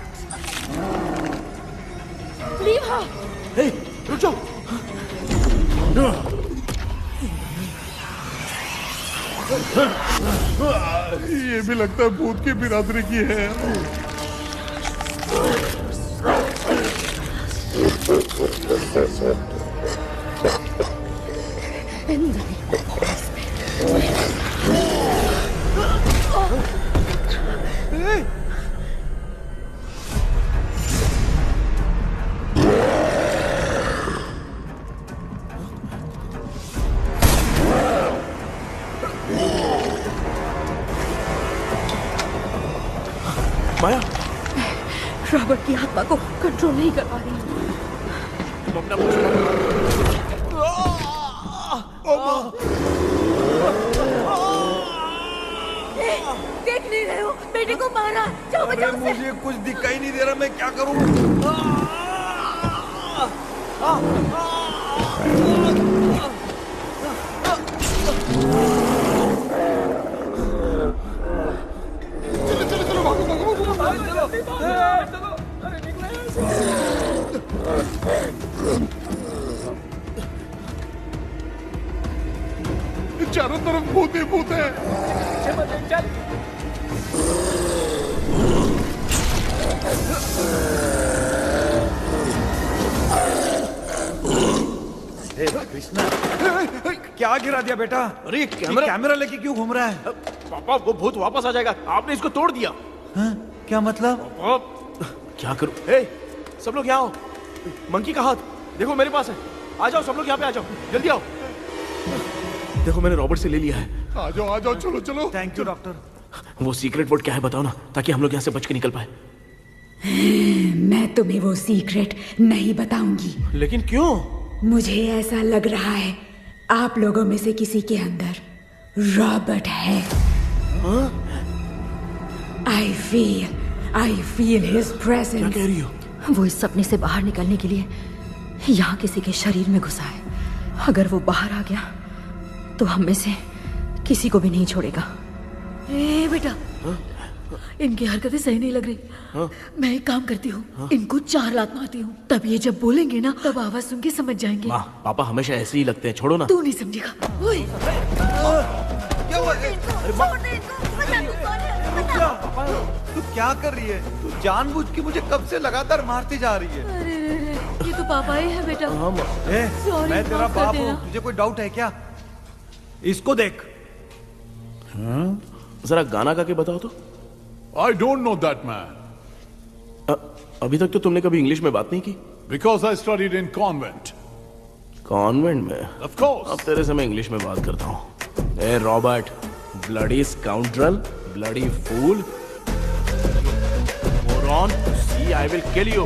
Leave her.
Hey, रुक जाओ।
ये भी लगता है भूत की बिरादरी की है।
माया,
रॉबर्ट की आत्मा को कंट्रोल नहीं कर पा रही हूँ।
तुम अपना मुंह छुपा।
देख नहीं रहे हो, बेटे को मारा। जाओ बचाओ उसे।
मुझे कुछ दिखाई नहीं दे रहा, मैं क्या करूं?
चारों तरफ भूत ही भूत है।
चल।
कृष्णा, क्या गिरा दिया बेटा?
अरे
कैमरा लेके क्यों घूम रहा है?
पापा, वो भूत वापस आ जाएगा। आपने इसको तोड़ दिया।
क्या मतलब?
क्या करूं? हे, सब लोग यहाँ आओ। मंकी का हाथ देखो मेरे पास है। आ जाओ सब लोग यहाँ पे, आ जाओ, जल्दी आओ। देखो मैंने रॉबर्ट से ले लिया है।
आ जाओ, चलो चलो।
Thank you doctor.
वो सीक्रेट वर्ड क्या है बताओ ना, ताकि हम लोग यहाँ से बच के निकल पाए।
मैं तुम्हें वो सीक्रेट नहीं बताऊंगी।
लेकिन क्यों?
मुझे ऐसा लग रहा है आप लोगों में से किसी के अंदर रॉबर्ट है। I feel his presence।
क्या कह रही हो?
वो इस सपने से बाहर निकलने के लिए यहाँ किसी के शरीर में घुसा है। अगर वो बाहर आ गया तो हम में से किसी को भी नहीं छोड़ेगा।
ए बेटा, इनकी हरकतें सही नहीं लग रही। मैं एक काम करती हूँ, इनको 4 लात मारती हूँ, तब ये जब बोलेंगे ना तब आवाज सुन के समझ जाएंगे।
माँ, पापा हमेशा ऐसे ही लगते हैं, छोड़ो ना।
तू नहीं समझेगा। ओए,
क्या हुआ? तू क्या कर रही है? तू जानबूझ के मुझे कब से लगातार मारती जा रही है।
अरे ये तो पापा ही है बेटा।
मैं तेरा बाप हूँ, तुझे कोई डाउट है क्या? इसको देख।
जरा गाना गा के बताओ तो।
I don't know that man.
अभी तक तो तुमने कभी इंग्लिश में बात नहीं की।
Because I studied in convent.
Convent में?
Of course.
अब तेरे से मैं इंग्लिश में बात करता हूँ। ए Robert, bloody scoundrel, bloody fool, moron, see I will kill you.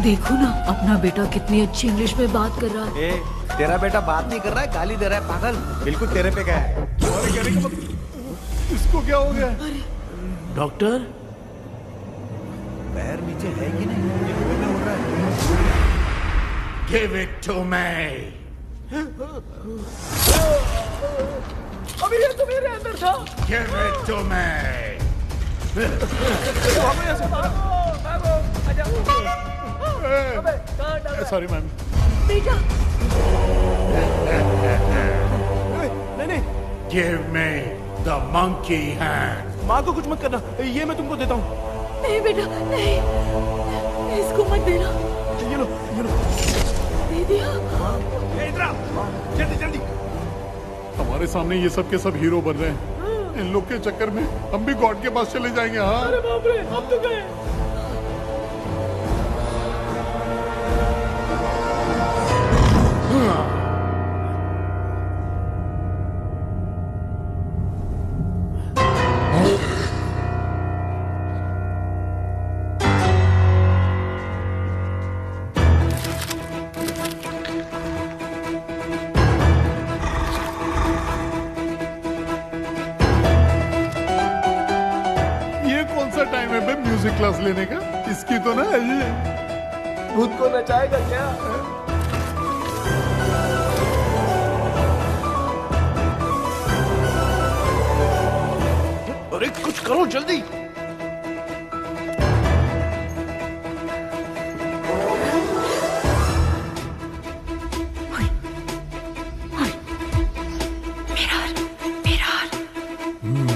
देखो ना अपना बेटा कितनी अच्छी इंग्लिश में बात कर रहा है।
तेरा बेटा बात नहीं कर रहा है, गाली दे रहा है। पागल, बिल्कुल तेरे पे गया है।
इसको क्या हो गया?
डॉक्टर,
पैर नीचे है कि नहीं? ये मुंह में उड़ रहा है।
Give it to me.
अभी भैया तू मेरे अंदर था।
Give it to me.
Sorry ma'am.
बेटा
नहीं
Give me the monkey hand.
माँ को कुछ मत करना, ये मैं तुमको देता हूँ।
नहीं बेटा नहीं, इसको मत देना।
ये लो
दे दिया।
इधर आओ, जल्दी जल्दी।
हमारे सामने ये सब के सब हीरो बन रहे हैं। इन लोग के चक्कर में हम भी गॉड के पास चले जाएंगे। हाँ
अरे बाप रे, हम तो गए।
म्यूजिक क्लास लेने का इसकी तो ना
भूत को नचाएगा क्या?
अरे कुछ करो जल्दी।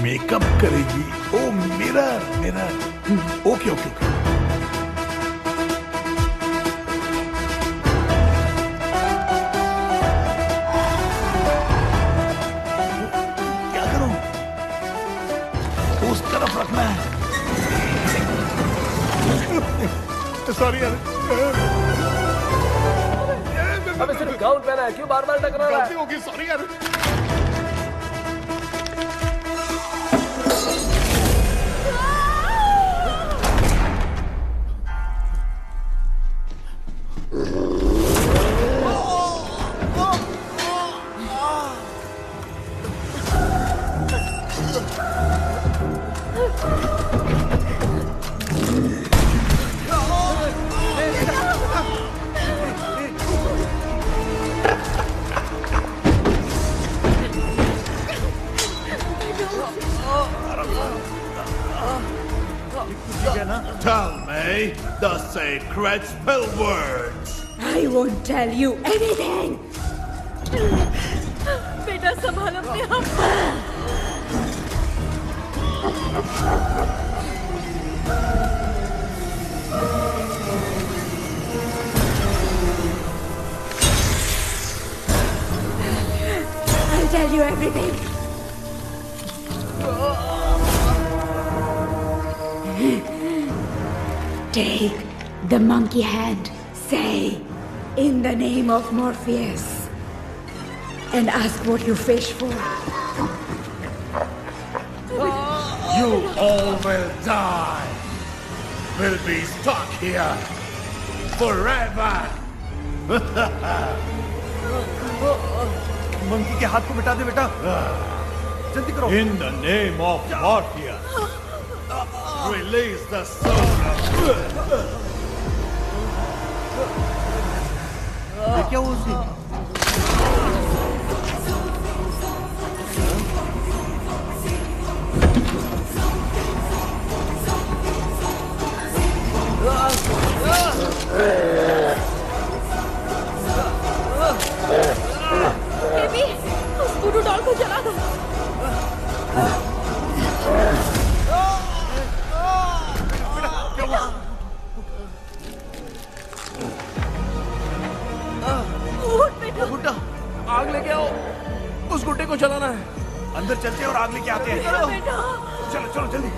मेकअप करेगी। Oh mirror mirror. Okay okay okay. क्या करूं? उस तरफ रखना है। सॉरी यार।
अबे सिर्फ गाउन पहना है, क्यों बार-बार टकरा रहा है?
गलती होगी, सॉरी यार।
Tell me the sacred spell words.
I won't tell you anything.
बेटा संभाल अपने आप।
I'll tell you everything. Take the monkey hand, say, in the name of Morpheus, and ask what you fish for.
You all will die. Will be stuck here forever.
Monkey के हाथ को मिटा दे बेटा, जल्दी करो।
In the name of Morpheus, release the soul of...
ये क्या हुआ उसकी?
बेबी, उस वुडू डॉल को जला दो।
गुड्डा, आग लेके आओ। उस गुड्डे को जलाना है।
अंदर चलते हैं और आग लेके आते हैं। चलो चलो जल्दी।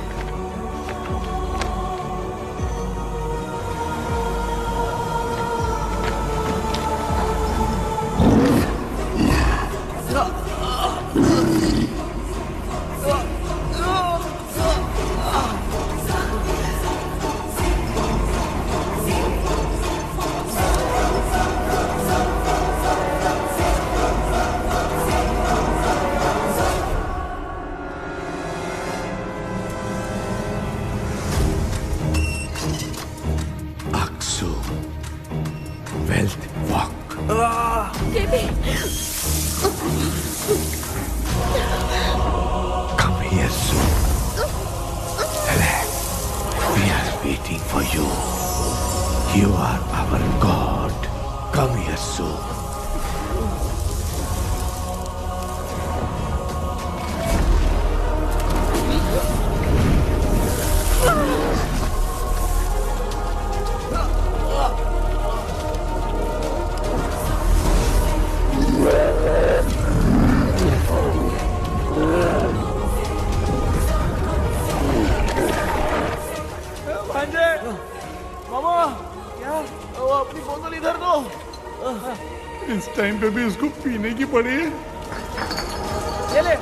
here soon. We are waiting for you. You are our God. Come here soon.
मामा क्या वो अपनी बोतल इधर दो।
इस टाइम पे भी उसको पीने की पड़ी है।
ये ले।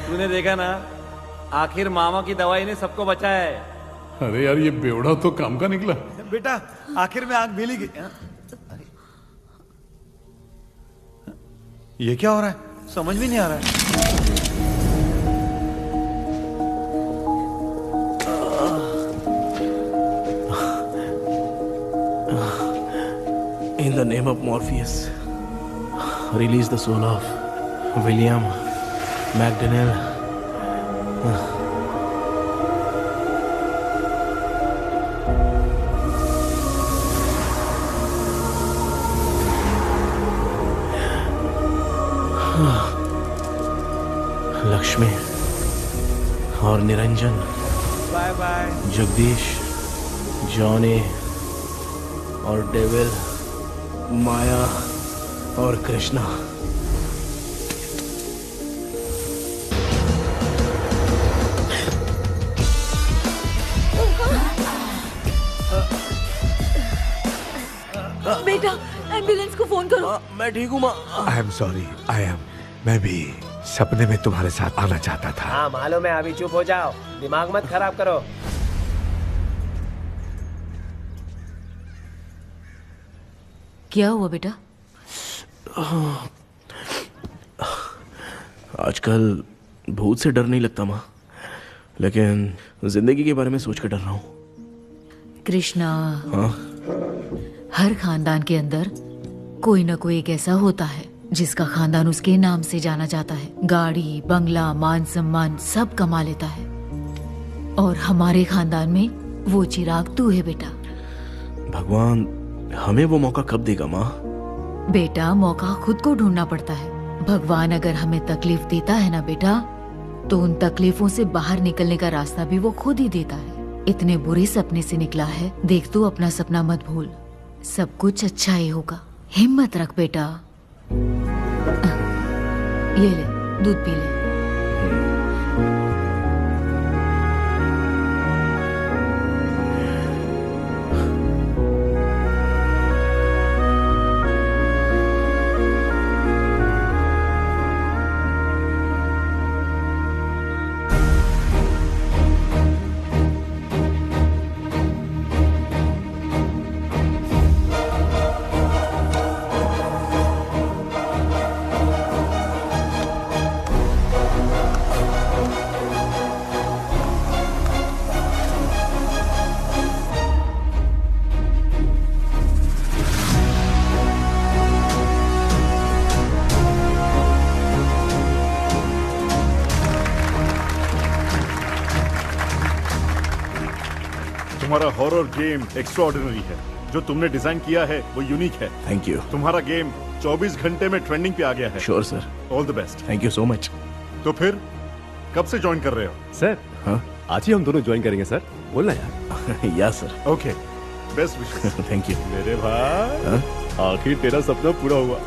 तूने देखा ना, आखिर मामा की दवाई ने सबको बचाया है।
अरे यार ये बेवड़ा तो काम का निकला।
बेटा आखिर में आग मिली गई। ये क्या हो रहा है, समझ भी नहीं आ रहा है।
In the name of Morpheus, release the soul of William McDaniel. Lakshmi और Niranjan,
bye bye.
Jagdish, Johnny और डेविल, माया और कृष्णा।
बेटा एम्बुलेंस को फोन करो।
मैं ठीक हूँ माँ।
आई एम सॉरी, मैं भी सपने में तुम्हारे साथ आना चाहता था।
हाँ मालूम है, अभी चुप हो जाओ, दिमाग मत खराब करो।
क्या हुआ बेटा?
आजकल भूत से डर नहीं लगता माँ, लेकिन जिंदगी के बारे में सोच कर डर रहा हूँ।
कृष्णा,
हाँ?
हर खानदान के अंदर कोई ना कोई एक ऐसा होता है जिसका खानदान उसके नाम से जाना जाता है। गाड़ी, बंगला, मान सम्मान सब कमा लेता है, और हमारे खानदान में वो चिराग तू है बेटा।
भगवान हमें वो मौका कब देगा माँ?
बेटा मौका खुद को ढूंढना पड़ता है। भगवान अगर हमें तकलीफ देता है ना बेटा, तो उन तकलीफों से बाहर निकलने का रास्ता भी वो खुद ही देता है। इतने बुरे सपने से निकला है, देख तू अपना सपना मत भूल, सब कुछ अच्छा ही होगा। हिम्मत रख बेटा। ये ले दूध पी ले।
तुम्हारा हॉरर गेम एक्स्ट्राऑर्डिनरी है। जो तुमने डिजाइन किया है वो यूनिक है।
Thank you.
तुम्हारा गेम 24 घंटे में ट्रेंडिंग पे आ गया है।
Sure sir.
All the best.
Thank you so much.
तो फिर कब से ज्वाइन कर रहे हो?
सर
हाँ
आज ही हम दोनों ज्वाइन करेंगे सर। बोलना यार।
या sir.
Okay, best wishes.
Thank you.
मेरे भाई
आखिर तेरा सपना पूरा हुआ।